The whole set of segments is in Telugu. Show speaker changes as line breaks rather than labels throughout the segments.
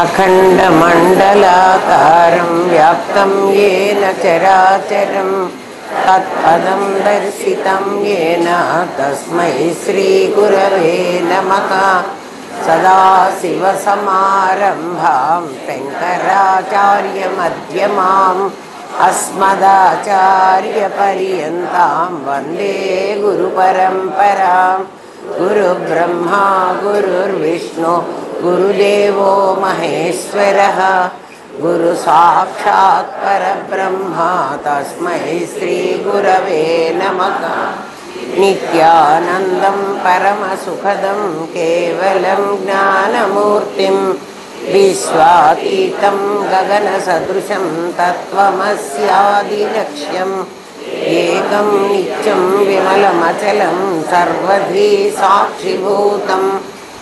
अखण्डमण्डलाकारं व्याप्तं येन चराचरं तत्पदं दर्शितं येन तस्मै श्रीगुरवे नमः। सदाशिवसमारम्भां शङ्कराचार्यमध्यमाम् अस्मदाचार्यपर्यन्तां वन्दे गुरुपरम्परां। गुरुब्रह्मा गुरुर्विष्णु गुरुदेवो महेश्वरः गुरुसाक्षात् परब्रह्मा तस्मै श्रीगुरवे नमः। नित्यानन्दं परमसुखदं केवलं ज्ञानमूर्तिं विश्वातीतं गगनसदृशं तत्त्वमस्यादिलक्ष्यम् एकं नित्यं विमलमचलं सर्वधी साक्षिभूतं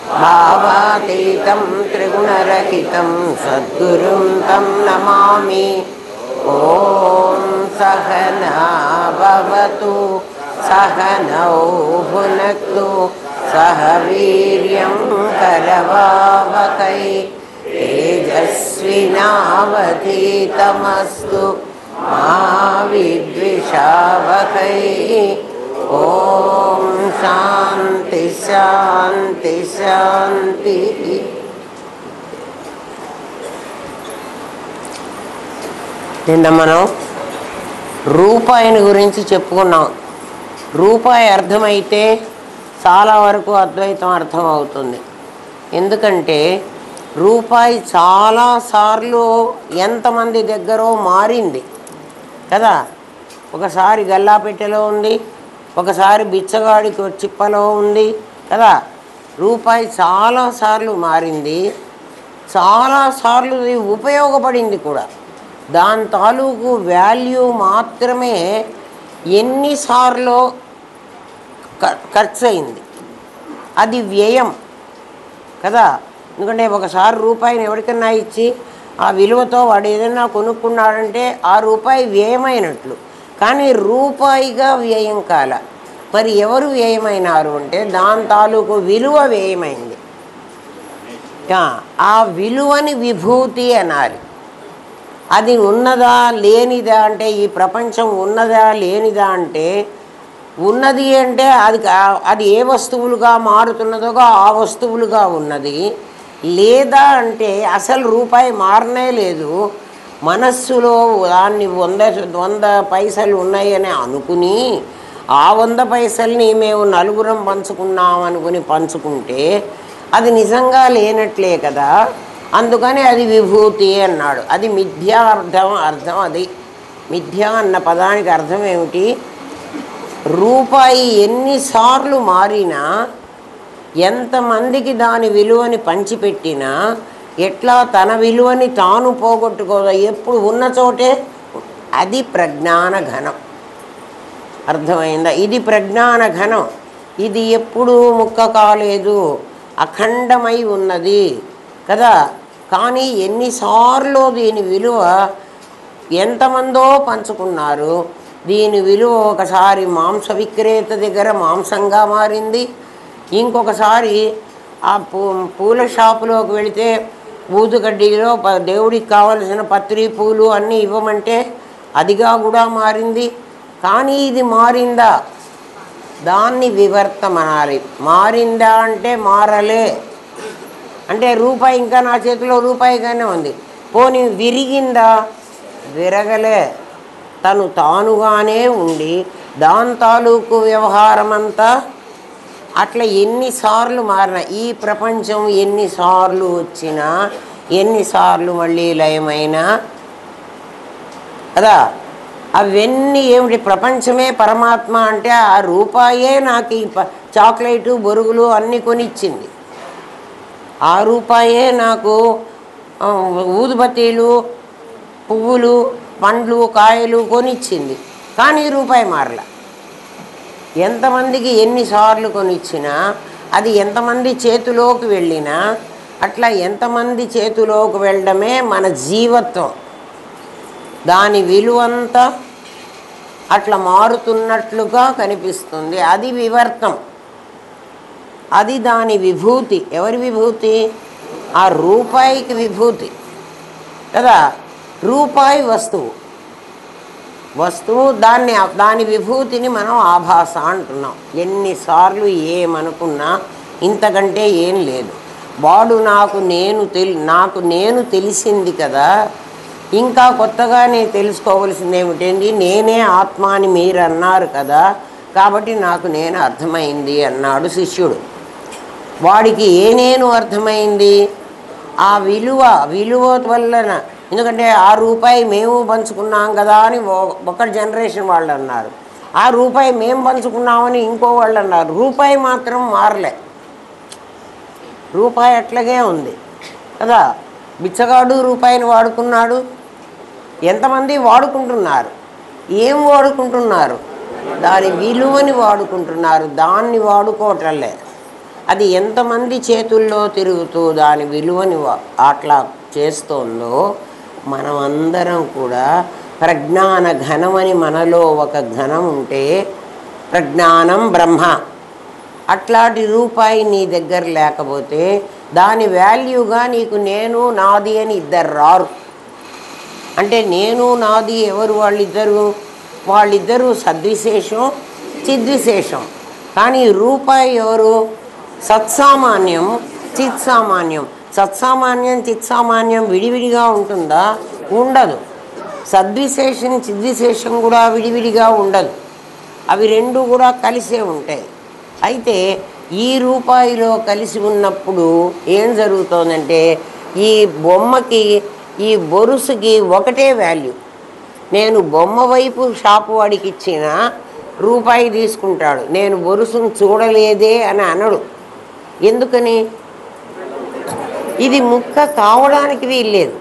भावातीतं त्रिगुणरहितं सद्गुरुं तं नमामि। ॐ सहना भवतु सहनौ भुनक्तु सह वीर्यं करवावहै तेजस्विनावधीतमस्तु मा विद्विषावहै। ॐ शान्ति शान्ति शान्तिः। నిన్న మనం రూపాయిని గురించి చెప్పుకున్నాం. రూపాయి అర్థమైతే చాలా వరకు అద్వైతం అర్థం అవుతుంది. ఎందుకంటే రూపాయి చాలాసార్లు ఎంతమంది దగ్గరో మారింది కదా. ఒకసారి గల్లాపెట్టెలో ఉంది, ఒకసారి బిచ్చగాడికి చిప్పలో ఉంది కదా. రూపాయి చాలాసార్లు మారింది, చాలాసార్లు ఉపయోగపడింది కూడా. దాని తాలూకు వాల్యూ మాత్రమే ఎన్నిసార్లు ఖర్చు అయింది, అది వ్యయం కదా. ఎందుకంటే ఒకసారి రూపాయిని ఎవరికన్నా ఇచ్చి ఆ విలువతో వాడు ఏదైనా కొనుక్కున్నాడంటే ఆ రూపాయి వ్యయమైనట్లు. కానీ రూపాయిగా వ్యయం కాల. మరి ఎవరు వ్యయమైనారు అంటే దాని తాలూకు విలువ వ్యయమైంది. ఆ విలువని విభూతి అనాలి. అది ఉన్నదా లేనిదా అంటే, ఈ ప్రపంచం ఉన్నదా లేనిదా అంటే, ఉన్నది అంటే అది ఏ వస్తువులుగా మారుతున్నదో ఆ వస్తువులుగా ఉన్నది. లేదా అంటే అసలు రూపాయి మారనే లేదు, మనస్సులో దాన్ని 100 పైసలు ఉన్నాయని అనుకుని ఆ 100 పైసల్ని మేము నలుగురం పంచుకున్నాం అనుకుని పంచుకుంటే అది నిజంగా లేనట్లే కదా. అందుకని అది విభూతి అన్నాడు. అది మిథ్యా అర్థం. అది మిథ్యా అన్న పదానికి అర్థం ఏమిటి? రూపాయి ఎన్నిసార్లు మారినా, ఎంతమందికి దాని విలువని పంచిపెట్టినా ఎట్లా తన విలువని తాను పోగొట్టుకోదా, ఎప్పుడు ఉన్న చోటే అది ప్రజ్ఞాన ఘనం. అర్థమైందా? ఇది ప్రజ్ఞాన ఘనం. ఇది ఎప్పుడూ ముక్క కాలేదు, అఖండమై ఉన్నది కదా. కానీ ఎన్నిసార్లు దీని విలువ ఎంతమందో పంచుకున్నారు. దీని విలువ ఒకసారి మాంస విక్రేత దగ్గర మాంసంగా మారింది, ఇంకొకసారి ఆ పూల షాపులోకి వెళితే ఊదుగడ్డిలో దేవుడికి కావలసిన పత్రి పూలు అన్నీ ఇవ్వమంటే అదిగా కూడా మారింది. కానీ ఇది మారిందా? దాన్ని వివర్తమనాలి. మారిందా అంటే మారలే. అంటే రూపాయి ఇంకా నా చేతిలో రూపాయిగానే ఉంది. పోనీ విరిగిందా? విరగలే. తను తానుగానే ఉండి దాని తాలూకు వ్యవహారం అంతా అట్లా ఎన్నిసార్లు మారినా, ఈ ప్రపంచం ఎన్నిసార్లు వచ్చినా, ఎన్నిసార్లు మళ్ళీ లయమైనా కదా. అవన్నీ ఏమిటి? ప్రపంచమే పరమాత్మ అంటే ఆ రూపాయే నాకు ఈ చాక్లెటు బొరుగులు అన్నీ కొనిచ్చింది. ఆ రూపాయే నాకు ఊదుబత్తీలు పువ్వులు పండ్లు కాయలు కొనిచ్చింది. కానీ రూపాయి మారల. ఎంతమందికి ఎన్నిసార్లు కొనిచ్చినా, అది ఎంతమంది చేతిలోకి వెళ్ళినా, అట్లా ఎంతమంది చేతిలోకి వెళ్ళడమే మన జీవత్వం. దాని విలువంతా అట్లా మారుతున్నట్లుగా కనిపిస్తుంది. అది వివర్తం, అది దాని విభూతి. ఎవరి విభూతి? ఆ రూపాయికి విభూతి కదా, రూపాయి వస్తువు, దాని విభూతిని మనం ఆభాస అంటున్నాం. ఎన్నిసార్లు ఏమనుకున్నా ఇంతకంటే ఏం లేదు. వాడు నాకు నేను తెలిసింది కదా, ఇంకా కొత్తగా నేను తెలుసుకోవలసింది ఏమిటండి, నేనే ఆత్మ అని మీరు అన్నారు కదా, కాబట్టి నాకు నేను అర్థమైంది అన్నాడు శిష్యుడు. వాడికి నేను అర్థమైంది, ఆ విలువ వలన. ఎందుకంటే ఆ రూపాయి మేము పంచుకున్నాం కదా అని ఒక జనరేషన్ వాళ్ళు అన్నారు, ఆ రూపాయి మేము పంచుకున్నామని ఇంకో వాళ్ళు అన్నారు. రూపాయి మాత్రం మారలే, రూపాయి అట్లాగే ఉంది కదా. బిచ్చగాడు రూపాయిని వాడుకున్నాడు, ఎంతమంది వాడుకుంటున్నారు, ఏం వాడుకుంటున్నారు, దాని విలువని వాడుకుంటున్నారు, దాన్ని వాడుకోవటంలే. అది ఎంతమంది చేతుల్లో తిరుగుతూ దాని విలువని అట్లా చేస్తోందో, మనమందరం కూడా ప్రజ్ఞాన ఘనమని మనలో ఒక ఘనం ఉంటే, ప్రజ్ఞానం బ్రహ్మ. అట్లాంటి రూపాయి నీ దగ్గర లేకపోతే దాని వాల్యూగా నీకు నేను నాది అని ఇద్దరు రారు. అంటే నేను నాది ఎవరు వాళ్ళిద్దరూ సద్విశేషం చిద్విశేషం. కానీ రూపాయి ఎవరు? సత్సామాన్యం చిత్సామాన్యం. సత్సామాన్యం చిత్సామాన్యం విడివిడిగా ఉంటుందా? ఉండదు. సద్విశేషం చిద్విశేషం కూడా విడివిడిగా ఉండదు, అవి రెండు కూడా కలిసే ఉంటాయి. అయితే ఈ రూపాయిలో కలిసి ఉన్నప్పుడు ఏం జరుగుతోందంటే, ఈ బొమ్మకి ఈ బొరుసుకి ఒకటే వాల్యూ. నేను బొమ్మ వైపు షాపు వాడికి ఇచ్చిన రూపాయి తీసుకుంటాడు, నేను బొరుసును చూడలేదే అని అనడు. ఎందుకని? ఇది ముక్క కావడానికి వీల్లేదు.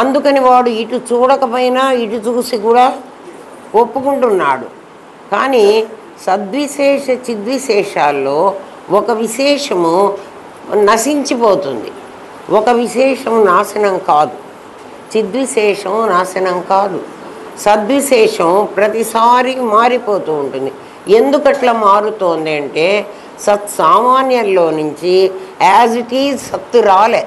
అందుకని వాడు ఇటు చూడకపోయినా ఇటు చూసి కూడా ఒప్పుకుంటున్నాడు. కానీ సద్విశేష చిద్విశేషాల్లో ఒక విశేషము నశించిపోతుంది, ఒక విశేషం నాశనం కాదు. చిద్విశేషం నాశనం కాదు, సద్విశేషం ప్రతిసారి మారిపోతూ ఉంటుంది. ఎందుకట్లా మారుతోంది అంటే, సత్సామాన్యంలో నుంచి యాజ్ ఇట్ ఈజ్ సత్తు రాలే.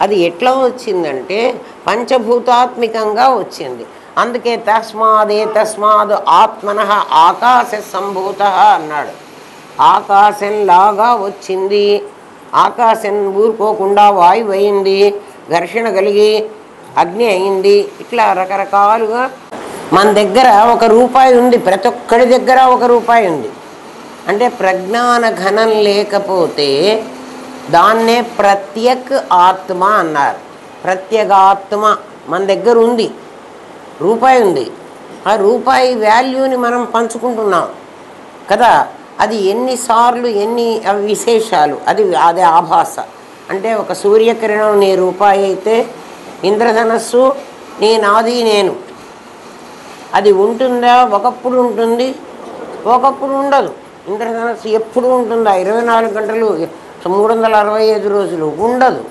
అది ఎట్లా వచ్చిందంటే పంచభూతాత్మికంగా వచ్చింది. అందుకే తస్మాద్ ఆత్మనః ఆకాశ సంభూత అన్నాడు. ఆకాశంలాగా వచ్చింది, ఆకాశం ఊరుకోకుండా వాయువు అయింది, ఘర్షణ కలిగి అగ్ని అయింది. ఇట్లా రకరకాలుగా మన దగ్గర ఒక రూపాయి ఉంది, ప్రతి ఒక్కడి దగ్గర ఒక రూపాయి ఉంది. అంటే ప్రజ్ఞాన ఘనం లేకపోతే దాన్నే ప్రత్యక్ ఆత్మ అన్నారు. ప్రత్యేగాత్మ మన దగ్గర ఉంది, రూపాయి ఉంది. ఆ రూపాయి వాల్యూని మనం పంచుకుంటున్నాం కదా. అది ఎన్నిసార్లు ఎన్ని విశేషాలు, అది ఆభాస. అంటే ఒక సూర్యకిరణం నీ రూపాయి అయితే, ఇంద్రధనస్సు నీ నాది నేను. అది ఉంటుందా? ఒకప్పుడు ఉంటుంది, ఒకప్పుడు ఉండదు. ఇంద్రధనస్సు ఎప్పుడు ఉంటుందా? 24 గంటలు 365 రోజులు ఉండదు.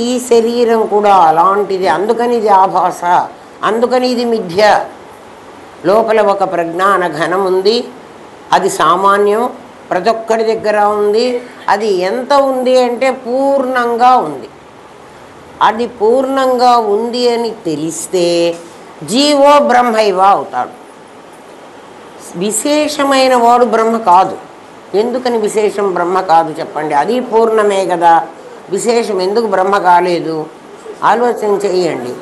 ఈ శరీరం కూడా అలాంటిది. అందుకని ఇది ఆభాస, అందుకని ఇది మిథ్య. లోపల ఒక ప్రజ్ఞాన ఘనం ఉంది, అది సామాన్యం, ప్రతి ఒక్కడి దగ్గర ఉంది. అది ఎంత ఉంది అంటే పూర్ణంగా ఉంది. అది పూర్ణంగా ఉంది అని తెలిస్తే జీవో బ్రహ్మైవ అవుతాడు. విశేషమైన వాడు బ్రహ్మ కాదు. ఎందుకని విశేషం బ్రహ్మ కాదు చెప్పండి? అది పూర్ణమే కదా, విశేషం ఎందుకు బ్రహ్మ కాలేదు? ఆలోచన చేయండి.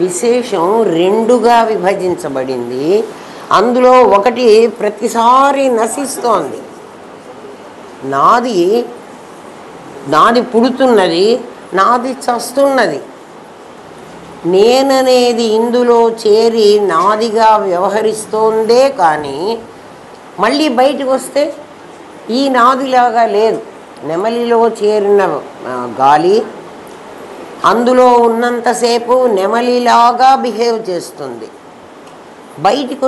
విశేషం రెండుగా విభజించబడింది, అందులో ఒకటి ప్రతిసారి నశిస్తోంది. నాది పుడుతున్నది, నాది చస్తున్నది. నేననేది ఇందులో చేరి నాదిగా వ్యవహరిస్తోందే. కానీ మళ్ళీ బయటకు వస్తే ఈ నాదిలాగా లేదు. నెమలిలో చేరిన గాలి అందులో ఉన్నంతసేపు నెమలిలాగా బిహేవ్ చేస్తుంది. బయటికి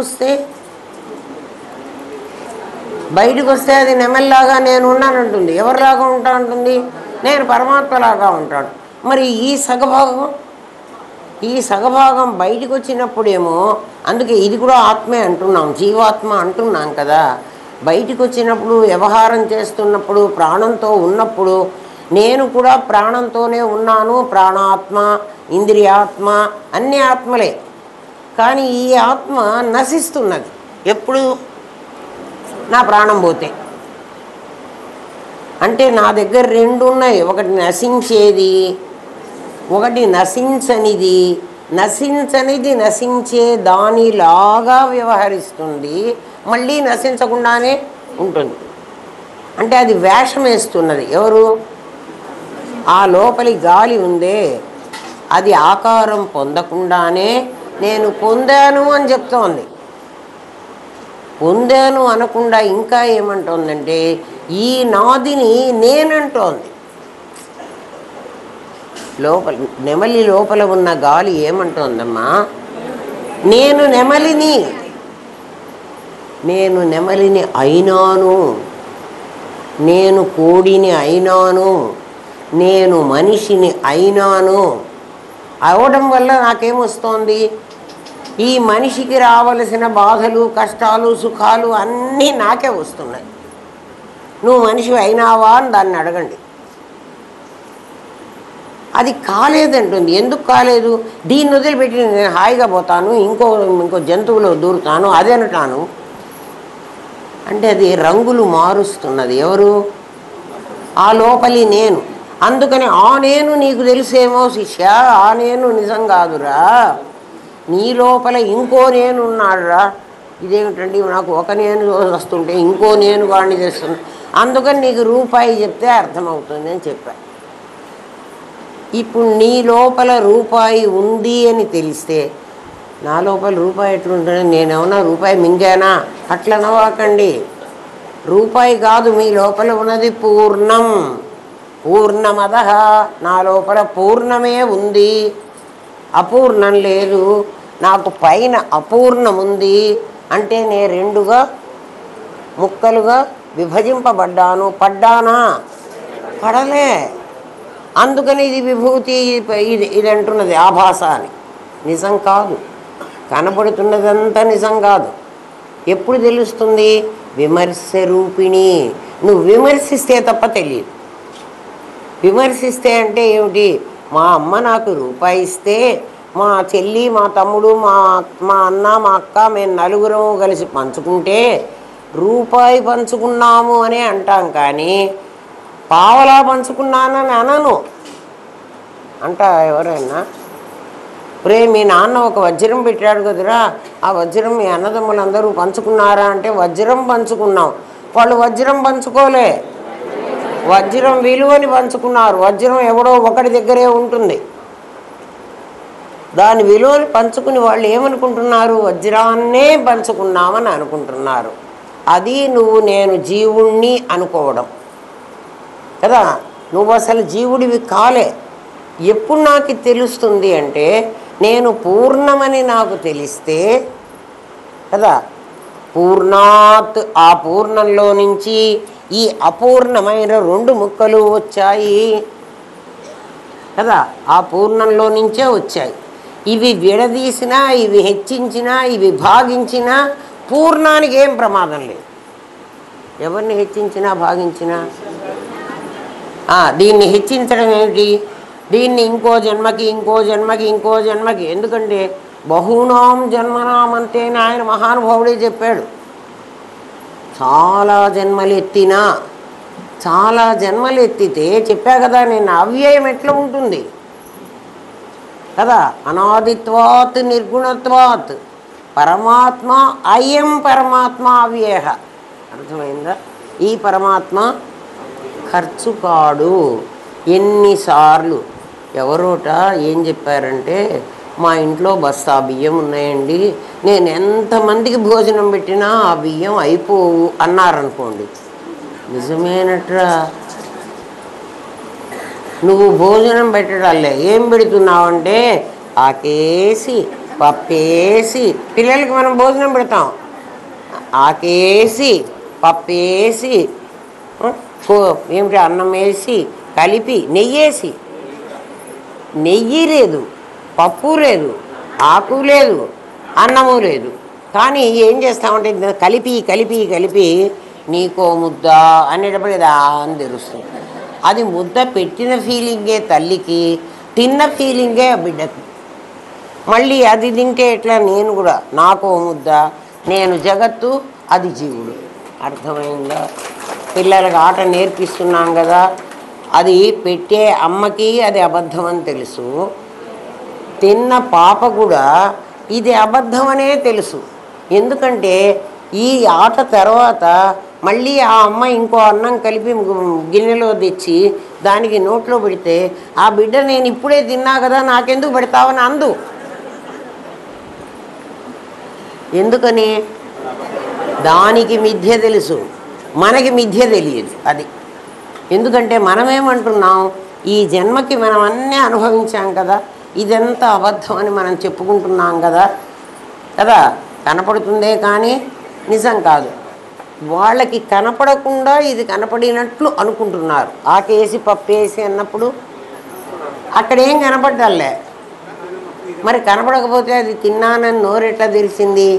వస్తే అది నెమలిలాగా నేను ఉన్నానంటుంది. ఎవరిలాగా ఉంటా అంటుంది? నేను పరమాత్మలాగా ఉంటాడు. మరి ఈ సగభాగం బయటికి వచ్చినప్పుడేమో, అందుకే ఇది కూడా ఆత్మే అంటున్నాం, జీవాత్మ అంటున్నాం కదా. బయటికి వచ్చినప్పుడు, వ్యవహారం చేస్తున్నప్పుడు, ప్రాణంతో ఉన్నప్పుడు నేను కూడా ప్రాణంతోనే ఉన్నాను. ప్రాణాత్మ, ఇంద్రియాత్మ అన్ని ఆత్మలే. కానీ ఈ ఆత్మ నశిస్తున్నది. ఎప్పుడు? నా ప్రాణం పోతే. అంటే నా దగ్గర రెండు ఉన్నాయి. ఒకటి నశించేది, ఒకటి నశించనిది. నశించనిది నశించే దానిలాగా వ్యవహరిస్తుంది, మళ్ళీ నశించకుండానే ఉంటుంది. అంటే అది వేషం వేస్తున్నది. ఎవరు? ఆ లోపలి గాలి ఉందే, అది ఆకారం పొందకుండానే నేను పొందాను అని చెప్తోంది. పొందాను అనకుండా ఇంకా ఏమంటోందంటే ఈ నాదిని నేనంటోంది. లోపల నెమలి లోపల ఉన్న గాలి ఏమంటోందమ్మా? నేను నెమలిని, నేను నెమలిని అయినాను, నేను కోడిని అయినాను, నేను మనిషిని అయినాను. అవడం వల్ల నాకేమొస్తోంది? ఈ మనిషికి రావలసిన బాధలు, కష్టాలు, సుఖాలు అన్నీ నాకే వస్తున్నాయి. నువ్వు మనిషి అయినావా అని దాన్ని అడగండి. అది కాలేదంటుంది. ఎందుకు కాలేదు? దీన్ని వదిలిపెట్టి నేను హాయిగా పోతాను, ఇంకో జంతువులో దూరుతాను అదేనటాను. అంటే అది రంగులు మారుస్తున్నది. ఎవరు? ఆ లోపలి నేను. అందుకని ఆ నేను నీకు తెలిసేమో శిష్య, ఆ నేను నిజం కాదురా, నీ లోపల ఇంకో నేను ఉన్నాడురా. ఇదేమిటండి, నాకు ఒక నేను వస్తుంటే ఇంకో నేను వాడిని చేస్తున్నా. అందుకని నీకు రూపాయి చెప్తే అర్థమవుతుంది అని చెప్పా. ఇప్పుడు నీ లోపల రూపాయి ఉంది అని తెలిస్తే నా లోపల రూపాయి ఎట్లుంటుంది? నేనేమన్నా రూపాయి మింగానా? అట్లా నవ్వకండి. రూపాయి కాదు, మీ లోపల ఉన్నది పూర్ణం. పూర్ణమదః, నా లోపల పూర్ణమే ఉంది, అపూర్ణం లేదు. నాకు పైన అపూర్ణం ఉంది. అంటే నేను రెండుగా ముక్కలుగా విభజింపబడ్డాను. పడ్డానా? పడలే. అందుకని ఇది విభూతి, ఇది అంటున్నది ఆభాస అని. నిజం కాదు. కనబడుతున్నదంతా నిజం కాదు. ఎప్పుడు తెలుస్తుంది? విమర్శ రూపిణి. నువ్వు విమర్శిస్తే తప్ప తెలియదు. విమర్శిస్తే అంటే ఏమిటి? మా అమ్మ నాకు రూపాయి ఇస్తే మా చెల్లి, మా తమ్ముడు, మా అన్న, మా అక్క, మేము నలుగురం కలిసి పంచుకుంటే రూపాయి పంచుకున్నాము అనే అంటాం. కానీ పావలా పంచుకున్నానని అనను. అంటా ఎవరైనా? మీ నాన్న ఒక వజ్రం పెట్టాడు కదరా, ఆ వజ్రం మీ అన్నదమ్ములందరూ పంచుకున్నారా అంటే వజ్రం పంచుకున్నాం. వాళ్ళు వజ్రం పంచుకోలే, వజ్రం విలువని పంచుకున్నారు. వజ్రం ఎవడో ఒకటి దగ్గరే ఉంటుంది. దాని విలువని పంచుకుని వాళ్ళు ఏమనుకుంటున్నారు? వజ్రాన్నే పంచుకున్నామని అనుకుంటున్నారు. అది నువ్వు నేను జీవుణ్ణి అనుకోవడం కదా. నువ్వు అసలు జీవుడివి కాలే. ఎప్పుడు నాకు తెలుస్తుంది అంటే నేను పూర్ణమని నాకు తెలిస్తే కదా. పూర్ణాత్, ఆ పూర్ణంలో నుంచి ఈ అపూర్ణమైన రెండు ముక్కలు వచ్చాయి కదా. ఆ పూర్ణంలో నుంచే వచ్చాయి. ఇవి విడదీసినా, ఇవి హెచ్చించినా, ఇవి భాగించినా పూర్ణానికి ఏం ప్రమాదం లేదు. ఎవరిని హెచ్చించినా భాగించినా దీన్ని హెచ్చించడం ఏమిటి? దీన్ని ఇంకో జన్మకి, ఇంకో జన్మకి, ఇంకో జన్మకి. ఎందుకంటే బహూనాం జన్మనామంతేనే ఆయన మహానుభావుడే చెప్పాడు. చాలా జన్మలు ఎత్తినా, చాలా జన్మలు ఎత్తితే చెప్పా కదా నేను, అవ్యయం ఎట్లా ఉంటుంది కదా. అనాదిత్వాత్ నిర్గుణత్వాత్ పరమాత్మ అయం పరమాత్మ అవ్యయ. అర్థమైందా? ఈ పరమాత్మ ఖర్చు కాడు. ఎన్నిసార్లు ఎవరోట ఏం చెప్పారంటే, మా ఇంట్లో బస్తా బియ్యం ఉన్నాయండి, నేను ఎంతమందికి భోజనం పెట్టినా ఆ బియ్యం అయిపోవు అన్నారనుకోండి. నిజమేనట్రా. నువ్వు భోజనం పెట్టడాలే, ఏం పెడుతున్నావంటే ఆకేసి పప్పేసి. పిల్లలకి మనం భోజనం పెడతాం, ఆకేసి పప్పేసి ఏమిటి అన్నం వేసి కలిపి నెయ్యేసి. నెయ్యి లేదు, పప్పు లేదు, ఆకు లేదు, అన్నము లేదు. కానీ ఏం చేస్తామంటే కలిపి కలిపి కలిపి నీకో ముద్ద అనేటప్పుడు కదా అని తెలుస్తుంది. అది ముద్ద పెట్టిన ఫీలింగే తల్లికి, తిన్న ఫీలింగే ఆ బిడ్డకి. మళ్ళీ అది తింటే ఎట్లా, నేను కూడా నాకో ముద్ద, నేను జగత్తు, అది జీవుడు. అర్థమైందా? పిల్లలకి ఆట నేర్పిస్తున్నాం కదా, అది పెట్టే అమ్మకి అది అబద్ధం అని తెలుసు, తిన్న పాప కూడా ఇది అబద్ధం అనే తెలుసు. ఎందుకంటే ఈ ఆట తర్వాత మళ్ళీ ఆ అమ్మ ఇంకో అన్నం కలిపి గిన్నెలో తెచ్చి దానికి నోట్లో పెడితే ఆ బిడ్డ నేను ఇప్పుడే తిన్నా కదా నాకెందుకు పెడతావని అందు. ఎందుకని? దానికి మిథ్య తెలుసు, మనకి మిథ్య తెలియదు. అది ఎందుకంటే మనమేమంటున్నాం, ఈ జన్మకి మనం అన్నీ అనుభవించాం కదా, ఇదంతా అబద్ధం అని మనం చెప్పుకుంటున్నాం కదా కదా కనపడుతుందే కానీ నిజం కాదు. వాళ్ళకి కనపడకుండా ఇది కనపడినట్లు అనుకుంటున్నారు. ఆకేసి పప్పేసి అన్నప్పుడు అక్కడేం కనపడ్డాలే. మరి కనపడకపోతే అది తిన్నానని నోరెట్లా తెలిసింది?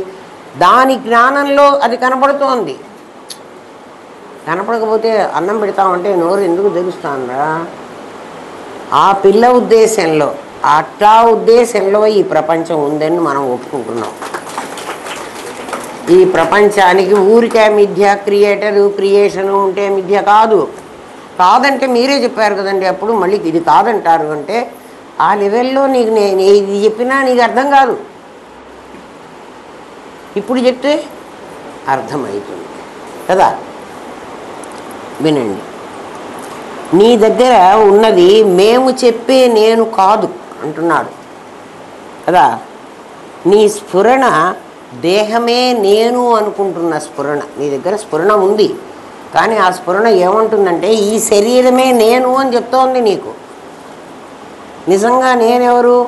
దాని జ్ఞానంలో అది కనపడుతోంది. కనపడకపోతే అన్నం పెడతామంటే నోరు ఎందుకు తెలుస్తుందా? ఆ పిల్ల ఉద్దేశంలో, అట్లా ఉద్దేశంలో ఈ ప్రపంచం ఉందని మనం ఒప్పుకుంటున్నాం. ఈ ప్రపంచానికి ఊరికే మిథ్య, క్రియేటరు క్రియేషను ఉంటే మిథ్య కాదు. కాదంటే మీరే చెప్పారు కదండి, అప్పుడు మళ్ళీ ఇది కాదంటారు అంటే ఆ లెవెల్లో నీకు నేను ఇది చెప్పినా నీకు అర్థం కాదు. ఇప్పుడు చెప్తే అర్థమవుతుంది కదా. వినండి, నీ దగ్గర ఉన్నది మేము చెప్పే నేను కాదు అంటున్నాడు కదా. నీ స్ఫురణ దేహమే నేను అనుకుంటున్న స్ఫురణ, నీ దగ్గర స్ఫురణ ఉంది, కానీ ఆ స్ఫురణ ఏమంటుందంటే ఈ శరీరమే నేను అని చెప్తోంది నీకు. నిజంగా నేనెవరు?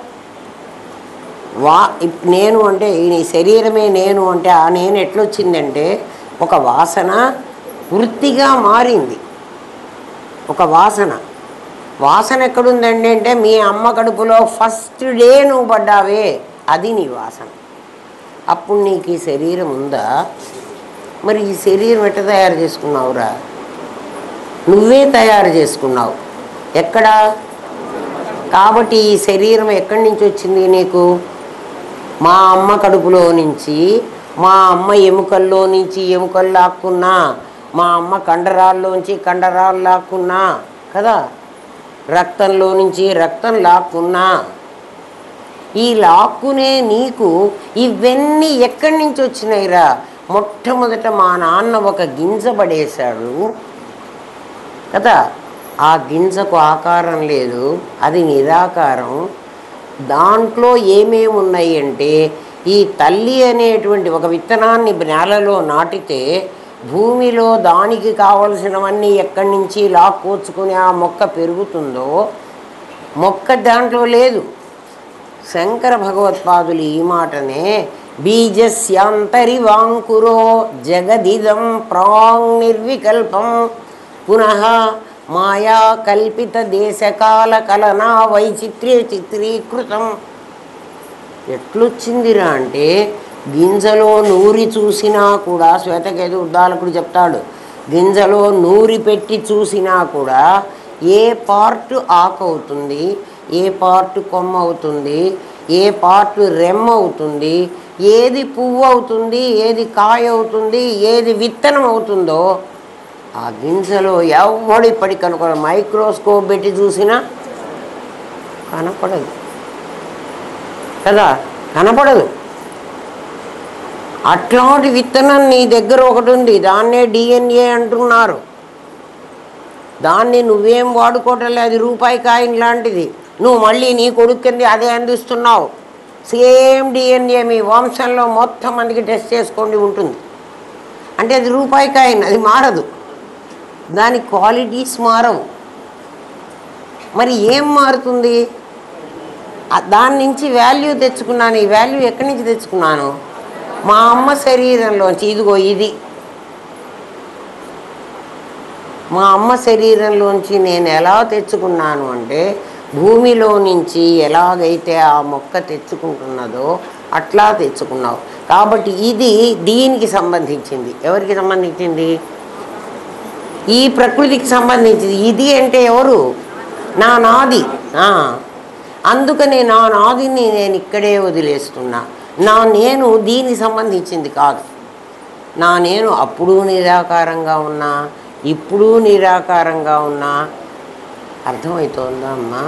నేను అంటే ఈ శరీరమే నేను అంటే ఆ నేను ఎట్లొచ్చిందంటే ఒక వాసన వృత్తిగా మారింది. ఒక వాసన ఎక్కడుందండి అంటే మీ అమ్మ కడుపులో ఫస్ట్ డే నువ్వు పడ్డావే, అది నీ వాసన. అప్పుడు నీకు ఈ శరీరం ఉందా? మరి ఈ శరీరం ఎట్ట తయారు చేసుకున్నావురా? నువ్వే తయారు చేసుకున్నావు. ఎక్కడ? కాబట్టి ఈ శరీరం ఎక్కడి నుంచి వచ్చింది నీకు? మా అమ్మ కడుపులో నుంచి, మా అమ్మ ఎముకల్లో నుంచి ఎముకలు లాక్కున్నా, మా అమ్మ కండరాల్లోంచి కండరాలు లాక్కున్నా కదా, రక్తంలో నుంచి రక్తం లాక్కున్నా. ఈ లాక్కునే నీకు ఇవన్నీ ఎక్కడి నుంచి వచ్చినాయిరా? మొట్టమొదట మా నాన్న ఒక గింజ పడేశాడు కదా, ఆ గింజకు ఆకారం లేదు, అది నిరాకారం. దాంట్లో ఏమేమి ఉన్నాయి అంటే ఈ తల్లి అనేటువంటి ఒక విత్తనాన్ని నేలలో నాటితే భూమిలో దానికి కావలసినవన్నీ ఎక్కడి నుంచి లాక్కోచుకుని ఆ మొక్క పెరుగుతుందో, మొక్క దాంట్లో లేదు. శంకర భగవత్పాదులు ఈ మాటనే బీజస్యాంతరివాంకురో జగదిదం ప్రాంగ్ నిర్వికల్పం పునః మాయా కల్పిత దేశకాల కలనా వైచిత్ర్య చిత్రీకృతం. ఎట్లొచ్చిందిరా అంటే గింజలో నూరి చూసినా కూడా, శ్వేతకేతు ఉద్దాలకుడు చెప్తాడు, గింజలో నూరి పెట్టి చూసినా కూడా ఏ పార్ట్ ఆకు అవుతుంది, ఏ పార్ట్ కొమ్మ అవుతుంది, ఏ పార్ట్ రెమ్మ అవుతుంది, ఏది పువ్వు అవుతుంది, ఏది కాయ అవుతుంది, ఏది విత్తనం అవుతుందో ఆ గింజలో ఎవడిప్పటికి కనుక మైక్రోస్కోప్ పెట్టి చూసినా కనపడదు కదా, కనపడదు. అట్లాంటి విత్తనం నీ దగ్గర ఒకటి ఉంది, దాన్నే డిఎన్ఏ అంటున్నారు. దాన్ని నువ్వేం వాడుకోవటం, అది రూపాయి కాయిన్ లాంటిది. నువ్వు మళ్ళీ నీ కొడుకు కింద అదే అందిస్తున్నావు. సేమ్ డిఎన్ఏ మీ వంశంలో మొత్తం మందికి టెస్ట్ చేసుకోండి ఉంటుంది. అంటే అది రూపాయి కాయిన్, అది మారదు, దాని క్వాలిటీస్ మారవు. మరి ఏం మారుతుంది? దాని నుంచి వాల్యూ తెచ్చుకున్నాను. ఈ వాల్యూ ఎక్కడి నుంచి తెచ్చుకున్నాను? మా అమ్మ శరీరంలోంచి. ఇదిగో ఇది మా అమ్మ శరీరంలోంచి నేను ఎలా తెచ్చుకున్నాను అంటే భూమిలో నుంచి ఎలాగైతే ఆ మొక్క తెచ్చుకుంటున్నదో అట్లా తెచ్చుకున్నావు. కాబట్టి ఇది దీనికి సంబంధించింది. ఎవరికి సంబంధించింది? ఈ ప్రకృతికి సంబంధించింది. ఇది అంటే ఎవరు? నా నాది. అందుకని నా నాదిని నేను ఇక్కడే వదిలేస్తున్నా. నా నేను దీనికి సంబంధించింది కాదు. నా నేను అప్పుడు నిరాకారంగా ఉన్నా, ఇప్పుడు నిరాకారంగా ఉన్నా. అర్థమవుతోందా అమ్మా?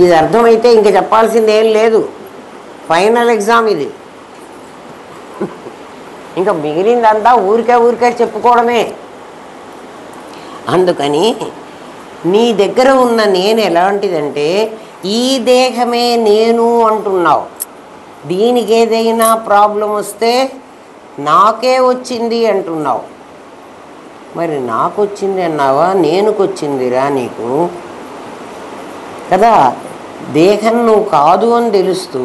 ఇది అర్థమైతే ఇంక చెప్పాల్సింది ఏం లేదు. ఫైనల్ ఎగ్జామ్ ఇది. ఇంకా మిగిలిందంతా ఊరికే చెప్పుకోవడమే. అందుకని నీ దగ్గర ఉన్న నేను ఎలాంటిదంటే, ఈ దేహమే నేను అంటున్నావు. దీనికి ఏదైనా ప్రాబ్లం వస్తే నాకే వచ్చింది అంటున్నావు. మరి నాకు వచ్చింది అన్నావా? నేనుకొచ్చిందిరా నీకు కదా. దేహం నువ్వు కాదు అని తెలుస్తూ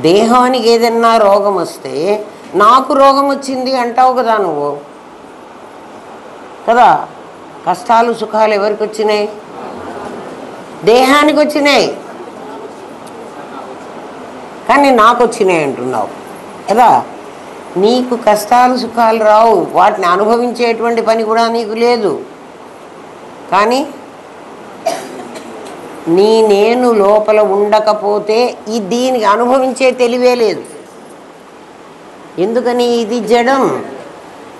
దేహానికి ఏదన్నా రోగం వస్తే నాకు రోగం వచ్చింది అంటావు కదా నువ్వు కదా. కష్టాలు సుఖాలు ఎవరికి వచ్చినాయి? దేహానికి వచ్చినాయి. కానీ నాకు వచ్చినాయి అంటున్నావు కదా. నీకు కష్టాలు సుఖాలు రావు, వాటిని అనుభవించేటువంటి పని కూడా నీకు లేదు. కానీ నీ నేను లోపల ఉండకపోతే ఈ దీనికి అనుభవించే తెలివే లేదు. ఎందుకని? ఇది జడం.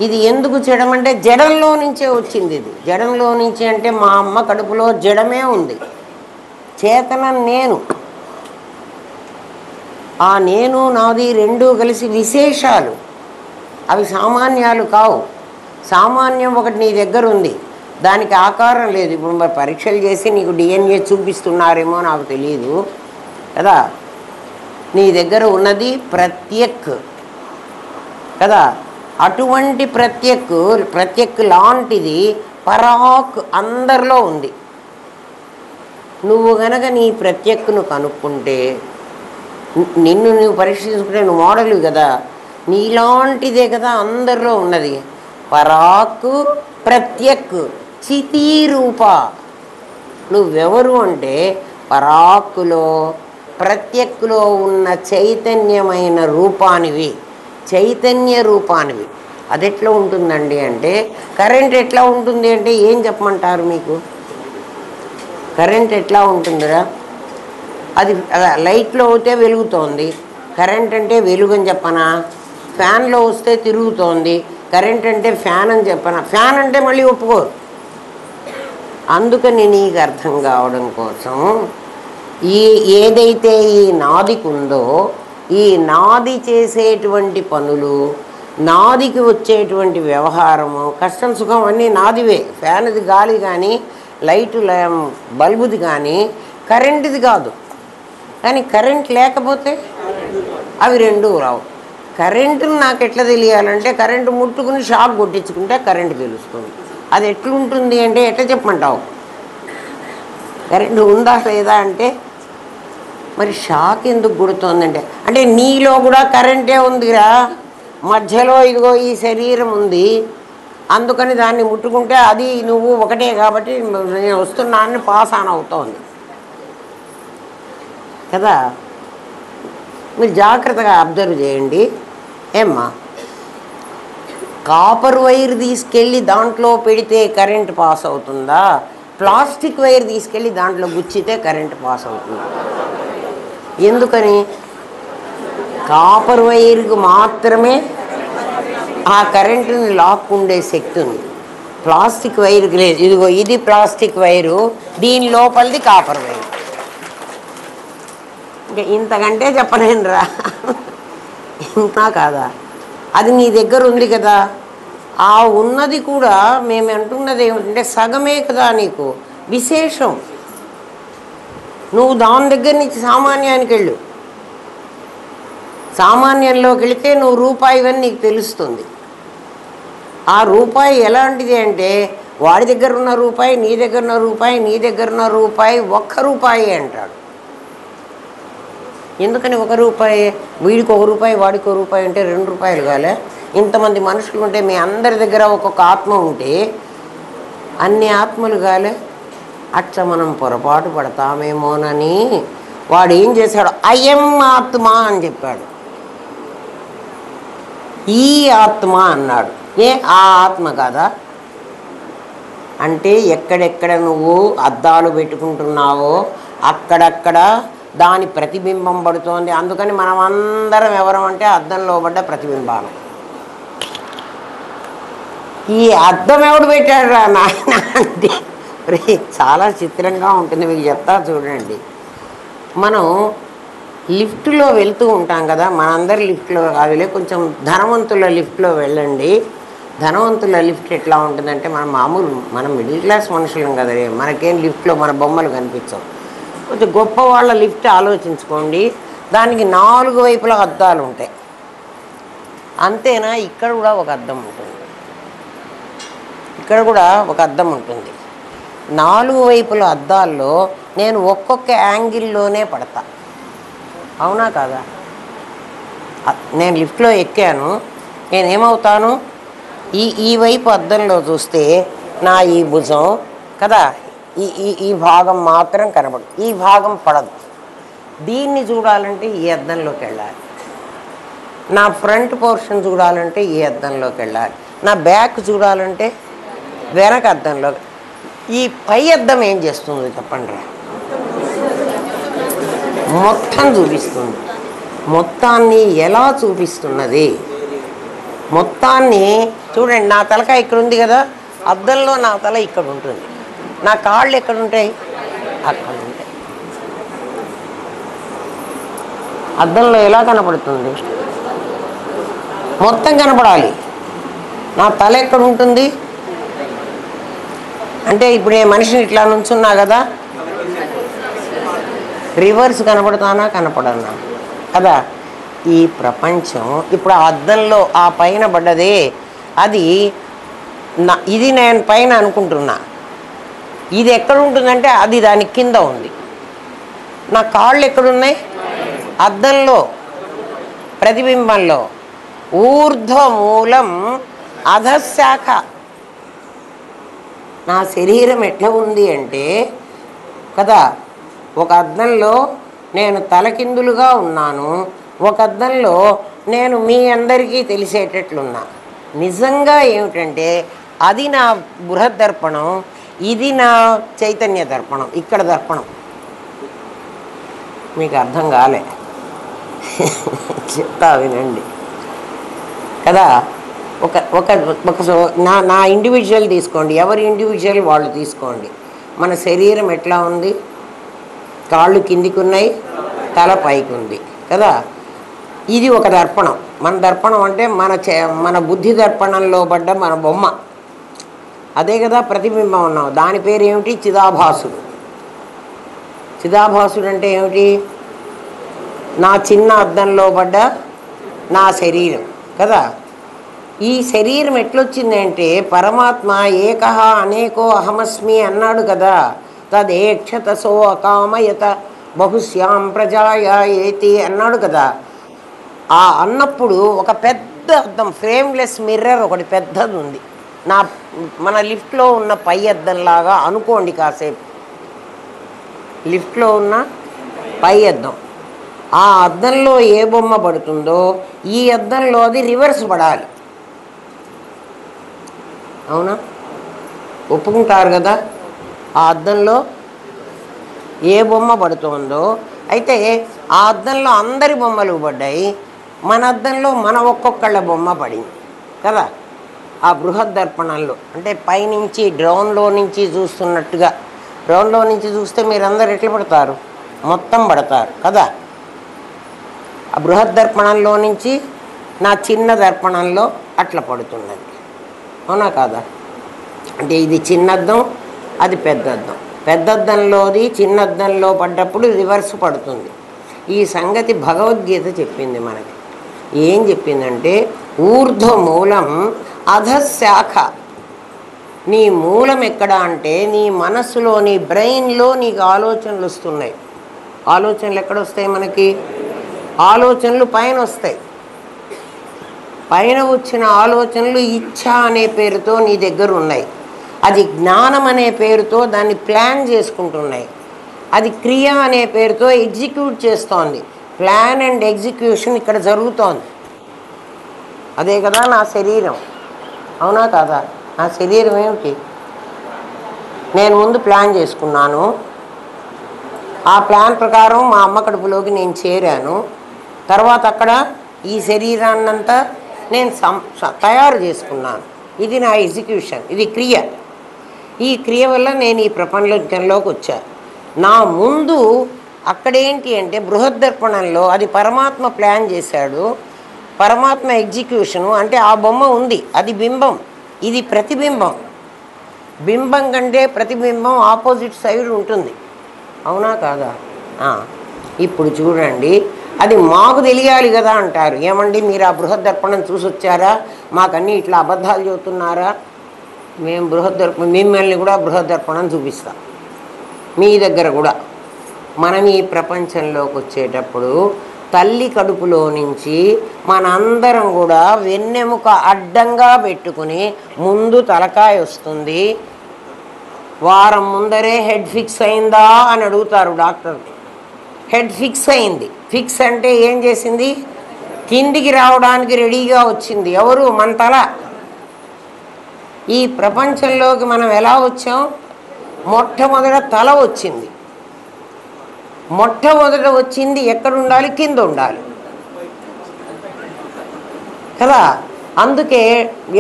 ఇది ఎందుకు జడం అంటే జడంలో నుంచే వచ్చింది. ఇది జడంలో నుంచి అంటే మా అమ్మ కడుపులో జడమే ఉంది. చేతనం నేను. ఆ నేను నాది రెండూ కలిసి విశేషాలు. అవి సామాన్యాలు కావు. సామాన్యం ఒకటి నీ దగ్గర ఉంది, దానికి ఆకారం లేదు. ఇప్పుడు మరి పరీక్షలు చేసి నీకు డిఎన్ఏ చూపిస్తున్నారేమో నాకు తెలియదు కదా. నీ దగ్గర ఉన్నది ప్రత్యక్ కదా. అటువంటి ప్రత్యక్ లాంటిది పరాక్ అందరిలో ఉంది. నువ్వు గనక నీ ప్రత్యక్ను కనుక్కుంటే, నిన్ను నువ్వు పరీక్షించుకుంటే నువ్వు మోడల్ కదా, నీలాంటిదే కదా అందరిలో ఉన్నది. పరాక్ ప్రత్యక్ చితీరూప. నువ్వెవరు అంటే పరాక్కులో ప్రత్యక్కులో ఉన్న చైతన్యమైన రూపానివి, చైతన్య రూపానివి. అది ఎట్లా ఉంటుందండి అంటే, కరెంట్ ఎట్లా ఉంటుంది అంటే ఏం చెప్పమంటారు మీకు? కరెంట్ ఎట్లా ఉంటుందిరా? అది లైట్లో అయితే వెలుగుతోంది. కరెంట్ అంటే వెలుగు అని చెప్పనా? ఫ్యాన్లో వస్తే తిరుగుతోంది. కరెంట్ అంటే ఫ్యాన్ అని చెప్పనా? ఫ్యాన్ అంటే మళ్ళీ ఒప్పుకోరు. అందుకని నీకు అర్థం కావడం కోసం ఏదైతే ఈ నాదికి ఉందో, ఈ నాది చేసేటువంటి పనులు, నాదికి వచ్చేటువంటి వ్యవహారము, కష్టం సుఖం అన్నీ నాదివే. ఫ్యాన్ది గాలి కానీ, లైటు బల్బుది కానీ, కరెంటుది కాదు. కానీ కరెంట్ లేకపోతే అవి రెండూ రావు. కరెంటును నాకు ఎట్లా తెలియాలంటే, కరెంటు ముట్టుకుని షాక్ కొట్టించుకుంటే కరెంటు తెలుస్తుంది. అది ఎట్లుంటుంది అంటే ఎట్లా చెప్పమంటావు? కరెంటు ఉందా లేదా అంటే, మరి షాక్ ఎందుకు కొడుతోందంటే, అంటే నీలో కూడా కరెంటే ఉందిరా, మధ్యలో ఇదిగో ఈ శరీరం ఉంది, అందుకని దాన్ని ముట్టుకుంటే అది నువ్వు ఒకటే కాబట్టి నేను వస్తున్నానని పాస్ ఆన్ అవుతోంది కదా. మీరు జాగ్రత్తగా అబ్జర్వ్ చేయండి. ఏమ్మా, కాపర్ వైర్ తీసుకెళ్ళి దాంట్లో పెడితే కరెంట్ పాస్ అవుతుందా? ప్లాస్టిక్ వైర్ తీసుకెళ్ళి దాంట్లో గుచ్చితే కరెంట్ పాస్ అవుతుందా? ఎందుకని? కాపర్ వైర్కు మాత్రమే ఆ కరెంటుని లాక్కుండే శక్తి ఉంది, ప్లాస్టిక్ వైర్కి లేదు. ఇదిగో ఇది ప్లాస్టిక్ వైరు, దీని లోపలిది కాపర్ వైర్. ఇంకా ఇంతకంటే చెప్పలేనురా. ఇంకా కాదా? అది నీ దగ్గర ఉంది కదా. ఆ ఉన్నది కూడా మేము అంటున్నది ఏమిటంటే సగమే కదా నీకు విశేషం. నువ్వు దాని దగ్గర నుంచి సామాన్యానికి వెళ్ళు. సామాన్యంలోకి వెళితే నువ్వు రూపాయివని నీకు తెలుస్తుంది. ఆ రూపాయి ఎలాంటిది అంటే, వాడి దగ్గర ఉన్న రూపాయి, నీ దగ్గర ఉన్న రూపాయి, నీ దగ్గర ఉన్న రూపాయి ఒక్క రూపాయి అంటాడు. ఎందుకని ఒక రూపాయి? వీడికి ఒక రూపాయి, వాడికి ఒక రూపాయి అంటే 2 రూపాయలు కాలే? ఇంతమంది మనుషులు ఉంటే మీ అందరి దగ్గర ఒక్కొక్క ఆత్మ ఉంటే అన్ని ఆత్మలు కాలే? అట్లా మనం పొరపాటు పడతామేమోనని వాడు ఏం చేశాడు? అయం ఆత్మ అని చెప్పాడు. ఈ ఆత్మ అన్నాడు. ఏ ఆ ఆత్మ కాదా? అంటే ఎక్కడెక్కడ నువ్వు అద్దాలు పెట్టుకుంటున్నావో అక్కడక్కడ దాని ప్రతిబింబం పడుతోంది. అందుకని మనం అందరం ఎవరం అంటే అద్దంలో పడ్డ ప్రతిబింబాలు. ఈ అద్దం ఎవడు పెట్టాడు రా నాయన అంటే చాలా చిత్రంగా ఉంటుంది. మీకు చెప్తా చూడండి. మనం లిఫ్ట్లో వెళ్తూ ఉంటాం కదా, మనందరి లిఫ్ట్లో కాదులే, కొంచెం ధనవంతుల లిఫ్ట్లో వెళ్ళండి. ధనవంతుల లిఫ్ట్ ఎట్లా ఉంటుందంటే మనం మిడిల్ క్లాస్ మనుషులం కదా, మనకేం లిఫ్ట్లో మన బొమ్మలు కనిపించవు. కొంచెం గొప్ప వాళ్ళ లిఫ్ట్ ఆలోచించుకోండి. దానికి 4 వైపులా అద్దాలు ఉంటాయి. అంతేనా? ఇక్కడ కూడా ఒక అద్దం ఉంటుంది. ఇక్కడ కూడా ఒక అద్దం ఉంటుంది. 4 వైపుల అద్దాల్లో నేను ఒక్కొక్క యాంగిల్లోనే పడతా. అవునా కాదా? నేను లిఫ్ట్లో ఎక్కాను, నేనేమవుతాను? ఈ వైపు అద్దంలో చూస్తే నా ఈ భుజం కదా, ఈ భాగం మాత్రం కనబడదు, ఈ భాగం పడదు. దీన్ని చూడాలంటే ఈ అద్దంలోకి వెళ్ళాలి. నా ఫ్రంట్ పోర్షన్ చూడాలంటే ఈ అద్దంలోకి వెళ్ళాలి. నా బ్యాక్ చూడాలంటే వెనక అద్దంలో. ఈ పై అద్దం ఏం చేస్తుంది చెప్పండి రా? మొత్తం చూపిస్తుంది. మొత్తాన్ని ఎలా చూపిస్తున్నది? మొత్తాన్ని చూడండి. నా తలకాయ ఇక్కడ ఉంది కదా, అద్దంలో నా తల ఇక్కడ ఉంటుంది. నా కాళ్ళు ఎక్కడ ఉంటాయి? అక్కడ ఉంటాయి. అద్దంలో ఎలా కనపడుతుంది? మొత్తం కనపడాలి. నా తల ఎక్కడ ఉంటుంది అంటే ఇప్పుడు నేను మనిషిని ఇట్లా నుంచున్నా కదా, రివర్స్ కనపడతానా కనపడనా కదా? ఈ ప్రపంచం ఇప్పుడు ఆ అద్దంలో ఆ పైన పడ్డదే, అది ఇది నేను పైన అనుకుంటున్నా. ఇది ఎక్కడ ఉంటుందంటే అది దాని కింద ఉంది. నా కాళ్ళు ఎక్కడున్నాయి? అద్దంలో ప్రతిబింబంలో. ఊర్ధ్వమూలం అధశాఖ. నా శరీరం ఎట్లా ఉంది అంటే కదా, ఒక అద్దంలో నేను తలకిందులుగా ఉన్నాను, ఒక అద్దంలో నేను మీ అందరికీ తెలిసేటట్లున్నా. నిజంగా ఏమిటంటే అది నా బృహద్దర్పణం, ఇది నా చైతన్య దర్పణం. ఇక్కడ దర్పణం మీకు అర్థం కాలే, చెప్తా వినండి కదా. ఒక ఒక ఒక నా ఇండివిజువల్ తీసుకోండి, ఎవరి ఇండివిజువల్ వాళ్ళు తీసుకోండి. మన శరీరం ఎట్లా ఉంది? కాళ్ళు కిందికి ఉన్నాయి, తల పైకి ఉంది కదా. ఇది ఒక దర్పణం. మన దర్పణం అంటే మన బుద్ధి దర్పణంలో పడ్డ మన బొమ్మ, అదే కదా ప్రతిబింబం ఉన్నాం. దాని పేరు ఏమిటి? చిదాభాసుడు. చిదాభాసుడు అంటే ఏమిటి? నా చిన్న అద్దంలో పడ్డ నా శరీరం కదా. ఈ శరీరం ఎట్లొచ్చిందంటే పరమాత్మ ఏకహ అనేకో అహమస్మి అన్నాడు కదా. తదేక్షతసో అకామయత బహుశ్యాం ప్రజాయ ఏతి అన్నాడు కదా. ఆ అన్నప్పుడు ఒక పెద్ద అద్దం, ఫ్రేమ్లెస్ మిర్రర్ ఒకటి పెద్దది ఉంది. మన లిఫ్ట్లో ఉన్న పై అద్దంలాగా అనుకోండి కాసేపు. లిఫ్ట్లో ఉన్న పై అద్దం, ఆ అద్దంలో ఏ బొమ్మ పడుతుందో ఈ అద్దంలో అది రివర్స్ పడాలి. అవునా? ఒప్పుకుంటారు కదా? ఆ అద్దంలో ఏ బొమ్మ పడుతుందో, అయితే ఆ అద్దంలో అందరి బొమ్మలు పడ్డాయి, మన అద్దంలో మన ఒక్కొక్కళ్ళ బొమ్మ పడింది కదా. ఆ బృహద్దర్పణంలో అంటే పైనుంచి డ్రోన్లో నుంచి చూస్తున్నట్టుగా, డ్రోన్లో నుంచి చూస్తే మీరందరూ ఎట్లా పడతారు? మొత్తం పడతారు కదా. ఆ బృహద్దర్పణంలో నుంచి నా చిన్న దర్పణంలో అట్లా పడుతున్నది. అవునా కాదా? అంటే ఇది చిన్నద్దం, అది పెద్దద్దం. పెద్దద్దంలోది చిన్నద్దంలో పడ్డప్పుడు రివర్స్ పడుతుంది. ఈ సంగతి భగవద్గీత చెప్పింది మనకి. ఏం చెప్పిందంటే ఊర్ధ్వమూలం అధశాఖ. నీ మూలం ఎక్కడ అంటే నీ మనస్సులో, నీ బ్రెయిన్లో నీకు ఆలోచనలు వస్తున్నాయి. ఆలోచనలు ఎక్కడ వస్తాయి మనకి? ఆలోచనలు పైన వస్తాయి. పైన వచ్చిన ఆలోచనలు ఇచ్ఛ అనే పేరుతో నీ దగ్గర ఉన్నాయి. అది జ్ఞానం అనే పేరుతో దాన్ని ప్లాన్ చేసుకుంటున్నాయి. అది క్రియ అనే పేరుతో ఎగ్జిక్యూట్ చేస్తోంది. ప్లాన్ అండ్ ఎగ్జిక్యూషన్ ఇక్కడ జరుగుతోంది. అదే కదా నా శరీరం. అవునా కాదా? నా శరీరం ఏమిటి? నేను ముందు ప్లాన్ చేసుకున్నాను. ఆ ప్లాన్ ప్రకారం మా అమ్మ కడుపులోకి నేను చేరాను. తర్వాత అక్కడ ఈ శరీరాన్నంతా నేను తయారు చేసుకున్నాను. ఇది నా ఎగ్జిక్యూషన్, ఇది క్రియ. ఈ క్రియ వల్ల నేను ఈ ప్రపంచంలోకి వచ్చాను. నా ముందు అక్కడేంటి అంటే బృహద్దర్పణంలో అది పరమాత్మ ప్లాన్ చేశాడు, పరమాత్మ ఎగ్జిక్యూషను. అంటే ఆ బొమ్మ ఉంది, అది బింబం, ఇది ప్రతిబింబం. బింబం కంటే ప్రతిబింబం ఆపోజిట్ సైడ్ ఉంటుంది, అవునా కాదా? ఇప్పుడు చూడండి, అది మాకు తెలియాలి కదా అంటారు. ఏమండి మీరు ఆ బృహద్దర్పణం చూసి వచ్చారా, మాకన్నీ ఇట్లా అబద్ధాలు చెబుతున్నారా? మేము మిమ్మల్ని కూడా బృహద్దర్పణం చూపిస్తాం, మీ దగ్గర కూడా. మనం ఈ ప్రపంచంలోకి వచ్చేటప్పుడు తల్లి కడుపులో నుంచి మనందరం కూడా వెన్నెముక అడ్డంగా పెట్టుకుని ముందు తలకాయ వస్తుంది. వారం ముందరే హెడ్ ఫిక్స్ అయిందా అని అడుగుతారు డాక్టర్. హెడ్ ఫిక్స్ అయింది. ఫిక్స్ అంటే ఏం చేసింది? కిందికి రావడానికి రెడీగా వచ్చింది. ఎవరు? మన తల. ఈ ప్రపంచంలోకి మనం ఎలా వచ్చాం? మొట్టమొదట తల వచ్చింది. మొట్టమొదట వచ్చింది ఎక్కడ ఉండాలి? కింద ఉండాలి కదా. అందుకే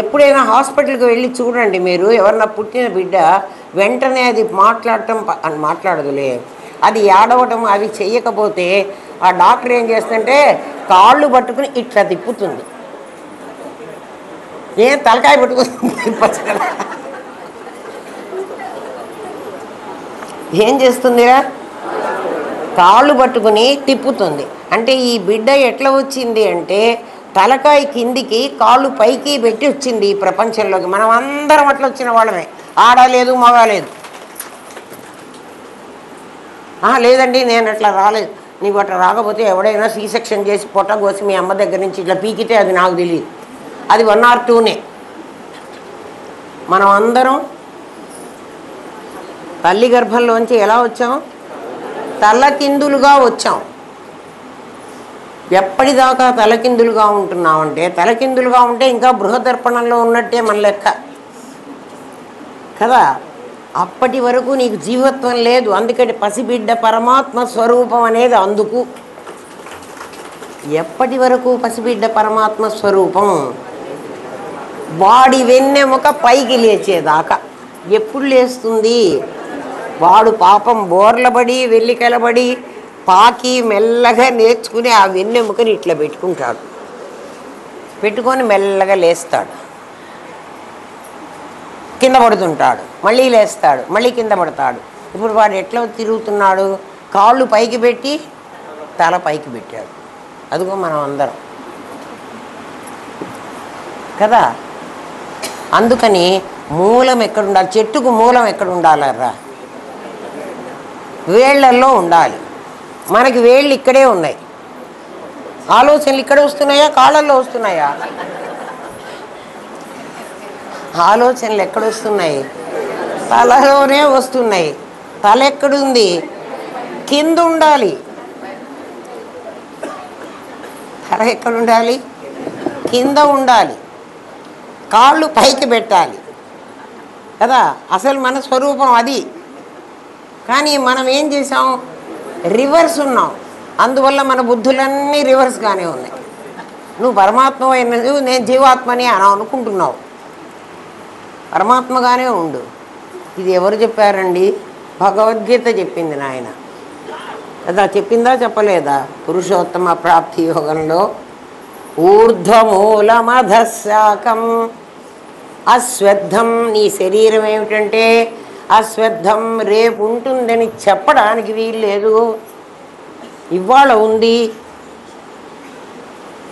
ఎప్పుడైనా హాస్పిటల్కి వెళ్ళి చూడండి మీరు, ఎవరన్నా పుట్టిన బిడ్డ వెంటనే అది మాట్లాడదులే, అది ఏడవటం అవి చెయ్యకపోతే ఆ డాక్టర్ ఏం చేస్తుందంటే కాళ్ళు పట్టుకుని ఇట్లా తిప్పుతుంది. ఏం తలకాయ పట్టుకుని తిప్పచ్చు కదా. ఏం చేస్తుందిరా? కాళ్ళు పట్టుకుని తిప్పుతుంది. అంటే ఈ బిడ్డ ఎట్లా వచ్చింది అంటే తలకాయ కిందికి కాళ్ళు పైకి పెట్టి వచ్చింది ఈ ప్రపంచంలోకి. మనం అందరం అట్లా వచ్చిన వాళ్ళమే, ఆడలేదు మగ లేదు. లేదండి నేను అట్లా రాలేదు. నీకు అట్లా రాకపోతే ఎవడైనా సీ సెక్షన్ చేసి పొట్ట కోసి మీ అమ్మ దగ్గర నుంచి ఇట్లా పీకితే అది నాకు తెలియదు, అది 1 or 2నే. మనం అందరం తల్లి గర్భంలోంచి ఎలా వచ్చాం? తలకిందులుగా వచ్చాం. ఎప్పటిదాకా తలకిందులుగా ఉంటున్నామంటే, తలకిందులుగా ఉంటే ఇంకా బృహదర్పణంలో ఉన్నట్టే మన లెక్క కదా. అప్పటి వరకు నీకు జీవత్వం లేదు. అందుకని పసిబిడ్డ పరమాత్మ స్వరూపం అనేది అందుకు. ఎప్పటి వరకు పసిబిడ్డ పరమాత్మ స్వరూపం? వాడి వెన్నెముక పైకి లేచేదాకా. ఎప్పుడు లేస్తుంది? వాడు పాపం బోర్లబడి వెల్లికెలబడి పాకి మెల్లగా నేర్చుకుని ఆ వెన్నెముకని ఇట్లా పెట్టుకుంటాడు. పెట్టుకొని మెల్లగా లేస్తాడు, కింద పడుతుంటాడు, మళ్ళీ లేస్తాడు, మళ్ళీ కింద పడతాడు. ఇప్పుడు వాడు ఎట్లా తిరుగుతున్నాడు? కాళ్ళు పైకి పెట్టి తల పైకి పెట్టాడు. అదిగో మనం అందరం కదా. అందుకని మూలం ఎక్కడుండాలి? చెట్టుకు మూలం ఎక్కడ ఉండాలరా? వేళ్లల్లో ఉండాలి. మనకి వేళ్ళు ఇక్కడే ఉన్నాయి. ఆలోచనలు ఇక్కడ వస్తున్నాయా? కాళ్ళల్లో వస్తున్నాయా? ఆలోచనలు ఎక్కడొస్తున్నాయి? తలలోనే వస్తున్నాయి. తల ఎక్కడుంది? కింద ఉండాలి. తల ఎక్కడుండాలి? కింద ఉండాలి. కాళ్ళు పైకి పెట్టాలి కదా. అసలు మన స్వరూపం అది. కానీ మనం ఏం చేసాం? రివర్స్ ఉన్నాం. అందువల్ల మన బుద్ధులన్నీ రివర్స్గానే ఉన్నాయి. నువ్వు పరమాత్మ అయినది, నేను జీవాత్మని అని అనుకుంటున్నావు. పరమాత్మగానే ఉండు. ఇది ఎవరు చెప్పారండి? భగవద్గీత చెప్పింది నాయన కదా. చెప్పిందా చెప్పలేదా? పురుషోత్తమ ప్రాప్తి యోగంలో ఊర్ధ్వమూలమధశాకం అశ్వత్థం. నీ శరీరం ఏమిటంటే అశ్వత్థం, రేపు ఉంటుందని చెప్పడానికి వీల్లేదు. ఇవాళ ఉంది.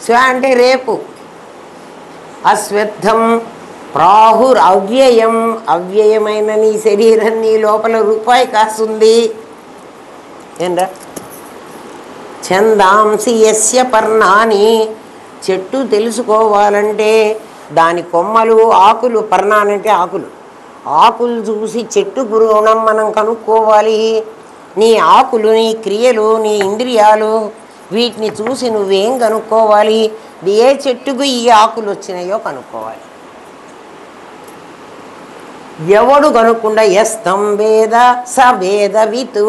స్వ అంటే రేపు. అశ్వత్థం ప్రాహుర్ అవ్యయం. అవ్యయమైన నీ శరీరం నీ లోపల రూపాయి కాస్తుంది. ఏంరా? ఛందాంసి యస్య పర్ణాని. చెట్టు తెలుసుకోవాలంటే దాని కొమ్మలు ఆకులు, పర్ణానంటే ఆకులు, ఆకులు చూసి చెట్టు గుణం మనం కనుక్కోవాలి. నీ ఆకులు, నీ క్రియలు, నీ ఇంద్రియాలు, వీటిని చూసి నువ్వేం కనుక్కోవాలి? ఏ చెట్టుకు ఈ ఆకులు వచ్చినాయో కనుక్కోవాలి. ఎవడు కనుక్కుండా ఎస్తం వేద స వేదవిత్,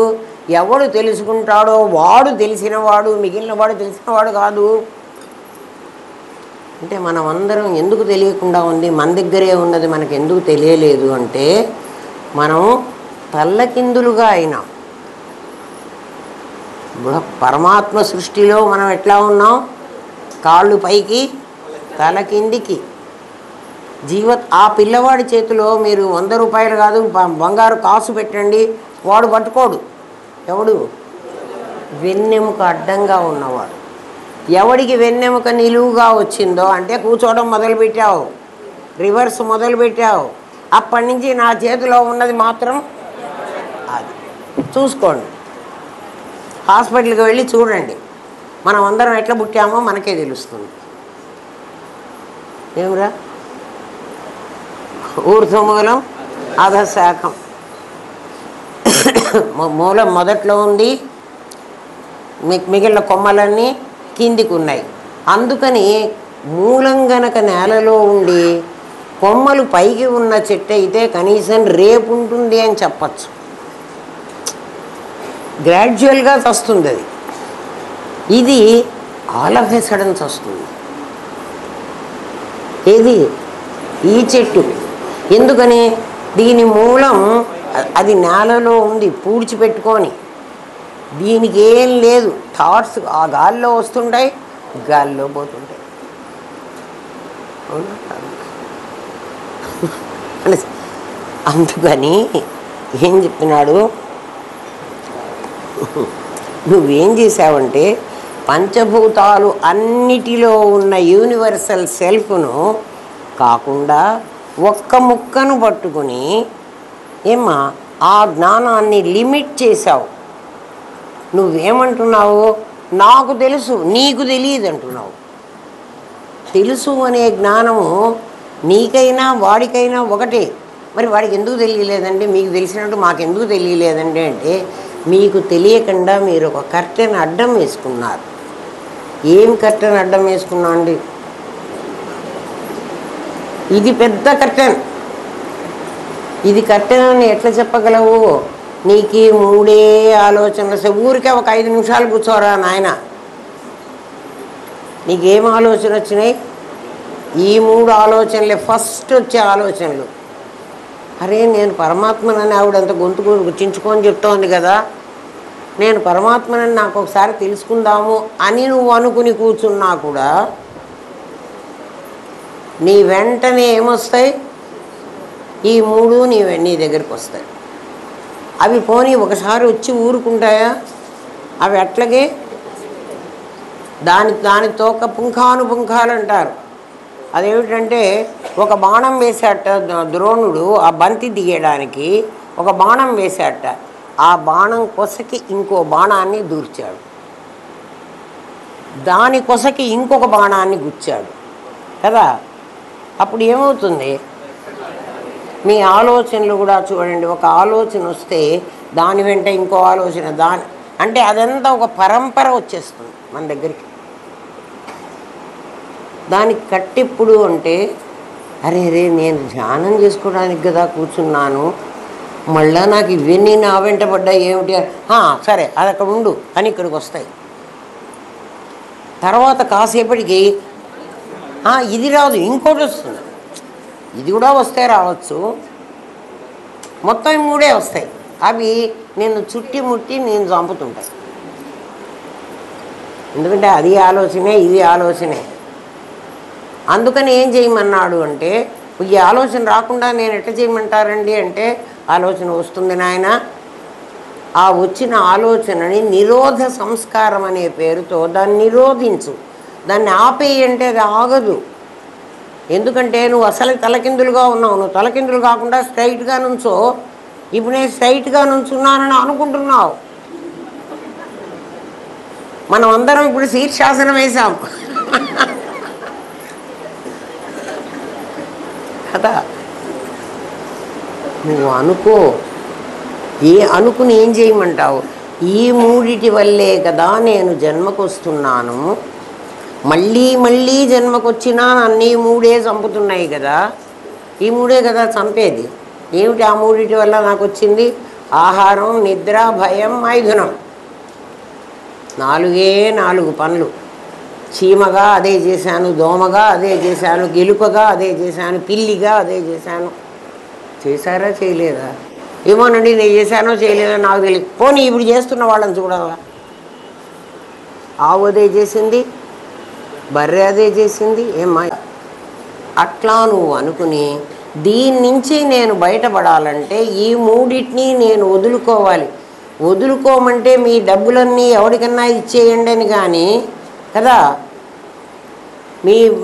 ఎవడు తెలుసుకుంటాడో వాడు తెలిసినవాడు, మిగిలిన వాడు తెలిసినవాడు కాదు. అంటే మనం అందరం ఎందుకు తెలియకుండా ఉంది, మన దగ్గరే ఉన్నది మనకు ఎందుకు తెలియలేదు అంటే మనం తల్లకిందులుగా అయినాం. పరమాత్మ సృష్టిలో మనం ఎట్లా ఉన్నాం, కాళ్ళు పైకి తల కిందికి. ఆ పిల్లవాడి చేతిలో మీరు 100 రూపాయలు కాదు బంగారు కాసు పెట్టండి, వాడు పట్టుకోడు. ఎవడు? వెన్నెముక అడ్డంగా ఉన్నవాడు. ఎవడికి వెన్నెముక నిలువుగా వచ్చిందో అంటే కూర్చోవడం మొదలుపెట్టావు, రివర్స్ మొదలుపెట్టావు, అప్పటి నుంచి నా చేతిలో ఉన్నది మాత్రం అది. చూసుకోండి, హాస్పిటల్కి వెళ్ళి చూడండి, మనం అందరం ఎట్లా పుట్టామో మనకే తెలుస్తుంది. ఏమిరా? ఊర్ధ్వమూలం అధశాఖం. మూలం మొదట్లో ఉంది, మిగిలిన కొమ్మలన్నీ కిందికి ఉన్నాయి. అందుకని మూలం గనక నేలలో ఉండి కొమ్మలు పైకి ఉన్న చెట్టు అయితే కనీసం రేపు ఉంటుంది అని చెప్పచ్చు. గ్రాడ్యువల్గా వస్తుంది అది. ఇది ఆల్ ఆఫ్ ఎ సడన్ వస్తుంది. ఏది? ఈ చెట్టు. ఎందుకని? దీని మూలం అది నేలలో ఉంది పూడ్చిపెట్టుకొని. దీనికి ఏం లేదు, థాట్స్ ఆ గాల్లో వస్తుంటాయి, గాల్లో పోతుంటాయి. అందుకని ఏం చెప్పినాడు, నువ్వేం చేసావంటే పంచభూతాలు అన్నిటిలో ఉన్న యూనివర్సల్ సెల్ఫ్ను కాకుండా ఒక్క ముక్కను పట్టుకుని ఏమ్మా ఆ జ్ఞానాన్ని లిమిట్ చేశావు. నువ్వేమంటున్నావు? నాకు తెలుసు నీకు తెలియదు అంటున్నావు. తెలుసు అనే జ్ఞానము నీకైనా వాడికైనా ఒకటే. మరి వాడికి ఎందుకు తెలియలేదండి, మీకు తెలిసినట్టు మాకెందుకు తెలియలేదండి అంటే మీకు తెలియకుండా మీరు ఒక కర్టెన్ అడ్డం వేసుకున్నారు. ఏం కర్టెన్ అడ్డం వేసుకున్నా అండి? ఇది పెద్ద కర్టెన్. ఇది కర్టెన్ అని ఎట్లా చెప్పగలవు? నీకు 3 ఆలోచనలు. ఊరికే ఒక 5 నిమిషాలు కూర్చోరా నాయన. నీకేం ఆలోచన వచ్చినాయి? ఈ 3 ఆలోచనలే ఫస్ట్ వచ్చే ఆలోచనలు. అరే నేను పరమాత్మనని ఆవిడంత గొంతు గుర్తించుకొని చెప్తోంది కదా, నేను పరమాత్మనని నాకు ఒకసారి తెలుసుకుందాము అని నువ్వు అనుకుని కూర్చున్నా కూడా నీ వెంటనే ఏమొస్తాయి? ఈ 3 నీ దగ్గరికి వస్తాయి. అవి పోనీ ఒకసారి వచ్చి ఊరుకుంటాయా? అవి అట్లాగే దాని తోక పుంఖానుపుంఖాలు అంటారు. అదేమిటంటే ఒక బాణం వేసాట ద్రోణుడు, ఆ బంతి దిగేయడానికి ఒక బాణం వేసాట. ఆ బాణం కొసకి ఇంకో బాణాన్ని దూర్చాడు, దాని కొసకి ఇంకొక బాణాన్ని గుచ్చాడు కదా. అప్పుడు ఏమవుతుంది? మీ ఆలోచనలు కూడా చూడండి, ఒక ఆలోచన వస్తే దాని వెంట ఇంకో ఆలోచన, అంటే అదంతా ఒక పరంపర వచ్చేస్తుంది మన దగ్గరికి. దానికి కట్టెప్పుడు అంటే అరే నేను ధ్యానం చేసుకోవడానికి కదా కూర్చున్నాను, మళ్ళా నాకు ఇవన్నీ నా వెంట పడ్డాయి ఏమిటి? సరే అది అక్కడ ఉండు అని ఇక్కడికి వస్తాయి. తర్వాత కాసేపటికి ఇది రాదు, ఇంకోటి వస్తుంది. ఇది కూడా వస్తే రావచ్చు, మొత్తం 3 వస్తాయి. అవి నేను చుట్టి ముట్టి నేను చంపుతుంటాయి. ఎందుకంటే అది ఆలోచనే, ఇది ఆలోచనే. అందుకని ఏం చేయమన్నాడు అంటే, ఈ ఆలోచన రాకుండా నేను ఎట్లా చేయమంటారండి అంటే, ఆలోచన వస్తుంది నాయన, ఆ వచ్చిన ఆలోచనని నిరోధ సంస్కారం అనే పేరుతో దాన్ని నిరోధించు, దాన్ని ఆపేయి అంటే అది ఆగదు. ఎందుకంటే నువ్వు అసలు తలకిందులుగా ఉన్నావు. నువ్వు తలకిందులు కాకుండా స్ట్రైట్గా నుంచో. ఇప్పుడు నేను స్ట్రైట్గా నుంచున్నానని అనుకుంటున్నావు. మనం అందరం ఇప్పుడు శీర్షాసనం వేసాం కదా. నువ్వు అనుకో, అనుకుని ఏం చేయమంటావు? ఈ 3 వల్లే కదా నేను జన్మకు వస్తున్నాను, మళ్ళీ మళ్ళీ జన్మకు వచ్చినా అన్నీ 3 చంపుతున్నాయి కదా. ఈ 3 కదా చంపేది. ఏమిటి ఆ మూడిటి వల్ల నాకు వచ్చింది? ఆహారం, నిద్ర, భయం, మైథునం. 4 పనులు. చీమగా అదే చేశాను, దోమగా అదే చేశాను, గెలుపగా అదే చేశాను, పిల్లిగా అదే చేశాను. చేశారా చేయలేదా? ఏమోనండి, నేను చేశానో చేయలేదో నాకు తెలియదు. పోనీ ఇప్పుడు చేస్తున్న వాళ్ళని చూడాలా? ఆవు అదే చేసింది, బర్రె అదే చేసింది. ఏమ్మా అట్లా నువ్వు అనుకుని దీని నుంచి నేను బయటపడాలంటే ఈ మూడింటిని నేను వదులుకోవాలి. వదులుకోమంటే మీ డబ్బులన్నీ ఎవరికన్నా ఇచ్చేయండి అని కానీ కదా,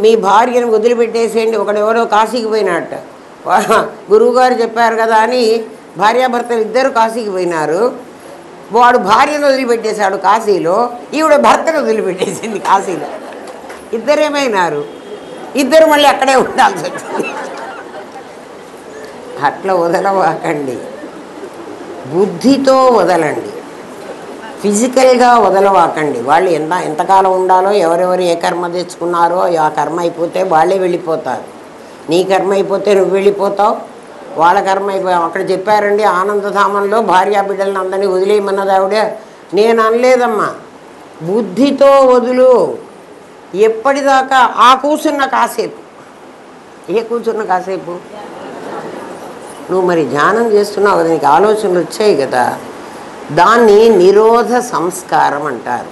మీ భార్యను వదిలిపెట్టేసేయండి. ఒకడెవరో కాశీకి పోయినట్ట, గురువుగారు చెప్పారు కదా అని భార్యాభర్తలు ఇద్దరు కాశీకి పోయినారు. వాడు భార్యను వదిలిపెట్టేశాడు కాశీలో, ఈవిడ భర్తను వదిలిపెట్టేసింది కాశీలో. ఇద్దరేమైనారు? ఇద్దరు మళ్ళీ అక్కడే ఉండాల్సి వచ్చింది. అట్లా వదలవాకండి, బుద్ధితో వదలండి, ఫిజికల్గా వదలవాకండి. వాళ్ళు ఎంతకాలం ఉండాలో, ఎవరెవరు ఏ కర్మ తెచ్చుకున్నారో ఆ కర్మ అయిపోతే వాళ్ళే వెళ్ళిపోతారు. నీ కర్మ అయిపోతే నువ్వు వెళ్ళిపోతావు, వాళ్ళ కర్మ అయిపోయి. అక్కడ చెప్పారండి ఆనందధామంలో భార్యా బిడ్డలను అందరినీ వదిలేయమన్నది ఆవిడ. నేను అనలేదమ్మా, బుద్ధితో వదులు. ఎప్పటిదాకా? ఆ కూర్చున్న కాసేపు. ఏ కూర్చున్న కాసేపు? నువ్వు మరి ధ్యానం చేస్తున్నావు కదా, నీకు ఆలోచనలు వచ్చాయి కదా, దాన్ని నిరోధ సంస్కారం అంటారు.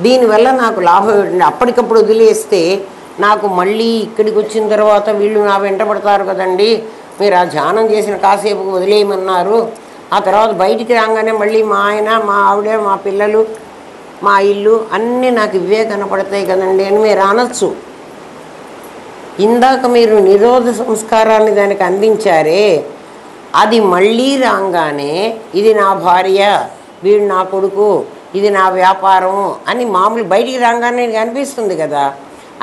దీనివల్ల నాకు లాభం ఏంటంటే అప్పటికప్పుడు వదిలేస్తే నాకు మళ్ళీ ఇక్కడికి వచ్చిన తర్వాత వీళ్ళు నా వెంట పడతారు కదండి, మీరు ఆ ధ్యానం చేసిన కాసేపుకు వదిలేయమన్నారు, ఆ తర్వాత బయటికి రాగానే మళ్ళీ మా ఆయన, మా ఆవిడ, మా పిల్లలు, మా ఇల్లు అన్నీ నాకు ఇవే కనపడతాయి కదండి అని మీరు అనొచ్చు. ఇందాక మీరు నిరోధ సంస్కారాన్ని దానికి అందించారే, అది మళ్ళీ రాగానే ఇది నా భార్య, వీడు నా కొడుకు, ఇది నా వ్యాపారం అని మామూలు బయటికి రాగానే నీకు అనిపిస్తుంది కదా.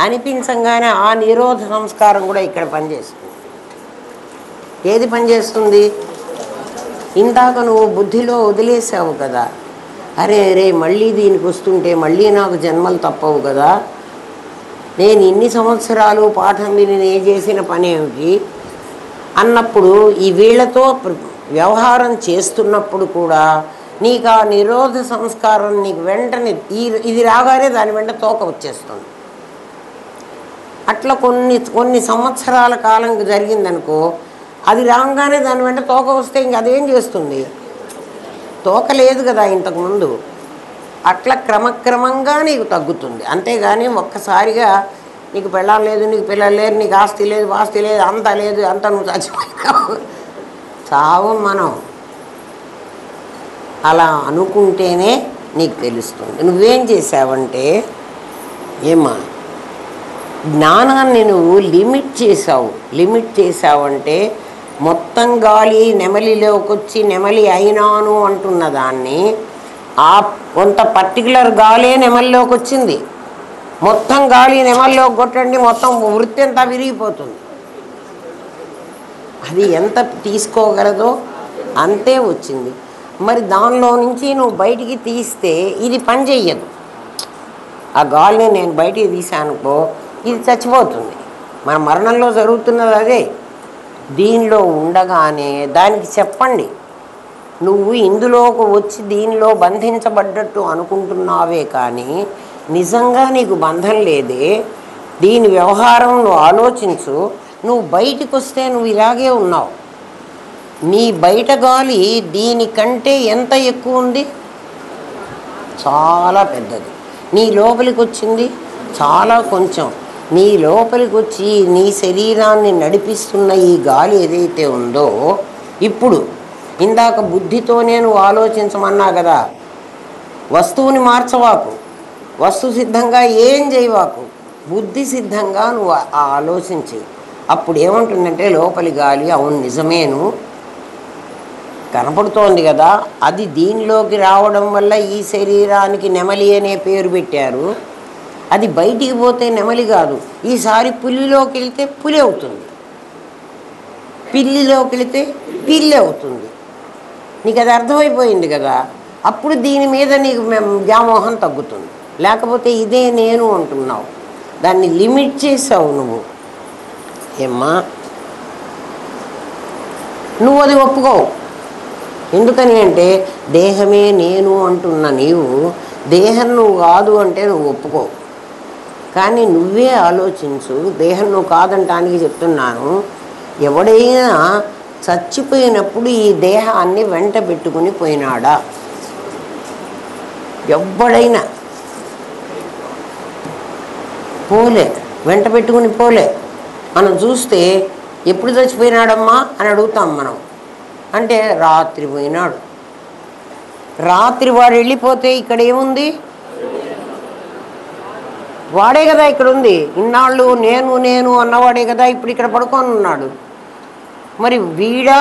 అనిపించగానే ఆ నిరోధ సంస్కారం కూడా ఇక్కడ పనిచేస్తుంది. ఏది పనిచేస్తుంది? ఇందాక నువ్వు బుద్ధిలో వదిలేసావు కదా, అరే అరే మళ్ళీ దీనికి వస్తుంటే మళ్ళీ నాకు జన్మలు తప్పవు కదా, నేను ఇన్ని సంవత్సరాలు పాఠం విని నేను చేసిన పని ఏమిటి అన్నప్పుడు ఈ వీళ్ళతో వ్యవహారం చేస్తున్నప్పుడు కూడా నీకు ఆ నిరోధ సంస్కారం నీకు వెంటనే ఇది రాగానే దాని వెంట తోక వచ్చేస్తుంది. అట్లా కొన్ని సంవత్సరాల కాలం జరిగిందనుకో, అది రాగానే దాని వెంట తోక వస్తే ఇంక అదేం చేస్తుంది? తోక లేదు కదా ఇంతకుముందు. అట్లా క్రమక్రమంగా నీకు తగ్గుతుంది. అంతేగాని ఒక్కసారిగా నీకు పెళ్ళాం లేదు, నీకు పిల్లలు లేరు, నీకు ఆస్తి లేదు, ఆస్తి లేదు, అంత లేదు, అంత నువ్వు చచ్చిపోయావు, చావు మనం అలా అనుకుంటేనే నీకు తెలుస్తుంది. నువ్వేం చేసావంటే, ఏమ్మా జ్ఞానాన్ని నువ్వు లిమిట్ చేసావంటే మొత్తం గాలి నెమలిలోకి వచ్చి నెమలి అయినాను అంటున్న దాన్ని ఆ కొంత పర్టికులర్ గాలే నెమలిలోకి వచ్చింది. మొత్తం గాలి నెమలిలోకి కొట్టండి, మొత్తం వృత్తి అంతా విరిగిపోతుంది. అది ఎంత తీసుకోగలదో అంతే వచ్చింది. మరి దానిలో నుంచి నువ్వు బయటికి తీస్తే ఇది పని చెయ్యదు. ఆ గాలిని నేను బయటికి తీసానుకో ఇది చచ్చిపోతుంది. మన మరణంలో జరుగుతున్నది అదే. దీనిలో ఉండగానే దానికి చెప్పండి, నువ్వు ఇందులోకి వచ్చి దీనిలో బంధించబడ్డట్టు అనుకుంటున్నావే కానీ నిజంగా నీకు బంధం లేదే. దీని వ్యవహారం నువ్వు ఆలోచించు. నువ్వు బయటికి వస్తే నువ్వు ఇలాగే ఉన్నావు. నీ బయట గాలి దీనికంటే ఎంత ఎక్కువ ఉంది? చాలా పెద్దది. నీ లోపలికి వచ్చింది చాలా కొంచెం. నీ లోపలికి వచ్చి నీ శరీరాన్ని నడిపిస్తున్న ఈ గాలి ఏదైతే ఉందో, ఇప్పుడు ఇందాక బుద్ధితోనే నువ్వు ఆలోచించమన్నా కదా, వస్తువుని మార్చవాకు, వస్తు సిద్ధంగా ఏం చేయవాకు, బుద్ధి సిద్ధంగా నువ్వు ఆలోచించి. అప్పుడు ఏమంటుందంటే లోపలి గాలి అవును నిజమేను కనపడుతోంది కదా, అది దీనిలోకి రావడం వల్ల ఈ శరీరానికి నెమలి అనే పేరు పెట్టారు. అది బయటికి పోతే నెమలి కాదు, ఈసారి పులిలోకి వెళితే పులి అవుతుంది, పిల్లిలోకి వెళితే పిల్లి అవుతుంది. నీకు అది అర్థమైపోయింది కదా. అప్పుడు దీని మీద నీకు వ్యామోహం తగ్గుతుంది. లేకపోతే ఇదే నేను అంటున్నావు, దాన్ని లిమిట్ చేసావు నువ్వు. ఏమ్మా నువ్వు అది ఒప్పుకోవు. ఎందుకని అంటే దేహమే నేను అంటున్న నీవు దేహం నువ్వు కాదు అంటే నువ్వు ఒప్పుకోవు. కానీ నువ్వే ఆలోచించు, దేహం నువ్వు కాదంటానికి చెప్తున్నాను. ఎవడైనా చచ్చిపోయినప్పుడు ఈ దేహాన్ని వెంట పెట్టుకుని పోయినాడా? ఎవడైనా పోలే, వెంట పెట్టుకుని పోలే. మనం చూస్తే ఎప్పుడు చచ్చిపోయినాడమ్మా అని అడుగుతాం మనం. అంటే రాత్రి పోయినాడు. రాత్రి వాడు వెళ్ళిపోతే ఇక్కడ ఏముంది? వాడే కదా ఇక్కడ ఉంది. ఇన్నాళ్ళు నేను నేను అన్నవాడే కదా ఇప్పుడు ఇక్కడ పడుకొని ఉన్నాడు. మరి వీడా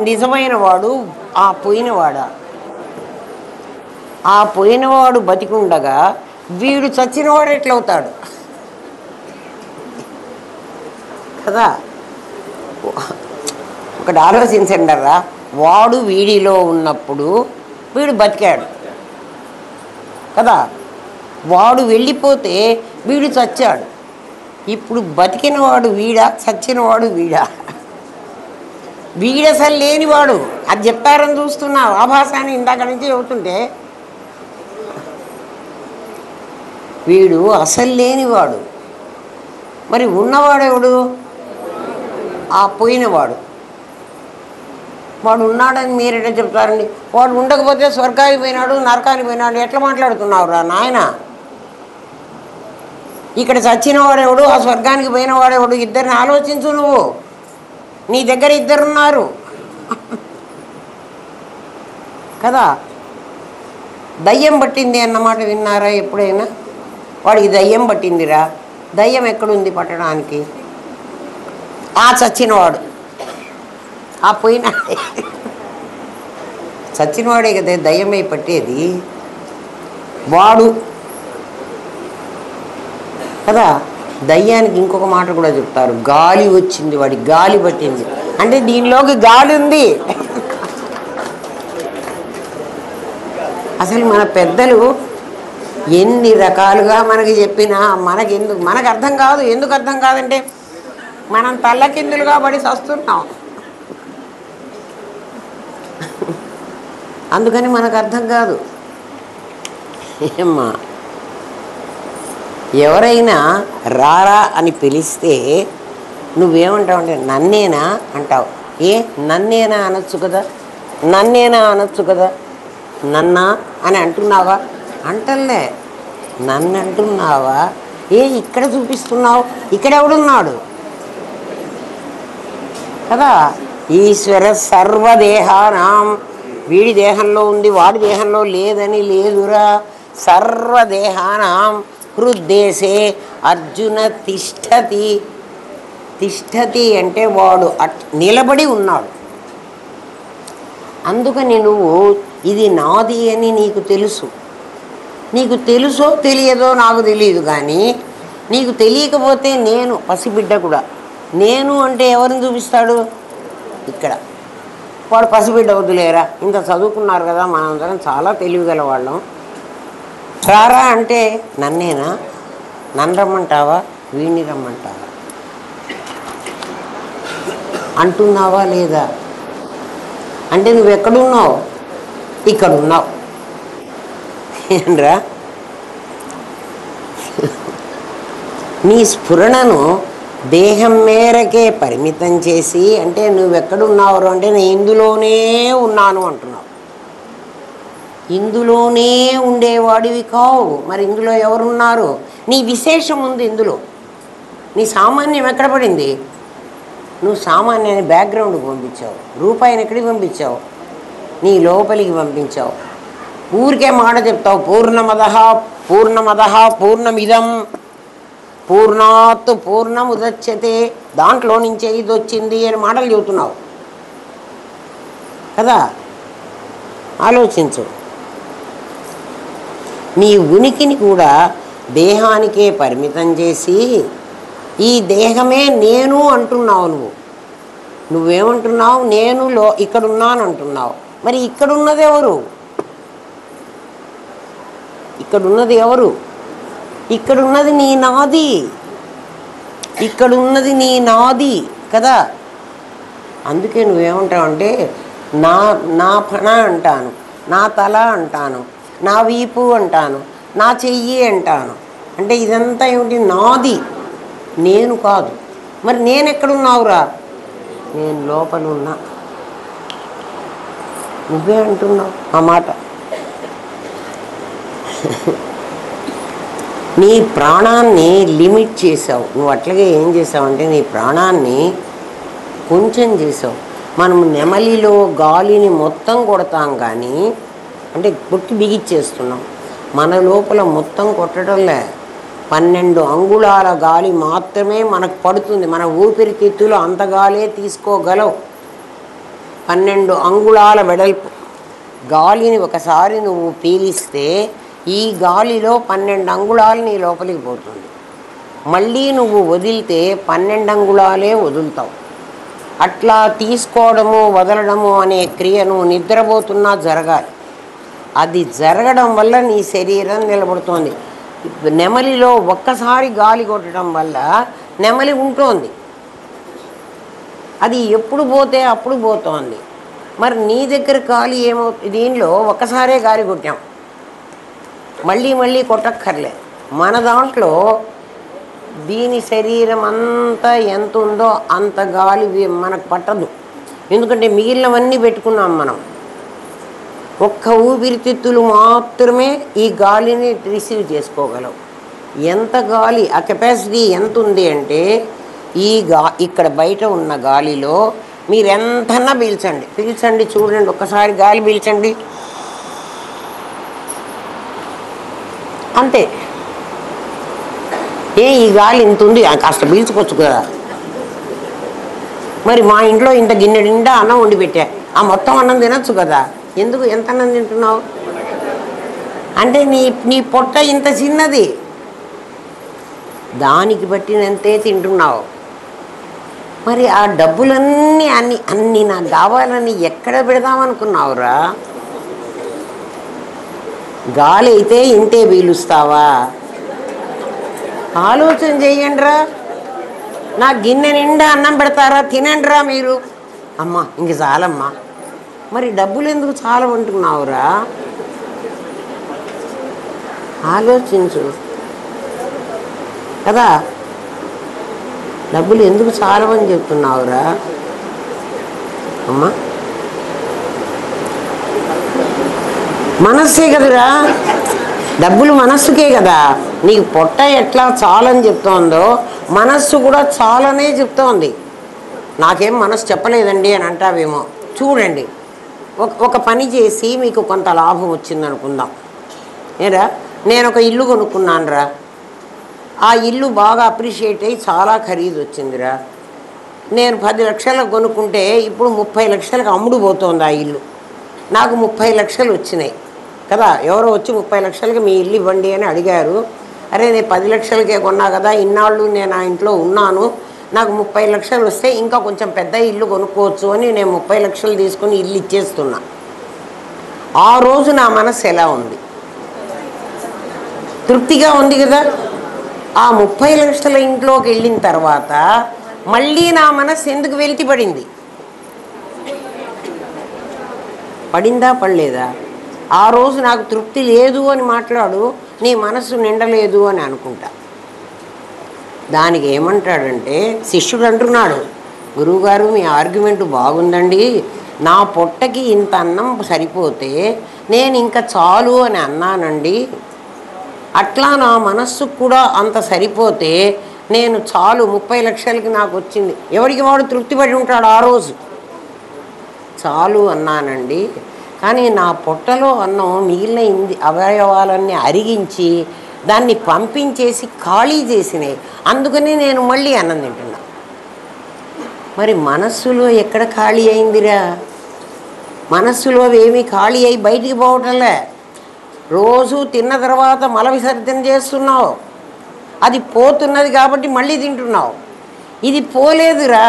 నిజమైన వాడు, ఆ పోయినవాడా? ఆ పోయినవాడు బతికుండగా వీడు చచ్చినవాడు ఎట్లవుతాడు కదా? ఒకటి ఆలోచించండి రా. వాడు వీడిలో ఉన్నప్పుడు వీడు బతికాడు కదా. వాడు వెళ్ళిపోతే వీడు చచ్చాడు. ఇప్పుడు బతికినవాడు వీడా, చచ్చినవాడు వీడా? వీడు అసలు లేనివాడు. అది చెప్పారని చూస్తున్నావు. ఆభాసాన్ని ఇందాక నుంచి చెబుతుంటే వీడు అసలు లేనివాడు. మరి ఉన్నవాడెవడు? ఆ పోయినవాడు. వాడు ఉన్నాడని మీరెట్లా చెప్తారండి? వాడు ఉండకపోతే స్వర్గానికి పోయినాడు, నరకానికి పోయినాడు ఎట్లా మాట్లాడుతున్నావు రా నాయన? ఇక్కడ చచ్చినవాడెవడు, ఆ స్వర్గానికి పోయినవాడెవడు? ఇద్దరిని ఆలోచించు నువ్వు. నీ దగ్గర ఇద్దరున్నారు కదా. దయ్యం పట్టింది అన్నమాట విన్నారా ఎప్పుడైనా? వాడికి దయ్యం పట్టిందిరా. దయ్యం ఎక్కడుంది పట్టడానికి? ఆ చచ్చినవాడు, ఆ పోయిన చచ్చినవాడే కదా దయ్యమై పట్టేది. వాడు కదా. దయ్యానికి ఇంకొక మాట కూడా చెప్తారు, గాలి వచ్చింది, వాడికి గాలి పట్టింది. అంటే దీనిలోకి గాలి ఉంది. అసలు మన పెద్దలు ఎన్ని రకాలుగా మనకి చెప్పినా మనకు అర్థం కాదు. ఎందుకు అర్థం కాదంటే మనం తల్లకిందులుగా పడి చస్తున్నాం. అందుకని మనకు అర్థం కాదు. ఏమ్మా, ఎవరైనా రారా అని పిలిస్తే నువ్వేమంటావు అంటే నన్నేనా అంటావు. నన్నేనా అనొచ్చు కదా, నన్నేనా అనొచ్చు కదా. నన్నా అని అంటున్నావా? అంటలే. నన్ను అంటున్నావా? ఇక్కడ చూపిస్తున్నావు, ఇక్కడెవడున్నాడు కదా. ఈశ్వర సర్వదేహానాం, వీడి దేహంలో ఉంది వాడి దేహంలో లేదని లేదురా. సర్వదేహానాం హృద్దేశే అర్జున తిష్టతి. తిష్టతి అంటే వాడు నిలబడి ఉన్నాడు. అందుకని నువ్వు ఇది నాది అని నీకు తెలుసు. నీకు తెలుసో తెలియదో నాకు తెలియదు. కానీ నీకు తెలియకపోతే నేను పసిబిడ్డ కూడా నేను అంటే ఎవరిని చూపిస్తాడు? ఇక్కడ. వాడు పసిబిడ్డ వద్దులేరా, ఇంత చదువుకున్నారు కదా మనందరం చాలా తెలివిగల వాళ్ళం. రారా అంటే నన్నేనా? నన్ను రమ్మంటావా, వీడిని రమ్మంటావా అంటున్నావా లేదా? అంటే నువ్వెక్కడున్నావు? ఇక్కడున్నావు. ఏంట్రా? నీ స్ఫురణను దేహం మేరకే పరిమితం చేసి, అంటే నువ్వెక్కడున్నావు అంటే నేను ఇందులోనే ఉన్నాను అంటున్నావు. ఇందులోనే ఉండేవాడివి కావు. మరి ఇందులో ఎవరున్నారు? నీ విశేషం ఉంది ఇందులో. నీ సామాన్యం ఎక్కడ పడింది? నువ్వు సామాన్యాన్ని బ్యాక్గ్రౌండ్కి పంపించావు. రూపాయిని ఎక్కడికి పంపించావు? నీ లోపలికి పంపించావు. ఊరికే మాట చెప్తావు, పూర్ణమదః పూర్ణమిదం పూర్ణాత్ పూర్ణముదచ్యతే, దాంట్లో నుంచే ఇది వచ్చింది అని మాటలు చెబుతున్నావు కదా. ఆలోచించు. నీ ఉనికిని కూడా దేహానికే పరిమితం చేసి ఈ దేహమే నేను అంటున్నావు. నువ్వేమంటున్నావు? నేను ఇక్కడున్నాను అంటున్నావు. మరి ఇక్కడున్నది ఎవరు? ఇక్కడున్నది ఎవరు? ఇక్కడున్నది నీ నాది. ఇక్కడున్నది నీ నాది కదా. అందుకే నువ్వేమంటావు అంటే నా నా పణ అంటాను, నా తల అంటాను, నా వీపు అంటాను, నా చెయ్యి అంటాను. అంటే ఇదంతా ఏమిటి? నాది, నేను కాదు. మరి నేను ఎక్కడున్నావురా? నేను లోపల ఉన్నా. నువ్వే అంటున్నావు ఆ మాట. నీ ప్రాణాన్ని లిమిట్ చేసావు. నువ్వు అట్లాగే ఏం చేసావంటే నీ ప్రాణాన్ని కొంచెం చేసావు. మనం నెమలిలో గాలిని మొత్తం కొడతాం కానీ, అంటే పుట్టి బిగిచ్చేస్తున్నాం. మన లోపల మొత్తం కొట్టడంలే, 12 అంగుళాల గాలి మాత్రమే మనకు పడుతుంది. మన ఊపిరితిత్తులు అంత గాలే తీసుకోగలవు. 12 అంగుళాల వెడల్పు గాలిని ఒకసారి నువ్వు పీలిస్తే ఈ గాలిలో 12 అంగుళాలు నీ లోపలికి పోతుంది. మళ్ళీ నువ్వు వదిలితే 12 అంగుళాలే వదులుతావు. అట్లా తీసుకోవడము వదలడము అనే క్రియను నిద్రపోతున్నా జరగాలి. అది జరగడం వల్ల నీ శరీరం నిలబడుతోంది. నెమలిలో ఒక్కసారి గాలి కొట్టడం వల్ల నెమలి ఉంటుంది. అది ఎప్పుడు పోతే అప్పుడు పోతోంది. మరి నీ దగ్గర గాలి ఏమవుతుంది? దీనిలో ఒక్కసారే గాలి కొట్టాం, మళ్ళీ మళ్ళీ కొట్టక్కర్లే. మన దాంట్లో దీని శరీరం అంతా ఎంత ఉందో అంత గాలి మనకు పట్టదు. ఎందుకంటే మిగిలినవన్నీ పెట్టుకున్నాం మనం. ఒక్క ఊపిరితిత్తులు మాత్రమే ఈ గాలిని రిసీవ్ చేసుకోగలవు. ఎంత గాలి, ఆ కెపాసిటీ ఎంత ఉంది అంటే ఇక్కడ బయట ఉన్న గాలిలో మీరు ఎంతన్నా పీల్చండి చూడండి. ఒక్కసారి గాలి పీల్చండి, అంతే. ఈ గాలి ఇంత ఉంది, కాస్త పీల్చుకోవచ్చు కదా. మరి మా ఇంట్లో ఇంత గిన్నె నిండా అన్నం వండి పెట్టా, ఆ మొత్తం అన్నం తినచ్చు కదా. ఎందుకు ఎంత అన్నం తింటున్నావు అంటే నీ పొట్ట ఇంత చిన్నది, దానికి బట్టినంతే తింటున్నావు. మరి ఆ డబ్బులన్నీ అన్నీ నాకు కావాలని ఎక్కడ పెడదామనుకున్నావురా? గాలి అయితే ఇంతే పీలుస్తావా? ఆలోచన చెయ్యండిరా. నా గిన్నె నిండా అన్నం పెడతారా? తినండిరా మీరు. అమ్మా ఇంక చాలమ్మా. మరి డబ్బులు ఎందుకు చాలవంటున్నావురా? ఆలోచించు కదా. డబ్బులు ఎందుకు చాలవని చెప్తున్నావురా అమ్మా? మనస్సే కదరా, డబ్బులు మనస్సుకే కదా. నీకు పొట్ట ఎట్లా చాలని చెప్తోందో మనస్సు కూడా చాలనే చెప్తోంది. నాకేం మనస్సు చెప్పలేదండి అని అంటావేమో. చూడండి, ఒక పని చేసి మీకు కొంత లాభం వచ్చిందనుకుందాం. ఏరా, నేను ఒక ఇల్లు కొనుక్కున్నాను రా. ఆ ఇల్లు బాగా అప్రిషియేట్ అయ్యి చాలా ఖరీదు వచ్చిందిరా. నేను 10 లక్షలకు కొనుక్కుంటే ఇప్పుడు 30 లక్షలకు అమ్ముడు పోతోంది ఆ ఇల్లు. నాకు 30 లక్షలు వచ్చినాయి కదా. ఎవరో వచ్చి 30 లక్షలకి మీ ఇల్లు ఇవ్వండి అని అడిగారు. అరే నేను 10 లక్షలకే కొన్నా కదా, ఇన్నాళ్ళు నేను ఆ ఇంట్లో ఉన్నాను, నాకు 30 లక్షలు వస్తే ఇంకా కొంచెం పెద్ద ఇల్లు కొనుక్కోవచ్చు అని నేను 30 లక్షలు తీసుకుని ఇల్లు ఇచ్చేస్తున్నా. ఆ రోజు నా మనసు ఎలా ఉంది? తృప్తిగా ఉంది కదా. ఆ 30 లక్షల ఇంట్లోకి వెళ్ళిన తర్వాత మళ్ళీ నా మనసు ఎందుకు వెలితి పడింది? పడిందా పడలేదా? ఆ రోజు నాకు తృప్తి లేదు అని మాట్లాడు, నీ మనసు నిండలేదు అని అనుకుంటా. దానికి ఏమంటాడంటే శిష్యుడు అంటున్నాడు, గురువుగారు మీ ఆర్గ్యుమెంట్ బాగుందండి, నా పొట్టకి ఇంత అన్నం సరిపోతే నేను ఇంకా చాలు అని అన్నానండి. అట్లా నా మనస్సుకు కూడా అంత సరిపోతే నేను చాలు 30 లక్షలకి నాకు వచ్చింది. ఎవరికి వాడు తృప్తిపడి ఉంటాడు ఆ రోజు. చాలు అన్నానండి, కానీ నా పొట్టలో అన్నం మిగిలిన అవయవాలన్నీ అరిగించి దాన్ని పంపించేసి ఖాళీ చేసినాయి. అందుకని నేను మళ్ళీ అన్నం తింటున్నా. మరి మనస్సులో ఎక్కడ ఖాళీ అయిందిరా? మనస్సులో ఏమీ ఖాళీ అయి బయటికి పోవటంలే. రోజు తిన్న తర్వాత మల విసర్జన చేస్తున్నావు, అది పోతున్నది కాబట్టి మళ్ళీ తింటున్నావు. ఇది పోలేదురా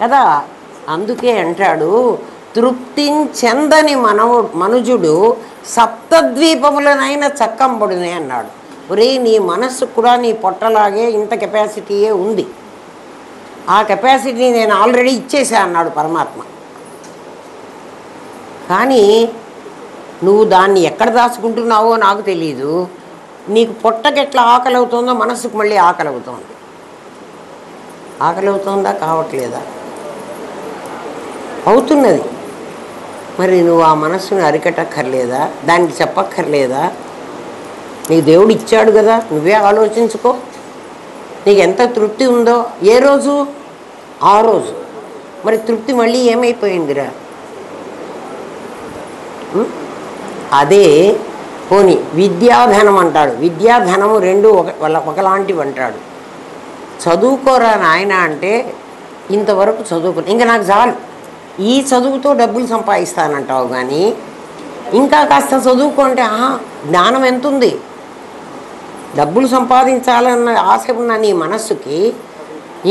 కదా. అందుకే అంటాడు, తృప్తించెందని మనుజుడు సప్తద్వీపములనైనా చక్కంబడునే అన్నాడు. ఒరే నీ మనస్సు కూడా నీ పొట్టలాగే ఇంత కెపాసిటీయే ఉంది. ఆ కెపాసిటీ నేను ఆల్రెడీ ఇచ్చేసా అన్నాడు పరమాత్మ. కానీ నువ్వు దాన్ని ఎక్కడ దాచుకుంటున్నావో నాకు తెలీదు. నీకు పొట్టకి ఎట్లా ఆకలి అవుతుందో మనస్సుకు మళ్ళీ ఆకలి అవుతుంది. ఆకలి అవుతుందా? కావట్లేదా? అవుతున్నది. మరి నువ్వు ఆ మనస్సును అరికట్టక్కర్లేదా? దానికి చెప్పక్కర్లేదా? నీకు దేవుడు ఇచ్చాడు కదా, నువ్వే ఆలోచించుకో. నీకు ఎంత తృప్తి ఉందో ఏ రోజు ఆ రోజు. మరి తృప్తి మళ్ళీ ఏమైపోయిందిరా? అదే పోని విద్యాధనం అంటాడు. విద్యాధనము రెండు ఒకలాంటివి అంటాడు. చదువుకోరా నాయన అంటే ఇంతవరకు చదువుకో, ఇంకా నాకు చాలు, ఈ చదువుతో డబ్బులు సంపాదిస్తానంటావు. కానీ ఇంకా కాస్త చదువుకుంటే జ్ఞానం ఎంతుంది? డబ్బులు సంపాదించాలన్న ఆశ ఉన్న నీ మనస్సుకి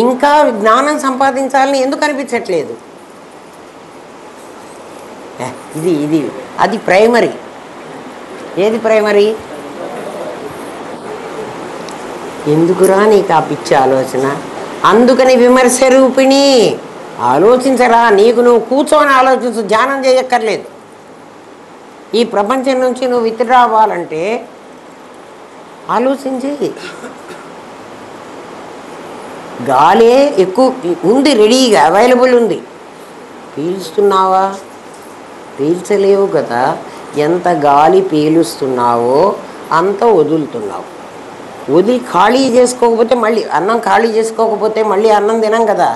ఇంకా జ్ఞానం సంపాదించాలని ఎందుకు అనిపించట్లేదు? ఇది అది ప్రైమరీ. ఏది ప్రైమరీ? ఎందుకురా నీకు ఆ పిచ్చి ఆలోచన? అందుకని విమర్శ రూపిణి. ఆలోచించరా, నీకు నువ్వు కూర్చొని ఆలోచించు, ధ్యానం చేయక్కర్లేదు. ఈ ప్రపంచం నుంచి నువ్వు విత్డ్రా అవ్వాలంటే ఆలోచించి. గాలే ఎక్కువ ఉంది, రెడీగా అవైలబుల్ ఉంది. పీల్చుతున్నావా? పీల్చలేవు కదా. ఎంత గాలి పీలుస్తున్నావో అంత వదులుతున్నావు. వదిలి ఖాళీ చేసుకోకపోతే మళ్ళీ అన్నం, ఖాళీ చేసుకోకపోతే మళ్ళీ అన్నం తినం కదా.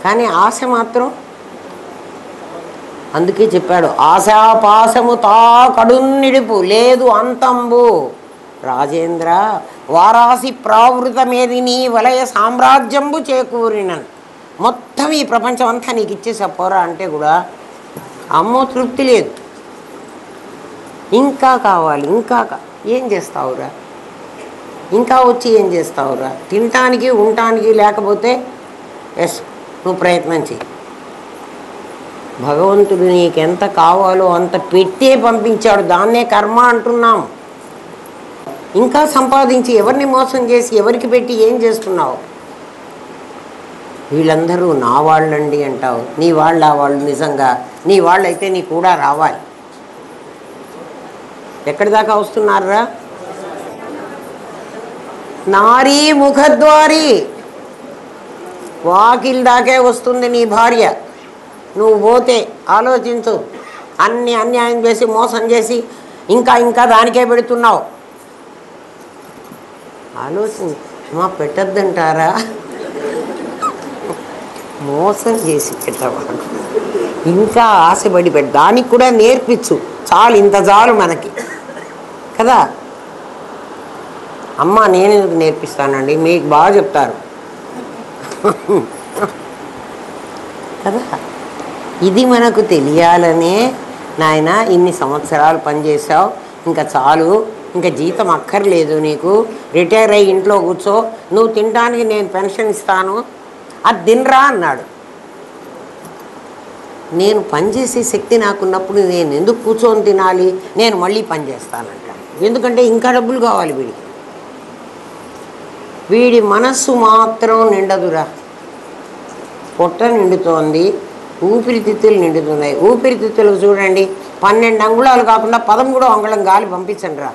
కానీ ఆశ మాత్రం, అందుకే చెప్పాడు, ఆశాపాసము తా కడున్నిడుపు లేదు అంతంబు రాజేంద్ర వారాసి ప్రావృతమేది నీ వలయ సామ్రాజ్యంబు చేకూరినన్. మొత్తం ఈ ప్రపంచం అంతా నీకు ఇచ్చేసా పోరా అంటే కూడా అమ్మో తృప్తి లేదు. ఇంకా కావాలి, ఇంకా ఏం చేస్తావురా? ఇంకా వచ్చి ఏం చేస్తావురా? తినటానికి ఉండటానికి లేకపోతే ఎస్ నువ్వు ప్రయత్నం చెయ్యి. భగవంతుడు నీకెంత కావాలో అంత పెట్టే పంపించాడు. దాన్నే కర్మ అంటున్నాం. ఇంకా సంపాదించి ఎవరిని మోసం చేసి ఎవరికి పెట్టి ఏం చేస్తున్నావు? వీళ్ళందరూ నా వాళ్ళండి అంటావు. నీ వాళ్ళ వాళ్ళు నిజంగా నీ వాళ్ళైతే నీ కూడా రావాలి. ఎక్కడి దాకా వస్తున్నారా? నారీ ముఖద్వారి, వాకిల్ దాకే వస్తుంది నీ భార్య. నువ్వు పోతే ఆలోచించు. అన్ని అన్యాయం చేసి మోసం చేసి ఇంకా ఇంకా దానికే పెడుతున్నావు. ఆలోచించు. పెట్టద్దంటారా? మోసం చేసి పెట్టవాడు. ఇంకా ఆశపడి పెట్టు. దానికి కూడా నేర్పించు. చాలు, ఇంత చాలు మనకి కదా. అమ్మ నేను ఎందుకు నేర్పిస్తానండి, మీకు బాగా చెప్తారు కదా. ఇది మనకు తెలియాలనే నాయన ఇన్ని సంవత్సరాలు పనిచేసావు, ఇంకా చాలు, ఇంకా జీతం అక్కర్లేదు నీకు, రిటైర్ అయ్యి ఇంట్లో కూర్చో, నువ్వు తినడానికి నేను పెన్షన్ ఇస్తాను, అది తినరా అన్నాడు. నేను పనిచేసే శక్తి నాకున్నప్పుడు నేను ఎందుకు కూర్చొని తినాలి? నేను మళ్ళీ పని చేస్తానంటాను. ఎందుకంటే ఇంకా డబ్బులు కావాలి వీడికి. వీడి మనస్సు మాత్రం నిండదురా. పొట్ట నిండుతోంది, ఊపిరితిత్తులు నిండుతున్నాయి. ఊపిరితిత్తులకు చూడండి, 12 అంగుళాలు కాకుండా 13 అంగుళం గాలి పంపించండి రా.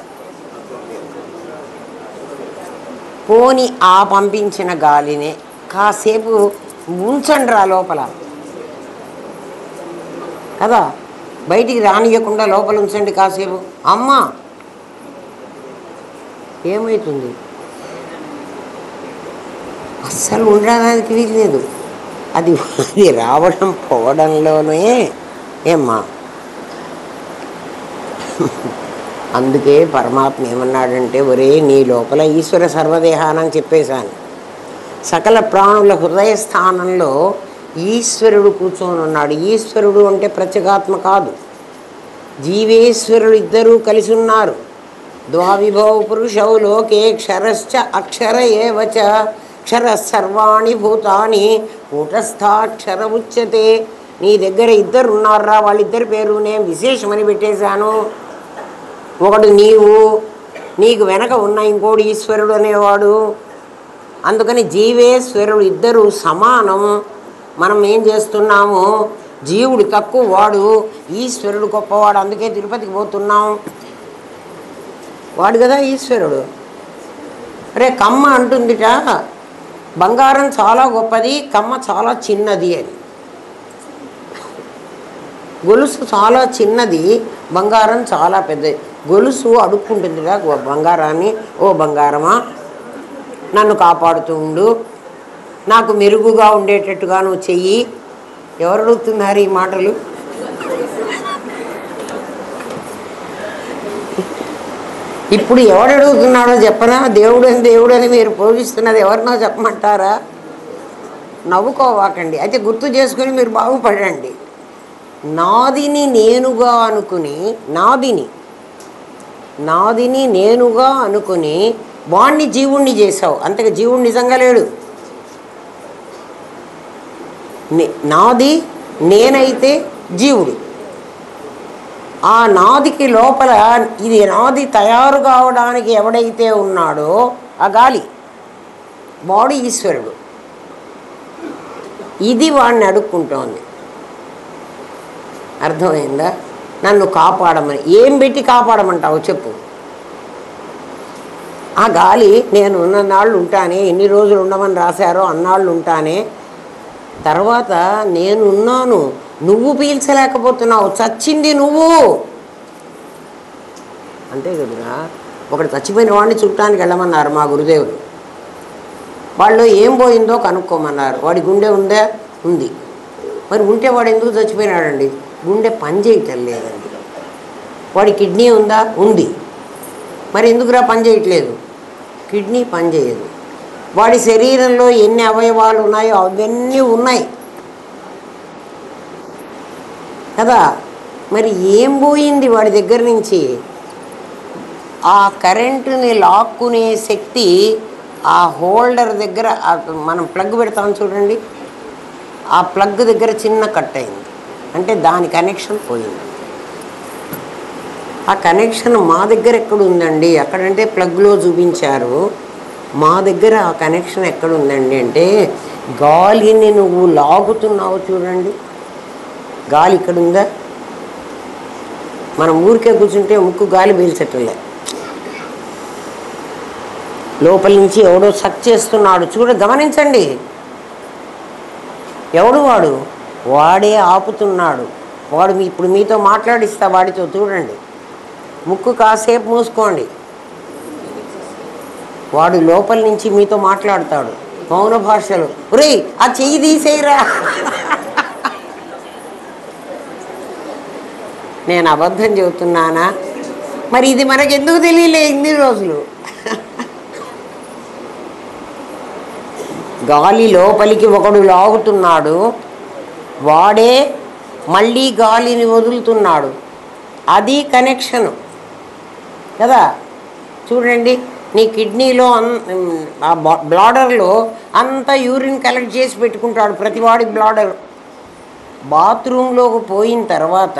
పోని ఆ పంపించిన గాలినే కాసేపు ఉంచండి రా లోపల కదా. బయటికి రానియకుండా లోపల ఉంచండి కాసేపు. అమ్మా ఏమవుతుంది? అస్సలు ఉండడానికి వీల్లేదు. అది రావడం పోవడంలోనే ఏమ్మా. అందుకే పరమాత్మ ఏమన్నాడంటే, ఒరే నీ లోపల ఈశ్వర సర్వదేహానని చెప్పేశాను. సకల ప్రాణుల హృదయ స్థానంలో ఈశ్వరుడు కూర్చొని ఉన్నాడు. ఈశ్వరుడు అంటే ప్రత్యేగాత్మ కాదు, జీవేశ్వరుడు ఇద్దరూ కలిసి ఉన్నారు. ద్వావిభౌ పురుషౌ లోకే క్షరశ్చ అక్షర ఏవచ క్షర సర్వాణి భూతాని కూటస్థాక్షర ఉచ్యతే. నీ దగ్గర ఇద్దరు ఉన్నారా, వాళ్ళిద్దరి పేరు నేను విశేషమని పెట్టేశాను. ఒకడు నీవు, నీకు వెనక ఉన్న ఇంకోడు ఈశ్వరుడు అనేవాడు. అందుకని జీవేశ్వరుడు ఇద్దరు సమానం. మనం ఏం చేస్తున్నాము, జీవుడు తక్కువ వాడు, ఈశ్వరుడు గొప్పవాడు. అందుకే తిరుపతికి పోతున్నాం. వాడు కదా ఈశ్వరుడు. రే కమ్మ అంటుందిట, బంగారం చాలా గొప్పది, కమ్మ చాలా చిన్నది అని. గొలుసు చాలా చిన్నది, బంగారం చాలా పెద్దది. గొలుసు అడుక్కుంటుందిగా బంగారాన్ని, ఓ బంగారమా నన్ను కాపాడుతూ ఉండు, నాకు మెరుగుగా ఉండేటట్టుగా నువ్వు చెయ్యి. ఎవరు అడుగుతున్నారు ఈ మాటలు? ఇప్పుడు ఎవడు అడుగుతున్నాడో చెప్పనా? దేవుడని మీరు పూజిస్తున్నది ఎవరినో చెప్పమంటారా? నవ్వుకోవాకండి. అయితే గుర్తు చేసుకుని మీరు బాగుపడండి. నాదిని నేనుగా అనుకుని, నాదిని నేనుగా అనుకుని వాణ్ణి జీవుణ్ణి చేసావు. అంతగా జీవుడు నిజంగా లేడు. నాది నేనైతే జీవుడు. ఆ నాదికి లోపల ఇది నాది తయారు కావడానికి ఎవడైతే ఉన్నాడో ఆ గాలి, వాడు ఈశ్వరుడు. ఇది వాడిని అడుక్కుంటోంది. అర్థమైందా? నన్ను కాపాడమని. ఏం పెట్టి కాపాడమంటావు చెప్పు? ఆ గాలి నేను ఉన్ననాళ్ళు ఉంటానే, ఎన్ని రోజులు ఉండమని రాశారో అన్నాళ్ళు ఉంటానే, తర్వాత నేనున్నాను, నువ్వు పీల్చలేకపోతున్నావు, చచ్చింది నువ్వు. అంతే కదరా. ఒకటి చచ్చిపోయిన వాడిని చుట్టానికి వెళ్ళమన్నారు మా గురుదేవుడు. వాళ్ళు ఏం పోయిందో కనుక్కోమన్నారు. వాడి గుండె ఉందా? ఉంది. మరి ఉంటే వాడు ఎందుకు చచ్చిపోయినాడండి? గుండె పని చేయటం లేదండి. వాడి కిడ్నీ ఉందా? ఉంది. మరి ఎందుకురా పని చేయట్లేదు? కిడ్నీ పని చేయదు. వాడి శరీరంలో ఎన్ని అవయవాలు ఉన్నాయో అవన్నీ ఉన్నాయి కదా. మరి ఏం పోయింది వాడి దగ్గర నుంచి? ఆ కరెంటుని లాక్కునే శక్తి ఆ హోల్డర్ దగ్గర, మనం ప్లగ్ పెడతాం చూడండి, ఆ ప్లగ్ దగ్గర చిన్న కట్ అయింది. అంటే దాని కనెక్షన్ పోయింది. ఆ కనెక్షన్ మా దగ్గర ఎక్కడ ఉందండి? అక్కడంటే ప్లగ్లో చూపించారు. మా దగ్గర ఆ కనెక్షన్ ఎక్కడ ఉందండి అంటే, గాలిని నువ్వు లాగుతున్నావు చూడండి, గాలి ఇక్కడ ఉందా? మనం ఊరికే కూర్చుంటే ముక్కు గాలి పీల్చట్లే, లోపల నుంచి ఎవడో సక్ చేస్తున్నాడు చూడ, గమనించండి. ఎవడు వాడు? వాడే ఆపుతున్నాడు. వాడు ఇప్పుడు మీతో మాట్లాడిస్తా వాడితో, చూడండి. ముక్కు కాసేపు మూసుకోండి, వాడు లోపల నుంచి మీతో మాట్లాడతాడు మౌన భాషలో. ఒరేయ్ ఆ చెయ్యి తీసేయరా. నేను అబద్ధం చెబుతున్నానా? మరి ఇది మనకెందుకు తెలియలే ఇన్ని రోజులు? గాలి లోపలికి ఒకడు లాగుతున్నాడు, వాడే మళ్ళీ గాలిని వదులుతున్నాడు. అది కనెక్షను కదా. చూడండి, నీ కిడ్నీలో ఆ బ్లాడర్లో అంతా యూరిన్ కలెక్ట్ చేసి పెట్టుకుంటాడు ప్రతివాడి బ్లాడర్. బాత్రూంలోకి పోయిన తర్వాత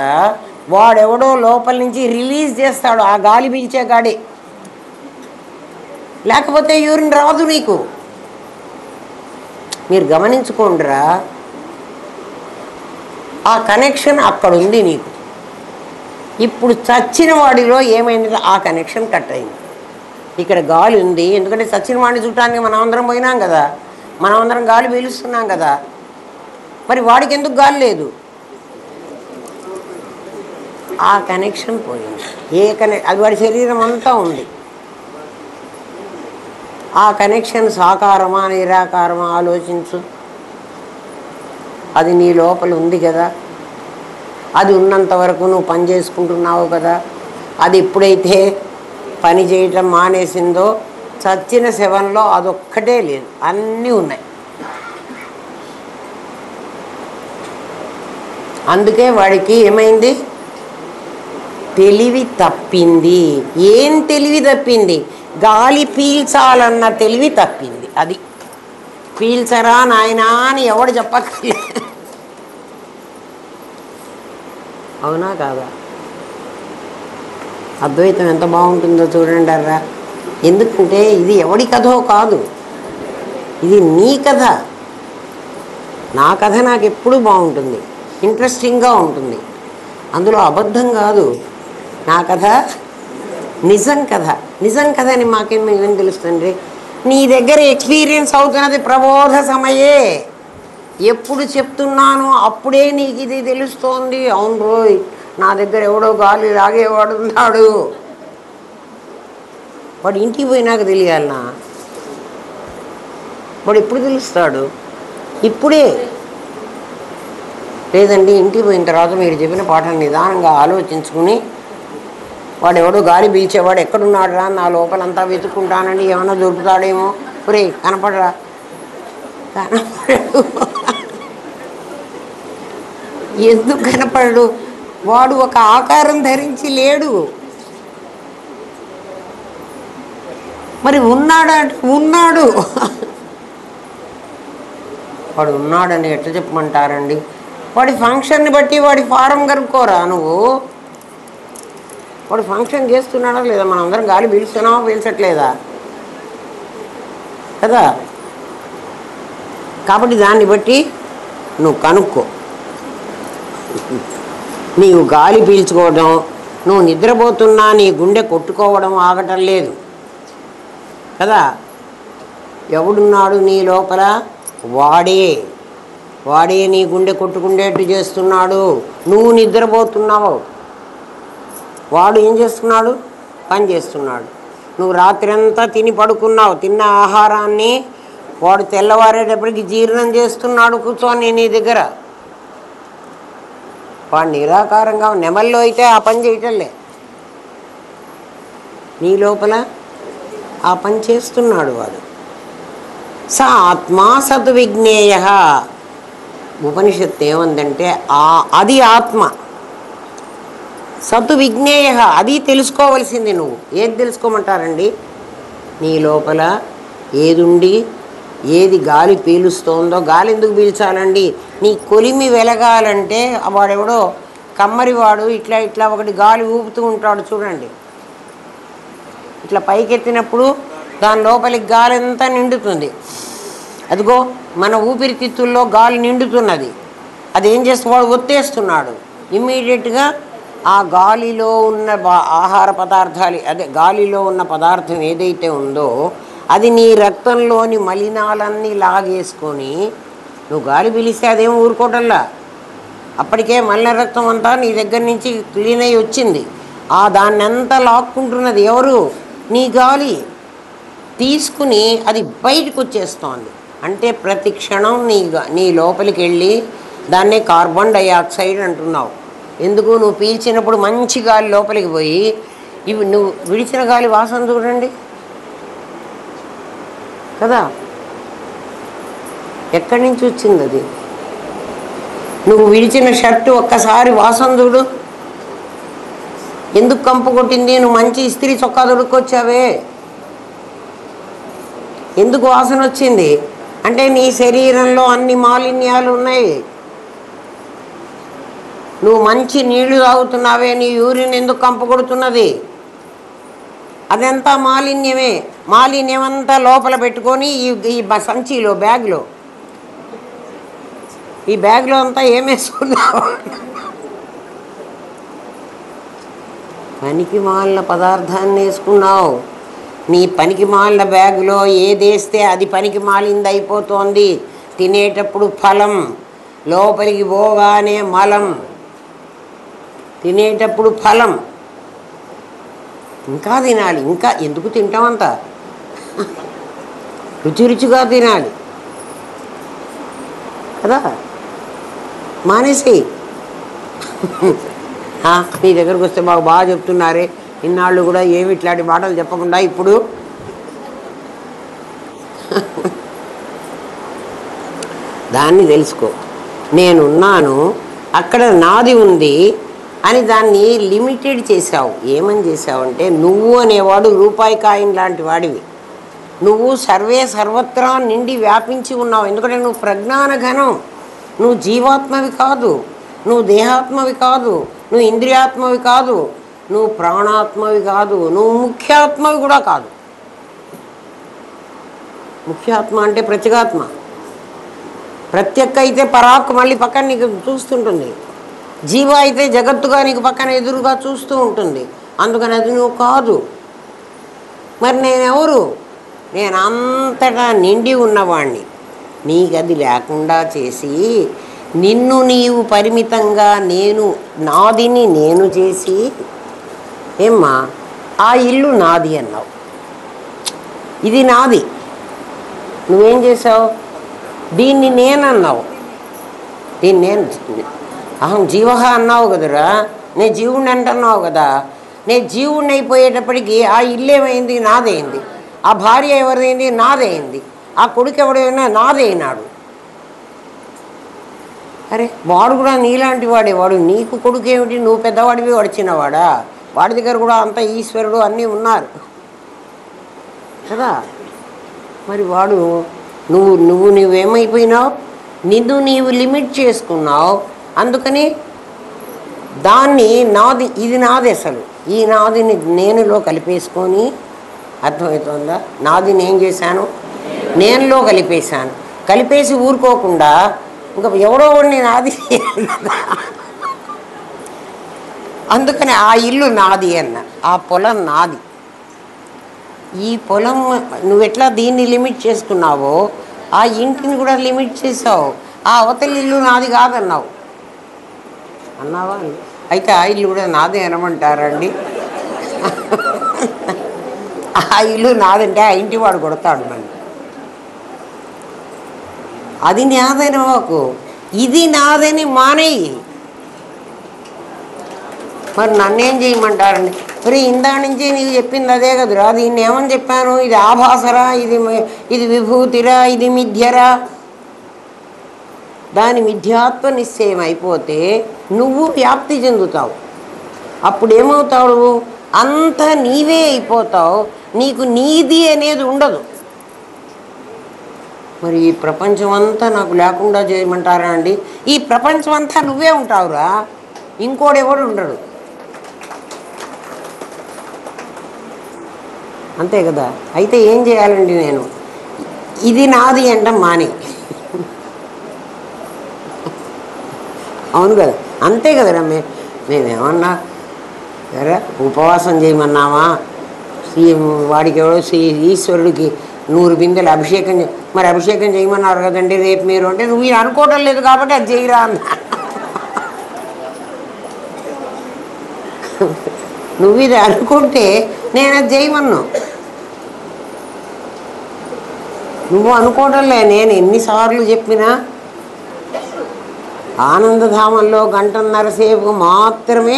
వాడెవడో లోపల నుంచి రిలీజ్ చేస్తాడు, ఆ గాలి పీల్చే గాడే. లేకపోతే యూరిన్ రాదు నీకు. మీరు గమనించుకోండిరా, ఆ కనెక్షన్ అక్కడ ఉంది నీకు. ఇప్పుడు చచ్చిన వాడిలో ఏమైంది? ఆ కనెక్షన్ కట్ అయింది. ఇక్కడ గాలి ఉంది, ఎందుకంటే చచ్చిన వాడిని చూడటానికి మనం అందరం పోయినాం కదా, మనం అందరం గాలి పీలుస్తున్నాం కదా. మరి వాడికి ఎందుకు గాలి లేదు? ఆ కనెక్షన్ పోయింది. అది వాడి శరీరం అంతా ఉంది. ఆ కనెక్షన్ సాకారమా నిరాకారమా ఆలోచించు. అది నీ లోపల ఉంది కదా. అది ఉన్నంత వరకు నువ్వు పని చేసుకుంటున్నావు కదా. అది ఎప్పుడైతే పని చేయటం మానేసిందో, చచ్చిన శవంలో అదొక్కటే లేదు, అన్నీ ఉన్నాయి. అందుకే వాడికి ఏమైంది? తెలివి తప్పింది. ఏం తెలివి తప్పింది? గాలి పీల్చాలన్న తెలివి తప్పింది. అది పీల్చరా నాయనా అని ఎవడు చెప్పక్కర్లేదు. అవునా కాదా? అద్వైతం ఎంత బాగుంటుందో చూడండి అర్రా. ఎందుకంటే ఇది ఎవడి కథో కాదు, ఇది నీ కథ. నా కథ నాకు ఎప్పుడూ బాగుంటుంది, ఇంట్రెస్టింగ్గా ఉంటుంది. అందులో అబద్ధం కాదు. నా కథ నిజం కథ. నిజం కథ అని మాకేం తెలుస్తుంది? నీ దగ్గర ఎక్స్పీరియన్స్ అవుతున్నది ప్రబోధ సమయే. ఎప్పుడు చెప్తున్నానో అప్పుడే నీకు ఇది తెలుస్తోంది. అవును రోయ్, నా దగ్గర ఎవడో గాలి లాగేవాడు ఉన్నాడు. వాడు ఇంటికి పోయినాక తెలియాలనా? వాడు ఎప్పుడు తెలుస్తాడు? ఇప్పుడే. లేదండి, ఇంటికి పోయిన తర్వాత మీరు చెప్పిన పాఠాన్ని నిదానంగా ఆలోచించుకుని వాడు ఎవడో గాలి పీల్చేవాడు ఎక్కడున్నాడు రా, నా లోపలంతా వెతుక్కుంటానండి, ఏమన్నా దొరుకుతాడేమో. ఒరే కనపడరా? కనపడడు. ఎందుకు కనపడడు? వాడు ఒక ఆకారం ధరించి లేడు. మరి ఉన్నాడంటే ఉన్నాడు. వాడు ఉన్నాడని ఎట్లా చెప్పమంటారండి? వాడి ఫంక్షన్ని బట్టి వాడి ఫారం కనుక్కోరా నువ్వు. వాడు ఫంక్షన్ చేస్తున్నాడా లేదా? మనం అందరం గాలి పీలుస్తున్నావా పీల్చట్లేదా కదా? కాబట్టి దాన్ని బట్టి నువ్వు కనుక్కో. నీవు గాలి పీల్చుకోవడం, నువ్వు నిద్రపోతున్నా నీ గుండె కొట్టుకోవడం ఆగటం లేదు కదా. ఎవడున్నాడు నీ లోపల? వాడే నీ గుండె కొట్టుకుండేట్టు చేస్తున్నాడు. నువ్వు నిద్రపోతున్నావు, వాడు ఏం చేస్తున్నాడు? పని చేస్తున్నాడు. నువ్వు రాత్రి అంతా తిని పడుకున్నావు, తిన్న ఆహారాన్ని వాడు తెల్లవారేటప్పటికి జీర్ణం చేస్తున్నాడు కూర్చొని నీ దగ్గర. వాడు నిరాకారంగా నెమల్లో అయితే ఆ పని చేయటంలే, నీ లోపల ఆ పని చేస్తున్నాడు వాడు. స ఆత్మా సత్ విజ్ఞేయ. ఉపనిషత్తు ఏమందంటే అది ఆత్మ. సత్ విజ్ఞేయ, అది తెలుసుకోవలసింది. నువ్వు ఏది తెలుసుకోమంటారండి? నీ లోపల ఏదుండి ఏది గాలి పీలుస్తోందో. గాలి ఎందుకు పీల్చాలండి? నీ కొలిమి వెలగాలంటే వాడెవడో కమ్మరివాడు ఇట్లా ఇట్లా ఒకటి గాలి ఊపుతూ ఉంటాడు చూడండి. ఇట్లా పైకెత్తినప్పుడు దాని లోపలికి గాలి అంతా నిండుతుంది. అదిగో మన ఊపిరితిత్తుల్లో గాలి నిండుతున్నది. అదేం చేస్తే వాడు ఒత్తేస్తున్నాడు. ఇమ్మీడియట్గా ఆ గాలిలో ఉన్న ఆహార పదార్థాలు, అదే గాలిలో ఉన్న పదార్థం ఏదైతే ఉందో అది నీ రక్తంలోని మలినాలన్నీ లాగేసుకొని, నువ్వు గాలి పీలిస్తే అదేం ఊరుకోవటంలా, అప్పటికే మలిన రక్తం అంతా నీ దగ్గర నుంచి క్లీన్ అయ్యి వచ్చింది. దాన్ని అంతా లాక్కుంటున్నది ఎవరు? నీ గాలి తీసుకుని అది బయటకు వచ్చేస్తోంది. అంటే ప్రతి క్షణం నీ లోపలికి వెళ్ళి దాన్నే కార్బన్ డైఆక్సైడ్ అంటున్నావు. ఎందుకు? నువ్వు పీల్చినప్పుడు మంచి గాలి లోపలికి పోయి, ఇవి నువ్వు విడిచిన గాలి వాసన చూడండి కదా, ఎక్కడి నుంచి వచ్చింది అది? నువ్వు విడిచిన షర్టు ఒక్కసారి వాసన చూడు, ఎందుకు కంపు కొట్టింది? నువ్వు మంచి ఇస్త్రీ చొక్కా దొడుక్కొచ్చావే, ఎందుకు వాసన వచ్చింది? అంటే నీ శరీరంలో అన్ని మాలిన్యాలు ఉన్నాయి. నువ్వు మంచి నీళ్లు తాగుతున్నావే, నీ యూరిన్ ఎందుకు కంపు కొడుతున్నది? అదంతా మాలిన్యమే. మాలిన్యమంతా లోపల పెట్టుకొని ఈ సంచిలో ఈ బ్యాగ్లో అంతా ఏమేసుకున్నావు? పనికి మాలిన పదార్థాన్ని వేసుకున్నావు. నీ పనికి మాలిన బ్యాగులో ఏదేస్తే అది పనికి మాలింది అయిపోతోంది. తినేటప్పుడు ఫలం, లోపలికి పోగానే మలం. తినేటప్పుడు ఫలం, ఇంకా తినాలి. ఇంకా ఎందుకు తింటామంత? రుచిగా తినాలి కదా. మానేసి నీ దగ్గరకు వస్తే మాకు బాగా చెప్తున్నారే, ఇన్నాళ్ళు కూడా ఏమి ఇట్లాంటి మాటలు చెప్పకుండా ఇప్పుడు దాన్ని తెలుసుకో. నేనున్నాను, అక్కడ నాది ఉంది అని దాన్ని లిమిటెడ్ చేశావు. ఏమని చేశావంటే, నువ్వు అనేవాడు రూపాయి కాయిన్ లాంటి వాడివి. నువ్వు సర్వత్రా నిండి వ్యాపించి ఉన్నావు. ఎందుకంటే నువ్వు ప్రజ్ఞాన ఘనం. నువ్వు జీవాత్మవి కాదు, నువ్వు దేహాత్మవి కాదు, నువ్వు ఇంద్రియాత్మవి కాదు, నువ్వు ప్రాణాత్మవి కాదు, నువ్వు ముఖ్యాత్మవి కూడా కాదు. ముఖ్యాత్మ అంటే ప్రత్యేగాత్మ. ప్రత్యక్ అయితే పరాక్ మళ్ళీ పక్కన నీకు చూస్తుంటుంది. జీవ అయితే జగత్తుగా నీకు పక్కన ఎదురుగా చూస్తూ ఉంటుంది. అందుకని అది నువ్వు కాదు. మరి నేనెవరు? నేను అంతటా నిండి ఉన్నవాణ్ణి. నీకు అది లేకుండా చేసి నిన్ను నీవు పరిమితంగా నేను నాదిని నేను చేసి ఏమ్మా ఆ ఇల్లు నాది అన్నావు. ఇది నాది. నువ్వేం చేసావు? దీన్ని నేనన్నావు. దీన్ని నేను అహం జీవ అన్నావు కదరా. నేను జీవుణ్ణి అంటున్నావు కదా. నేను జీవుణ్ణి అయిపోయేటప్పటికి ఆ ఇల్లు ఏమైంది? నాదైంది. ఆ భార్య ఎవరిదైంది? నాదైంది. ఆ కొడుకు ఎవడైనా నాదైనాడు. అరే వాడు కూడా నీలాంటి వాడే. వాడు నీకు కొడుకు ఏమిటి? నువ్వు పెద్దవాడివి, వాడు చిన్నవాడా? వాడి దగ్గర కూడా అంత ఈశ్వరుడు అన్నీ ఉన్నారు కదా. మరి వాడు నువ్వేమైపోయినావు? నిన్ను నీవు లిమిట్ చేసుకున్నావు. అందుకని దాన్ని నాది, ఇది నాది. అసలు ఈ నాదిని నేనులో కలిపేసుకొని, అర్థమవుతుందా? నాదిని ఏం చేశాను? నేనులో కలిపేశాను. కలిపేసి ఊరుకోకుండా ఇంకా ఎవడో వాడిని నాది అందుకని ఆ ఇల్లు నాది అన్న. ఆ పొలం నాది. ఈ పొలం నువ్వెట్లా దీన్ని లిమిట్ చేసుకున్నావో ఆ ఇంటిని కూడా లిమిట్ చేసావు. ఆ అవతలి ఇల్లు నాది కాదన్నావు. అన్నావా? అయితే ఆ ఇల్లు కూడా నాదే అనమంటారండి. ఆ ఇల్లు నాదంటే ఆ ఇంటి వాడు కొడతాడు మళ్ళీ. అది నాదని మాకు, ఇది నాదని మానేయి. మరి నన్నేం చేయమంటారండి? మరి ఇందా నుంచి నీకు చెప్పింది అదే కదురా. దీన్ని ఏమని చెప్పాను? ఇది ఆభాసరా, ఇది విభూతిరా, ఇది మిథ్యరా. దాని మిథ్యాత్వ నిశ్చయం అయిపోతే నువ్వు వ్యాప్తి చెందుతావు. అప్పుడేమవుతావు? అంత నీవే అయిపోతావు. నీకు నీది అనేది ఉండదు. మరి ఈ ప్రపంచం అంతా నాకు లేకుండా చేయమంటారా అండి? ఈ ప్రపంచం అంతా నువ్వే ఉంటావురా, ఇంకోడెవడు ఉండడు. అంతే కదా. అయితే ఏం చేయాలండి? నేను ఇది నాది అంటాం మానే. అవును కదా, అంతే కదరా. మేమేమన్నా సరే ఉపవాసం చేయమన్నామా? వాడికి ఎవడో ఈశ్వరుడికి 100 బిందెలు అభిషేకం మరి అభిషేకం చేయమన్నారు కదండి రేపు మీరు అంటే, నువ్వు ఇది అనుకోవటం లేదు కాబట్టి అది చేయరా అన్న. నువ్వు ఇది అనుకుంటే నేను అది చేయమన్నా. నువ్వు అనుకోవటంలే. నేను ఎన్నిసార్లు చెప్పినా ఆనందధామంలో 1.5 సేపు మాత్రమే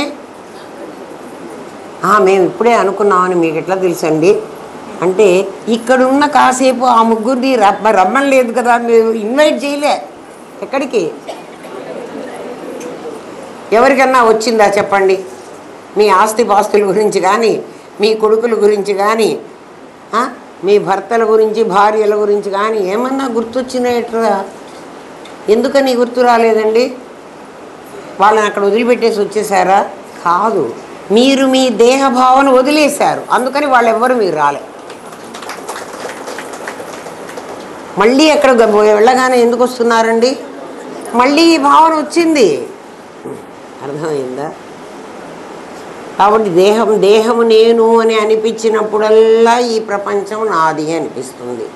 మేము ఇప్పుడే అనుకున్నామని మీకు ఎట్లా తెలుసండి అంటే, ఇక్కడున్న కాసేపు ఆ ముగ్గురిని రమ్మని లేదు కదా, మీరు ఇన్వైట్ చేయలే ఎక్కడికి. ఎవరికన్నా వచ్చిందా చెప్పండి? మీ ఆస్తిపాస్తుల గురించి కానీ, మీ కొడుకుల గురించి కానీ, మీ భర్తల గురించి, భార్యల గురించి కానీ ఏమన్నా గుర్తొచ్చినట్టుగా? ఎందుకని గుర్తు రాలేదండి? వాళ్ళని అక్కడ వదిలిపెట్టేసి వచ్చేసారా? కాదు, మీరు మీ దేహభావన వదిలేశారు. అందుకని వాళ్ళెవ్వరు మీరు రాలే. మళ్ళీ ఎక్కడ వెళ్ళగానే ఎందుకు వస్తున్నారండి? మళ్ళీ ఈ భావన వచ్చింది. అర్థమైందా? కాబట్టి దేహము నేను అని అనిపించినప్పుడల్లా ఈ ప్రపంచం నాది అనిపిస్తుంది.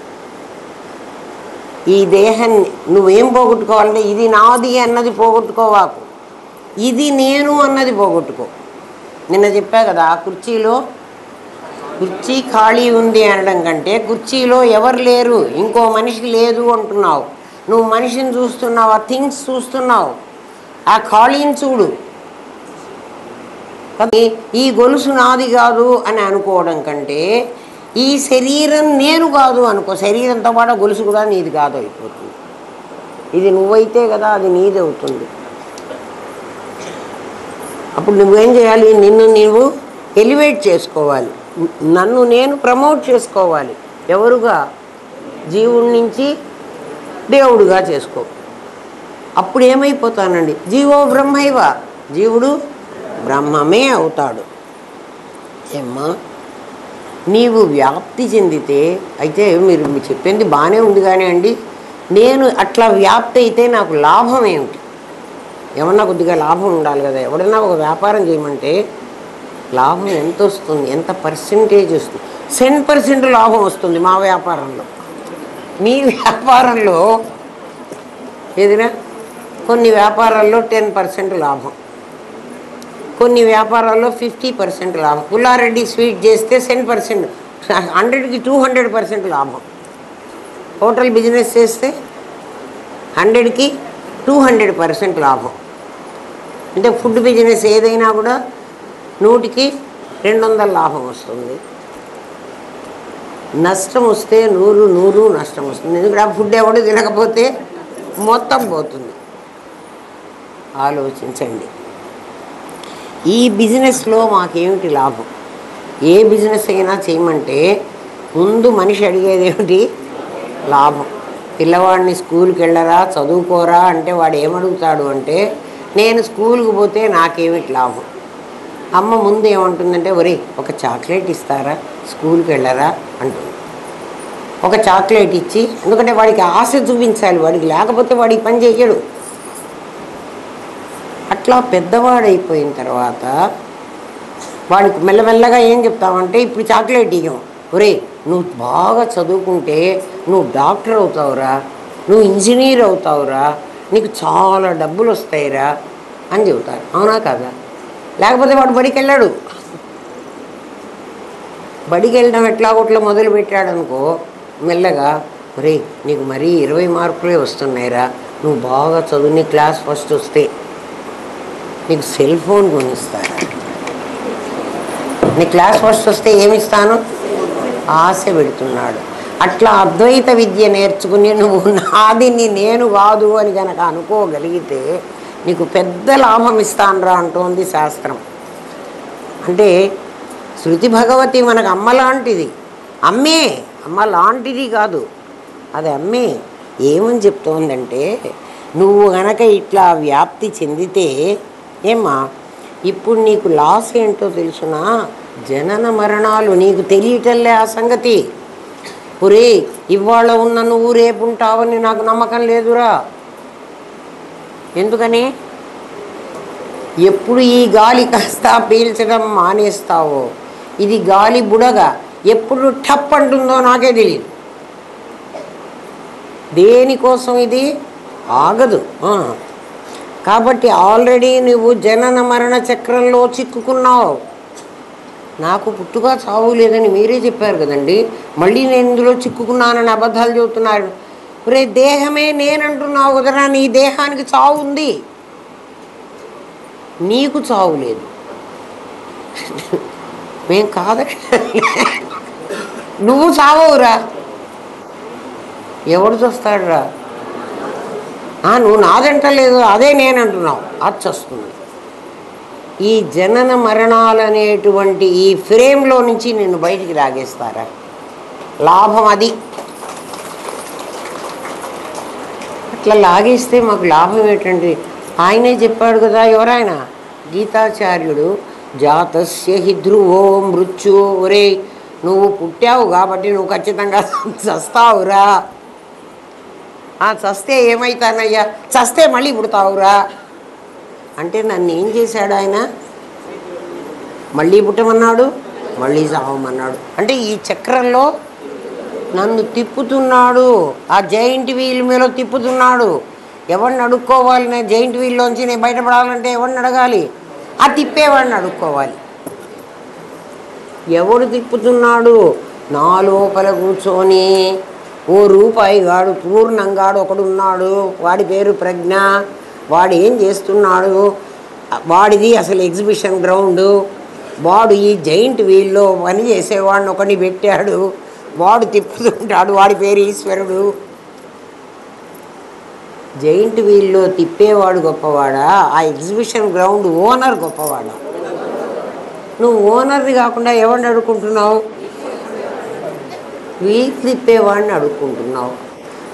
ఈ దేహాన్ని నువ్వేం పోగొట్టుకోవాలంటే, ఇది నాది అన్నది పోగొట్టుకోవాకు, ఇది నేను అన్నది పోగొట్టుకో. నిన్న చెప్పా కదా, ఆ కుర్చీ ఖాళీ ఉంది అనడం కంటే కుర్చీలో ఎవరు లేరు, ఇంకో మనిషి లేదు అంటున్నావు. నువ్వు మనిషిని చూస్తున్నావు, ఆ థింగ్స్ చూస్తున్నావు, ఆ ఖాళీని చూడు. ఈ గొలుసు నాది కాదు అని అనుకోవడం కంటే ఈ శరీరం నేను కాదు అనుకో. శరీరంతో పాటు గొలుసు కూడా నీది కాదు అయిపోతుంది. ఇది నువ్వైతే కదా అది నీది అవుతుంది. అప్పుడు నువ్వేం చేయాలి? నిన్ను నీవు ఎలివేట్ చేసుకోవాలి, నన్ను నేను ప్రమోట్ చేసుకోవాలి. ఎవరుగా? జీవుడి నుంచి దేవుడుగా చేసుకో. అప్పుడు ఏమైపోతానండి? జీవో బ్రహ్మైవ, జీవుడు బ్రహ్మమే అవుతాడు. ఏమ్మా నీవు వ్యాప్తి చెందితే అయితే మీరు చెప్పింది బాగానే ఉంది కానీ అండి, నేను అట్లా వ్యాప్తి అయితే నాకు లాభం ఏమిటి? ఏమన్నా కొద్దిగా లాభం ఉండాలి కదా. ఎవడన్నా ఒక వ్యాపారం చేయమంటే లాభం ఎంత వస్తుంది, ఎంత పర్సెంటేజ్ వస్తుంది? 10% లాభం వస్తుంది మా వ్యాపారంలో. మీ వ్యాపారంలో ఏదినా కొన్ని వ్యాపారాల్లో 10% లాభం, కొన్ని వ్యాపారాల్లో 50% లాభం. పుల్లారెడ్డి స్వీట్ చేస్తే 10%, 100కి 200% లాభం. హోటల్ బిజినెస్ చేస్తే 100కి 200% లాభం. అంటే ఫుడ్ బిజినెస్ ఏదైనా కూడా 100కి 200 లాభం వస్తుంది. నష్టం వస్తే 100 నష్టం వస్తుంది. ఎందుకంటే ఆ ఫుడ్ ఎవడు తినకపోతే మొత్తం పోతుంది. ఆలోచించండి. ఈ బిజినెస్లో మాకేమిటి లాభం? ఏ బిజినెస్ అయినా చేయమంటే ముందు మనిషి అడిగేది ఏమిటి? లాభం. పిల్లవాడిని స్కూల్కి వెళ్ళరా, చదువుకోరా అంటే వాడు ఏమడుగుతాడు అంటే, నేను స్కూల్కి పోతే నాకేమిటి లాభం? అమ్మ ముందు ఏమంటుందంటే, ఒరే ఒక చాక్లెట్ ఇస్తారా, స్కూల్కి వెళ్ళరా అంటుంది. ఒక చాక్లెట్ ఇచ్చి, ఎందుకంటే వాడికి ఆశ చూపించాలి, వాడికి లేకపోతే వాడికి పని చేయడు. అట్లా పెద్దవాడైపోయిన తర్వాత వాడికి మెల్లమెల్లగా ఏం చెప్తామంటే, ఇప్పుడు చాక్లెట్ ఇవ్వం, ఒరే నువ్వు బాగా చదువుకుంటే నువ్వు డాక్టర్ అవుతావురా, నువ్వు ఇంజనీర్ అవుతావురా, నీకు చాలా డబ్బులు వస్తాయిరా అని చెబుతారు. అవునా కదా? లేకపోతే వాడు బడికి వెళ్ళాడు. బడికి వెళ్ళడం ఎట్లాగోట్లా మొదలు పెట్టాడు అనుకో, మెల్లగా ఒరే నీకు మరీ 20 మార్కులే వస్తున్నాయిరా, నువ్వు బాగా చదువు, నీ క్లాస్ ఫస్ట్ వస్తే నీకు సెల్ ఫోన్ కొనిస్తారా, నీ క్లాస్ ఫస్ట్ వస్తే ఏమిస్తాను ఆశ పెడుతున్నాడు. అట్లా అద్వైత విద్య నేర్చుకుని నువ్వు నాది నేను కాదు అని కనుక అనుకోగలిగితే నీకు పెద్ద లాభం ఇస్తానురా అంటోంది శాస్త్రం. అంటే శృతి భగవతి మనకు అమ్మ లాంటిది. అమ్మ లాంటిది కాదు, అది అమ్మే. ఏమని చెప్తోందంటే, నువ్వు గనక ఇట్లా వ్యాప్తి చెందితే ఏమ్మా, ఇప్పుడు నీకు లాస్ ఏంటో తెలుసునా? జనన మరణాలు నీకు తెలియటల్లే ఆ సంగతి. ఒరే ఇవాళ ఉన్న నువ్వు రేపు ఉంటావని నాకు నమ్మకం లేదురా. ఎందుకని? ఎప్పుడు ఈ గాలి కాస్త పీల్చడం మానేస్తావో, ఇది గాలి బుడగ ఎప్పుడు టప్ అంటుందో నాకే తెలియదు. దేనికోసం ఇది ఆగదు. కాబట్టి ఆల్రెడీ నువ్వు జనన మరణ చక్రంలో చిక్కుకున్నావు. నాకు పుట్టుక చావు లేదని మీరే చెప్పారు కదండి, మళ్ళీ నేను ఇందులో చిక్కుకున్నానని అబద్ధాలు చెబుతున్నారు. రే దేహమే నేనంటున్నావు కదరా, నీ దేహానికి చావు ఉంది, నీకు చావు లేదు. మేం కాదు, నువ్వు చావవురా, ఎవడు చూస్తాడురా? నువ్వు నాదంటలేదు, అదే నేనంటున్నావు, అది చస్తుంది. ఈ జనన మరణాలనేటువంటి ఈ ఫ్రేమ్లో నుంచి నిన్ను బయటికి లాగేస్తారా? లాభం అది. అట్లా లాగేస్తే మాకు లాభం ఏంటండి? ఆయనే చెప్పాడు కదా, ఎవరాయన? గీతాచార్యుడు, జాతస్య హి ధ్రువో మృత్యు. ఒరే నువ్వు పుట్టావు కాబట్టి నువ్వు ఖచ్చితంగా చస్తావురా. చస్తే ఏమవుతానయ్యా, చస్తే మళ్ళీ పుడతావురా అంటే నన్ను ఏం చేశాడు ఆయన? మళ్ళీ పుట్టమన్నాడు, మళ్ళీ చావమన్నాడు. అంటే ఈ చక్రంలో నన్ను తిప్పుతున్నాడు, ఆ జైంట్ వీల్ మీద తిప్పుతున్నాడు. ఎవరిని అడుక్కోవాలి? నేను జైంట్ వీల్లోంచి నేను బయటపడాలంటే ఎవరిని అడగాలి? ఆ తిప్పేవాడిని అడుక్కోవాలి. ఎవడు తిప్పుతున్నాడు? నా లోపల కూర్చొని ఓ రూపాయిగాడు, పూర్ణంగాడు ఒకడున్నాడు, వాడి పేరు ప్రజ్ఞ. వాడు ఏం చేస్తున్నాడు? వాడిది అసలు ఎగ్జిబిషన్ గ్రౌండు. వాడు ఈ జైంట్ వీల్లో పని చేసేవాడిని ఒకడిని పెట్టాడు, వాడు తిప్పుతుంటాడు, వాడి పేరు ఈశ్వరుడు. జైంట్ వీల్లో తిప్పేవాడు గొప్పవాడా, ఆ ఎగ్జిబిషన్ గ్రౌండ్ ఓనర్ గొప్పవాడా? నువ్వు ఓనర్ని కాకుండా ఎవరిని అడుక్కుంటున్నావు? వీల్ తిప్పేవాడిని అడుక్కుంటున్నావు.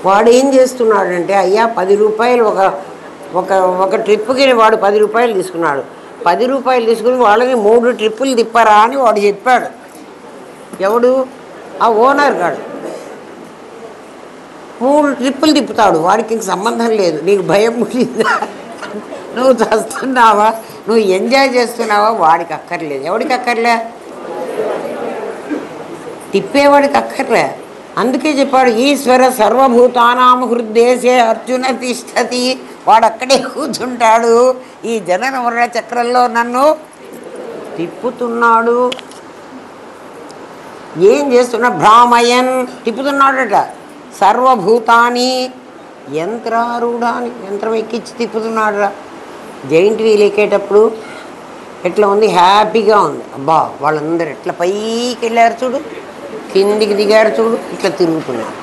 వాడు ఏం చేస్తున్నాడంటే, అయ్యా 10 రూపాయలు ఒక ట్రిప్పుకి వాడు 10 రూపాయలు తీసుకున్నాడు. 10 రూపాయలు తీసుకుని వాళ్ళని 3 ట్రిప్పులు తిప్పరా అని వాడు చెప్పాడు. ఎవడు? ఆ ఓనర్ గాడు 3 ట్రిప్పులు తిప్పుతాడు. వాడికి ఇంక సంబంధం లేదు. నీకు భయం పుట్టిందా, నువ్వు చస్తున్నావా, నువ్వు ఎంజాయ్ చేస్తున్నావా, వాడికి అక్కర్లేదు. ఎవడికి అక్కర్లే? తిప్పేవాడికి అక్కర్లే. అందుకే చెప్పాడు ఈశ్వర సర్వభూతానాం హృద్దేశే అర్జున తిష్టతి. వాడు అక్కడే కూర్చుంటాడు, ఈ జనన మరణ చక్రంలో నన్ను తిప్పుతున్నాడు. ఏం చేస్తున్నా? భ్రామయన్ తిప్పుతున్నాడట. సర్వభూతాన్ని యంత్రారూఢాన్ని, యంత్రం ఎక్కించి తిప్పుతున్నాడు. జైంట్ వీల్ ఎక్కేటప్పుడు ఎట్లా ఉంది? హ్యాపీగా ఉంది. అబ్బా వాళ్ళందరూ ఎట్లా పైకి వెళ్ళారు చూడు, కిందికి దిగారు చూడు, ఇట్లా తిరుగుతున్నారు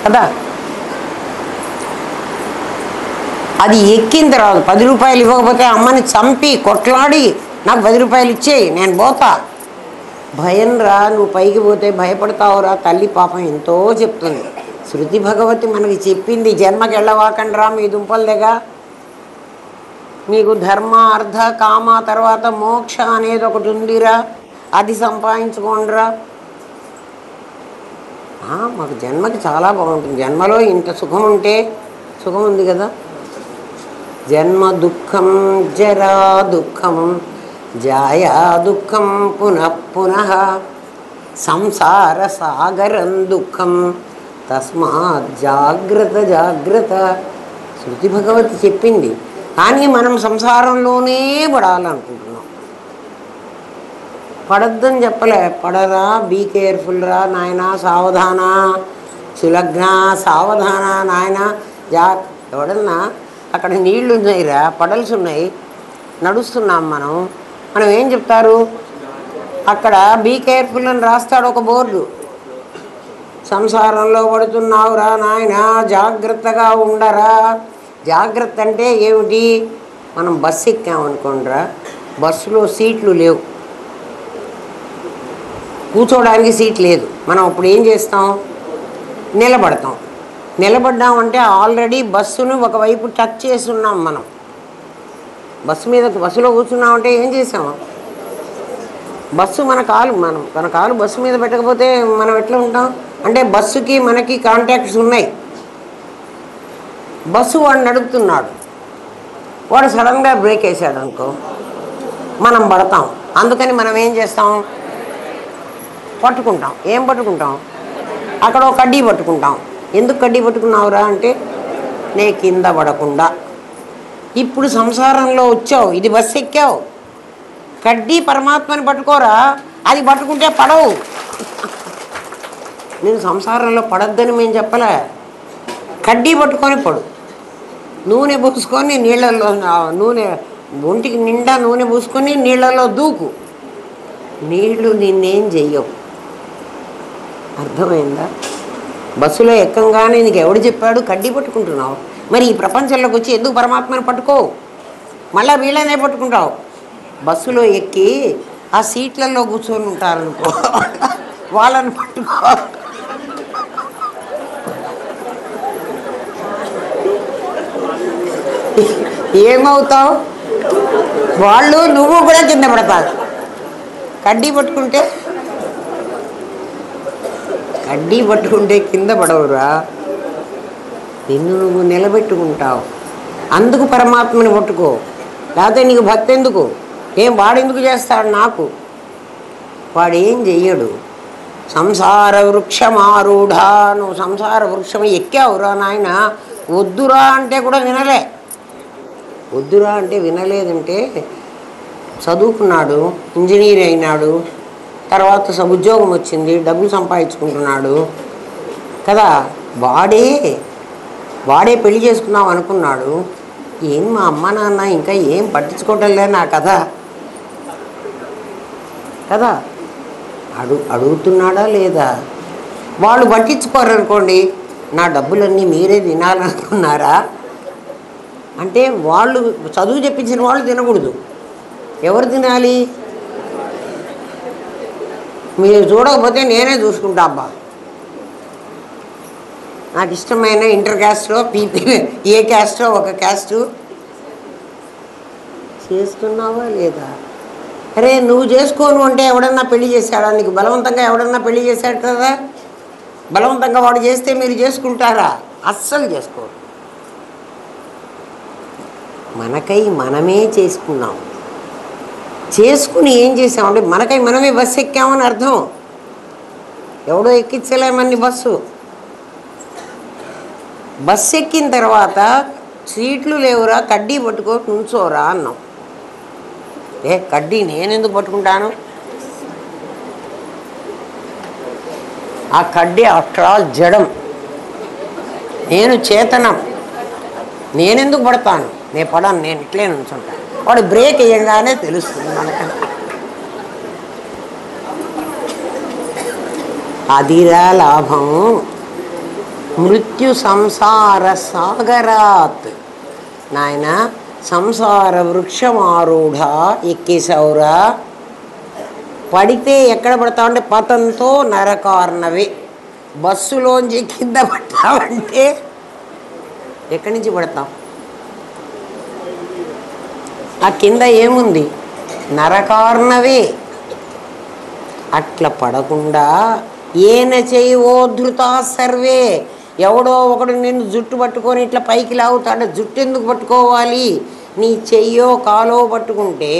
కదా. అది ఎక్కిన తర్వాత 10 రూపాయలు ఇవ్వకపోతే అమ్మని చంపి కొట్లాడి నాకు 10 రూపాయలు ఇచ్చేయి, నేను పోతా. భయం రా, నువ్వు పైకి పోతే భయపడతావురా. తల్లి పాపం ఎంతో చెప్తుంది. శృతి భగవతి మనకి చెప్పింది, జన్మకి వెళ్ళవాకండి రా మీ దుంపల దగ్గర, మీకు ధర్మ అర్థ కామ తర్వాత మోక్ష అనేది ఒకటి ఉందిరా, అది సంపాదించుకోండిరా. మాకు జన్మకి చాలా బాగుంటుంది, జన్మలో ఇంత సుఖం ఉంటే, సుఖం ఉంది కదా. జన్మ దుఃఖం జరా దుఃఖం జాయా దుఃఖం పునః పునః సంసార సాగరం దుఃఖం తస్మాత్ జాగ్రత్త జాగ్రత్త. శృతి భగవతి చెప్పింది. కానీ మనం సంసారంలోనే పడాలనుకుంటున్నాం. పడద్దని చెప్పలే, పడరా, బీ కేర్ఫుల్ రా నాయన, సావధాన సులగ్న, సావధాన నాయన ఎవడన్నా అక్కడ నీళ్లు ఉన్నాయిరా, పడల్స్ ఉన్నాయి, నడుస్తున్నాం మనం ఏం చెప్తారు అక్కడ? బీ కేర్ఫుల్ అని రాస్తాడు ఒక బోర్డు. సంసారంలో పడుతున్నావురా నాయన, జాగ్రత్తగా ఉండరా. జాగ్రత్త అంటే ఏమిటి? మనం బస్సు ఎక్కామనుకోండిరా, బస్సులో సీట్లు లేవు, కూర్చోడానికి సీట్ లేదు. మనం అప్పుడు ఏం చేస్తాం? నిలబడతాం. నిలబడ్డామంటే ఆల్రెడీ బస్సును ఒకవైపు టచ్ చేసి ఉన్నాం. మనం బస్సులో కూర్చున్నామంటే ఏం చేసాం? బస్సు మన కాలు బస్సు మీద పెట్టకపోతే మనం ఎట్లా ఉంటాం? అంటే బస్సుకి మనకి కాంటాక్ట్స్ ఉన్నాయి. బస్సు వాడు నడుపుతున్నాడు, వాడు సడన్గా బ్రేక్ వేసాడు అనుకో, మనం పడతాం. అందుకని మనం ఏం చేస్తాం? పట్టుకుంటాం. ఏం పట్టుకుంటాం? అక్కడ ఒక కడ్డీ పట్టుకుంటాం. ఎందుకు కడ్డీ పట్టుకున్నావురా అంటే, నే కింద పడకుండా. ఇప్పుడు సంసారంలో వచ్చావు, ఇది బస్సు ఎక్కావు, కడ్డీ పరమాత్మని పట్టుకోరా, అది పట్టుకుంటే పడవు. నేను సంసారంలో పడద్దని మేము చెప్పలే, కడ్డీ పట్టుకొని పడు. నూనె పూసుకొని నీళ్ళల్లో, ఒంటికి నిండా నూనె పూసుకొని నీళ్ళల్లో దూకు, నీళ్లు నిన్నేం చెయ్యవు. అర్థమైందా? బస్సులో ఎక్కంగానే నీకు ఎవడు చెప్పాడు కడ్డీ పట్టుకుంటున్నావు? మరి ఈ ప్రపంచంలోకి వచ్చి ఎందుకు పరమాత్మని పట్టుకోవు? మళ్ళీ వీళ్ళనే పట్టుకుంటావు. బస్సులో ఎక్కి ఆ సీట్లలో కూర్చొని ఉంటారనుకో, వాళ్ళని పట్టుకో. ఏమవుతావు? వాళ్ళు నువ్వు కూడా కింద పడతావు. కడ్డీ పట్టుకుంటే కింద పడవురా, నిన్ను నువ్వు నిలబెట్టుకుంటావు. అందుకు పరమాత్మని పట్టుకో. లేకపోతే నీకు భక్తి ఎందుకు? వాడెందుకు చేస్తాడు? నాకు వాడేం చెయ్యడు. సంసార వృక్షమారూఢ, నువ్వు సంసార వృక్షం ఎక్కావురా నాయన. వద్దురా అంటే కూడా వినలే. వద్దురా అంటే వినలేదంటే, చదువుకున్నాడు, ఇంజనీర్ అయినాడు, తర్వాత ఉద్యోగం వచ్చింది, డబ్బులు సంపాదించుకుంటున్నాడు కదా, వాడే పెళ్లి చేసుకున్నాం అనుకున్నాడు. ఏం మా అమ్మ నాన్న ఇంకా ఏం పట్టించుకోవటంలే నా కథ కదా, అడుగుతున్నాడా లేదా? వాళ్ళు పట్టించుకోరు అనుకోండి, నా డబ్బులన్నీ మీరే తినాలనుకున్నారా అంటే, వాళ్ళు చదువు చెప్పించిన వాళ్ళు తినకూడదు. ఎవరు తినాలి? మీరు చూడకపోతే నేనే చూసుకుంటా. అబ్బా నాకు ఇష్టమైన ఇంటర్ క్యాస్ట్లో ఏ క్యాస్టో ఒక క్యాస్టు చేసుకున్నావా లేదా? అరే నువ్వు చేసుకోను అంటే ఎవడన్నా పెళ్లి చేశాడా? నీకు బలవంతంగా ఎవడన్నా పెళ్లి చేశాడు కదా? బలవంతంగా వాడు చేస్తే మీరు చేసుకుంటారా? అస్సలు చేసుకోరు. మనకై మనమే చేసుకున్నాం. చేసుకుని ఏం చేసామంటే మనకై మనమే బస్సు ఎక్కామని అర్థం. ఎవడో ఎక్కించలేమని బస్సు ఎక్కిన తర్వాత సీట్లు లేవురా, కడ్డీ పట్టుకో నుంచోరా అన్నాం. కడ్డీ నేనెందుకు పట్టుకుంటాను? ఆ కడ్డీ ఆఫ్టర్ ఆల్ జడం, నేను చేతనం, నేనెందుకు పడతాను? నేను పడాను, నేను ఇట్లే నుంచుంటాను. వాడు బ్రేక్ వేయగానే తెలుస్తుంది మనకన్నా. అదిరా లాభము. మృత్యు సంసార సాగరాత్. నాయన సంసార వృక్షమారూఢ ఎక్కేసావురా. పడితే ఎక్కడ పడతావంటే పతంతో నరకార్ణవే. బస్సులోంచి కింద పడతావంటే ఎక్కడి నుంచి పడతాం? ఆ కింద ఏముంది? నరకార్ణవే. అట్లా పడకుండా ఏన చేయవోధృతా సర్వే. ఎవడో ఒకడు నిన్ను జుట్టు పట్టుకొని ఇట్లా పైకి లాగుతాడు. జుట్టు ఎందుకు పట్టుకోవాలి? నీ చెయ్యో కాలో పట్టుకుంటే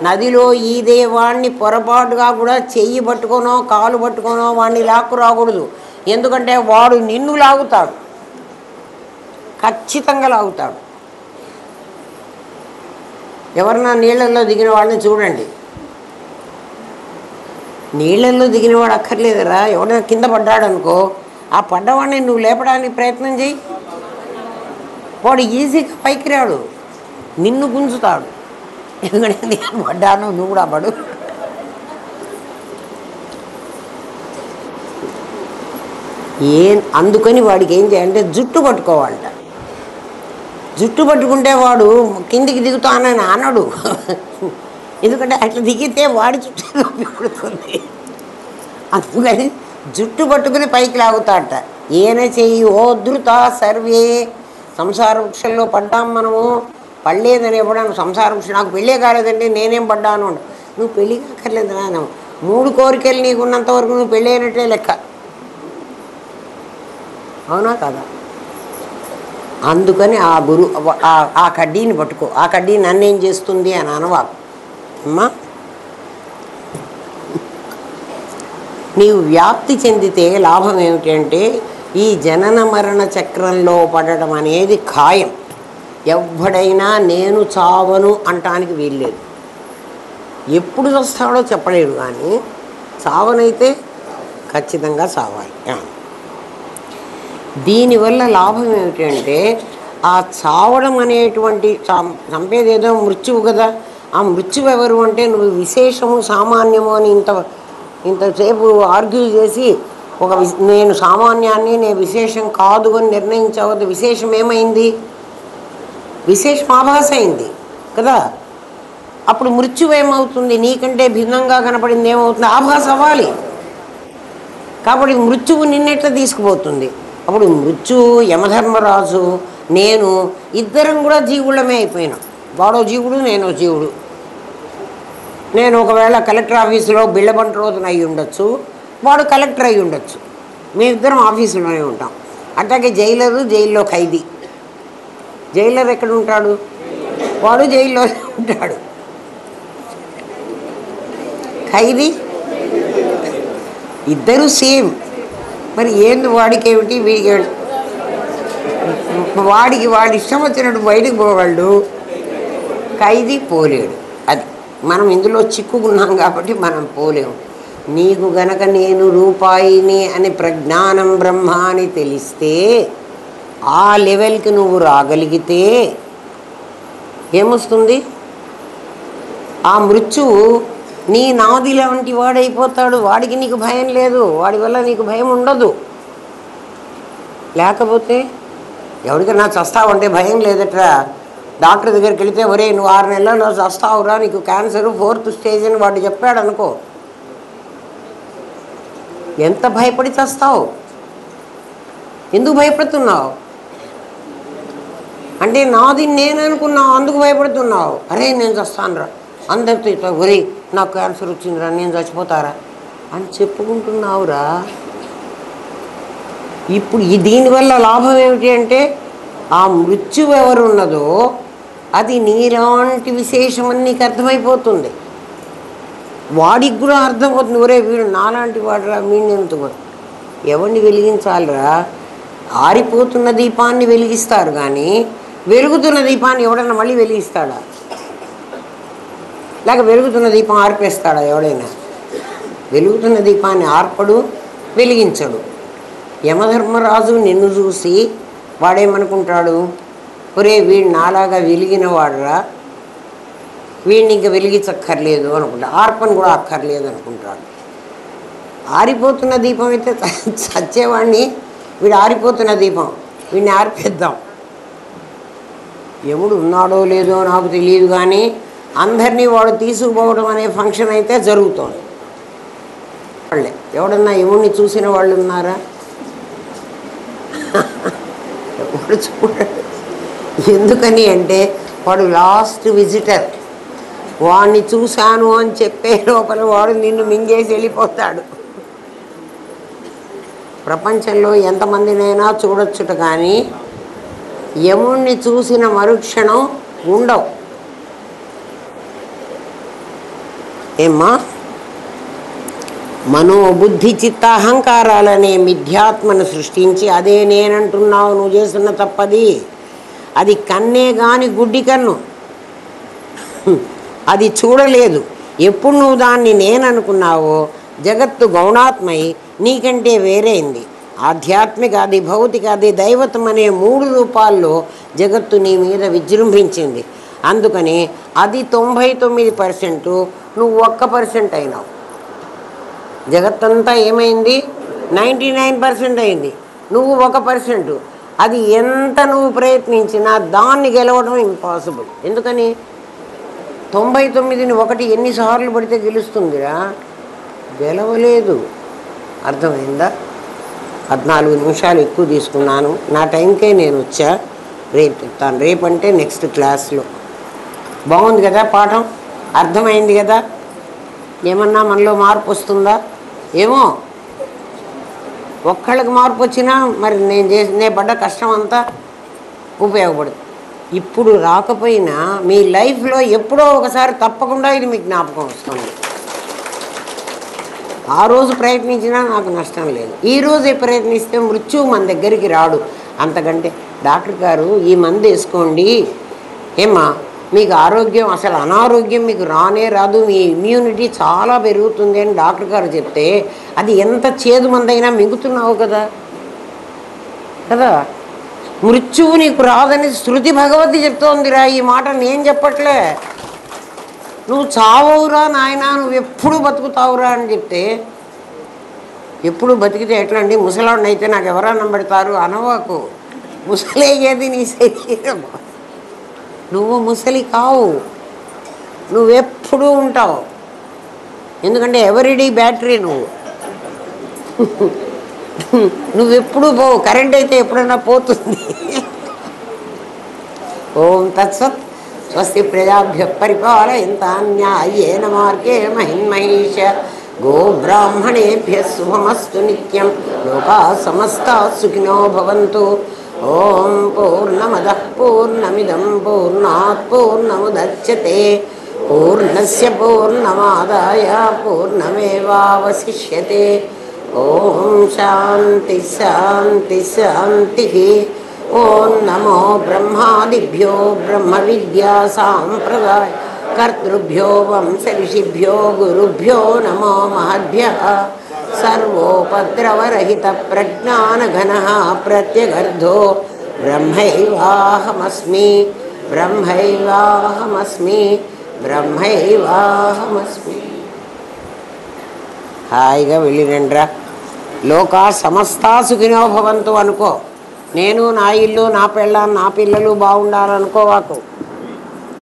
నదిలో ఈదే వాడిని పొరపాటుగా కూడా చెయ్యి పట్టుకోనో కాలు పట్టుకోనో వాడిని లాక్కు రాకూడదు. ఎందుకంటే వాడు నిన్ను లాగుతాడు, ఖచ్చితంగా లాగుతాడు. ఎవరన్నా నీళ్ళల్లో దిగిన వాళ్ళని చూడండి. నీళ్ళల్లో దిగినవాడు అక్కర్లేదురా. ఎవడైనా కింద పడ్డాడు అనుకో, ఆ పడ్డవాడిని నువ్వు లేపడానికి ప్రయత్నం చేయి, వాడు ఈజీగా పైకి రాడు, నిన్ను గుంజుతాడు. ఎందుకంటే నేను పడ్డాను, నువ్వు కూడా పడు. అందుకని వాడికి ఏం చేయాలంటే జుట్టు పట్టుకోవాలంట. జుట్టు పట్టుకుంటే వాడు కిందికి దిగుతానని అనడు. ఎందుకంటే అట్లా దిగితే వాడి చుట్టూ నొప్పి పుడుతుంది. అందుకని జుట్టు పట్టుకుని పైకి లాగుతాడట. ఏన చెయ్యి ఓధృత సర్వే. సంసార వృక్షంలో పడ్డాం మనము. పడలేదని ఇవ్వడాను. సంసార వృక్షం నాకు పెళ్ళే కాలేదండి, నేనేం పడ్డాను. నువ్వు పెళ్ళి కాకర్లేదు నాన్న. 3 కోరికలు నీకు ఉన్నంత వరకు నువ్వు పెళ్ళి అయినట్టే లెక్క. అవునా కదా? అందుకని ఆ కడ్డీని పట్టుకో. ఆ కడ్డీ నన్నేం చేస్తుంది అని అనవాకు అమ్మా. నీవు వ్యాప్తి చెందితే లాభం ఏమిటంటే ఈ జనన మరణ చక్రంలో పడడం అనేది ఖాయం. ఎవ్వడైనా నేను చావను అంటానికి వీల్లేదు. ఎప్పుడు వస్తాడో చెప్పలేడు, కానీ చావనైతే ఖచ్చితంగా చావాలి. దీనివల్ల లాభం ఏమిటంటే ఆ చావడం అనేటువంటి చంపేది ఏదో మృత్యువు కదా. ఆ మృత్యువు ఎవరు అంటే నువ్వు విశేషము సామాన్యము అని ఇంతసేపు ఆర్గ్యూ చేసి నేను సామాన్యాన్ని, నేను విశేషం కాదు అని నిర్ణయించవద్దు. విశేషం ఏమైంది? విశేషం ఆభాస అయింది కదా. అప్పుడు మృత్యువు ఏమవుతుంది? నీకంటే భిన్నంగా కనపడింది ఏమవుతుంది? ఆభాస అవ్వాలి. కాబట్టి మృత్యువు నిన్నెట్లా తీసుకుపోతుంది? అప్పుడు మృత్యువు, యమధర్మరాజు, నేను ఇద్దరం కూడా జీవులమే అయిపోయినాం. వాడో జీవుడు, నేనో జీవుడు. నేను ఒకవేళ కలెక్టర్ ఆఫీసులో బిళ్ళబంటి రోజున అయ్యి ఉండొచ్చు, వాడు కలెక్టర్ అయ్యి ఉండొచ్చు. మేమిద్దరం ఆఫీసులోనే ఉంటాం. అట్లాగే జైలరు, జైల్లో ఖైదీ. జైలర్ ఎక్కడ ఉంటాడు? వాడు జైల్లోనే ఉంటాడు. ఖైదీ ఇద్దరు సేమ్. మరి ఏంది వాడికి ఏమిటి, వీడికి ఏమిటి? వాడి ఇష్టం వచ్చినట్టు బయటికి పోగలడు, ఖైదీ పోలేడు. అది మనం ఇందులో చిక్కుకున్నాం కాబట్టి మనం పోలేము. నీకు గనక నేను రూపాయిని అని ప్రజ్ఞానం బ్రహ్మ అని తెలిస్తే, ఆ లెవెల్కి నువ్వు రాగలిగితే ఏమొస్తుంది? ఆ మృత్యువు నీ నాది లాంటి వాడైపోతాడు. వాడికి నీకు భయం లేదు, వాడి వల్ల నీకు భయం ఉండదు. లేకపోతే ఎవరికైనా చస్తావంటే భయం లేదట్రా. డాక్టర్ దగ్గరికి వెళితే ఒరే నువ్వు 6 నెలల్లో చస్తావురా, నీకు క్యాన్సర్ 4th స్టేజ్ అని వాడు చెప్పాడు అనుకో, ఎంత భయపడి చస్తావు? ఎందుకు భయపడుతున్నావు? అంటే నాది నేను అనుకున్నావు, అందుకు భయపడుతున్నావు. అరే నేను చస్తానురా, అందరితో ఒరే నాకు క్యాన్సర్ వచ్చిందిరా, నేను చచ్చిపోతారా అని చెప్పుకుంటున్నావురా. ఇప్పుడు దీనివల్ల లాభం ఏమిటి అంటే ఆ మృత్యువు ఎవరున్నదో అది నీలాంటి విశేషమని నీకు అర్థమైపోతుంది. వాడికి కూడా అర్థమవుతుంది, ఒరే వీడు నాలాంటి వాడురా, వీడినంత ఎవరిని వెలిగించాలిరా. ఆరిపోతున్న దీపాన్ని వెలిగిస్తారు కానీ వెలుగుతున్న దీపాన్ని ఎవడైనా మళ్ళీ వెలిగిస్తాడా? లేక వెలుగుతున్న దీపం ఆర్పేస్తాడా ఎవడైనా? వెలుగుతున్న దీపాన్ని ఆర్పడు, వెలిగించడు. యమధర్మరాజు నిన్ను చూసి వాడేమనుకుంటాడు, ఒరే వీడు నాలాగా వెలిగిన వాడురా, వీడిని ఇంకా వెలిగించక్కర్లేదు అనుకుంటా, ఆర్పని కూడా అక్కర్లేదు అనుకుంటాడు. ఆరిపోతున్న దీపం అయితే చచ్చేవాడిని, వీడు ఆరిపోతున్న దీపం, వీడిని ఆర్పేద్దాం. యముడు ఉన్నాడో లేదో నాకు తెలియదు కానీ అందరినీ వాడు తీసుకుపోవడం అనే ఫంక్షన్ అయితే జరుగుతోంది. వాళ్ళే ఎవడన్నా యముడిని చూసిన వాళ్ళు ఉన్నారా? ఎవడు చూడండి. ఎందుకని అంటే వాడు లాస్ట్ విజిటర్. వాడిని చూశాను అని చెప్పే లోపల వాడు నిన్ను మింగేసి వెళ్ళిపోతాడు. ప్రపంచంలో ఎంతమందినైనా చూడొచ్చుట కానీ యముణ్ణి చూసిన మరుక్షణం ఉండవు. ఏమ్మా, మనోబుద్ధి చిత్త అహంకారాలనే మిథ్యాత్మను సృష్టించి అదే నేనంటున్నావు, నువ్వు చేస్తున్న తప్పది. అది కన్నే గాని గుడ్డి కన్ను, అది చూడలేదు. ఎప్పుడు నువ్వు దాన్ని నేననుకున్నావో జగత్తు గౌణాత్మై నీకంటే వేరైంది. ఆధ్యాత్మిక, అది భౌతిక, అది దైవతం అనే 3 రూపాల్లో జగత్తు నీ మీద విజృంభించింది. అందుకని అది 99%, నువ్వు 1% అయినావు. జగత్తంతా ఏమైంది? 99% అయింది, నువ్వు 1%. అది ఎంత నువ్వు ప్రయత్నించినా దాన్ని గెలవడం ఇంపాసిబుల్. ఎందుకని 99ని 1 ఎన్నిసార్లు పడితే గెలుస్తుందిరా? గెలవలేదు. అర్థమైందా? 14 నిమిషాలు ఎక్కువ తీసుకున్నాను. నా టైంకే నేను వచ్చా. రేపు చెప్తాను. రేపంటే నెక్స్ట్ క్లాస్లో. బాగుంది కదా పాఠం? అర్థమైంది కదా? ఏమన్నా మనలో మార్పు వస్తుందా? ఏమో, ఒక్కళ్ళకి మార్పు వచ్చినా మరి నేను పడ్డ కష్టం అంతా ఉపయోగపడుతుంది. ఇప్పుడు రాకపోయినా మీ లైఫ్లో ఎప్పుడో ఒకసారి తప్పకుండా ఇది మీకు జ్ఞాపకం వస్తుంది. ఆ రోజు ప్రయత్నించినా నాకు నష్టం లేదు. ఈరోజే ప్రయత్నిస్తే మృత్యువు మన దగ్గరికి రాడు. అంతకంటే డాక్టర్ గారు ఈ మందు వేసుకోండి, ఏమా మీకు ఆరోగ్యం, అసలు అనారోగ్యం మీకు రానే రాదు, మీ ఇమ్యూనిటీ చాలా పెరుగుతుంది అని డాక్టర్ గారు చెప్తే అది ఎంత చేదు మందైనా మింగుతున్నావు కదా కదా. మృత్యువు నీకు రాదని శృతి భగవతి చెప్తోందిరా. ఈ మాట నేను చెప్పట్లే. నువ్వు చావవురా నాయనా, నువ్వు ఎప్పుడు బతుకుతావురా అని చెప్తే, ఎప్పుడు బతికితే ఎట్లా అండి? ముసలాడిని అయితే నాకు ఎవరన్నా పెడతారు అనవాకు. ముసలేయేది నీ శరీరం. నువ్వు ముసలి కావు, నువ్వెప్పుడు ఉంటావు. ఎందుకంటే ఎవరిడీ బ్యాటరీ నువ్వు. నువ్వెప్పుడు పోవు. కరెంట్ అయితే ఎప్పుడైనా పోతుంది. ఓం తత్సత్. స్వస్తి ప్రజాభ్యః పరిపాలయంతాం న్యాయేన మార్గేణ మహిన్మహీష. గోబ్రాహ్మణేభ్యः శుభమస్తు నిత్యం. లోకాः సమస్తాः సుఖినో భవంతు. ఓం పూర్ణమదః పూర్ణమిదం పూర్ణాత్ పూర్ణముదచ్యతే పూర్ణస్య పూర్ణమాదాయ పూర్ణమేవావశిష్యతే. ఓం శాంతి శాంతి శాంతి. ఓం నమో బ్రహ్మాదిభ్యో బ్రహ్మ విద్యా సాంప్రదాయ కర్తృభ్యో వంశ ఋషిభ్యో గురుభ్యో నమో మహద్భ్యః. సర్వోపద్రవరహిత ప్రజ్ఞానఘనః ప్రత్యగర్ధో బ్రహ్మైవాహమస్మి బ్రహ్మైవాహమస్మి బ్రహ్మైవాహమస్మి. హాయిగా వెళ్ళిరండ్రా. లోకా సమస్తా సుఖినో భవంతు అనుకో. నేను, నా ఇల్లు, నా పెళ్ళాం, నా పిల్లలు బాగుండాలనుకోవాకు.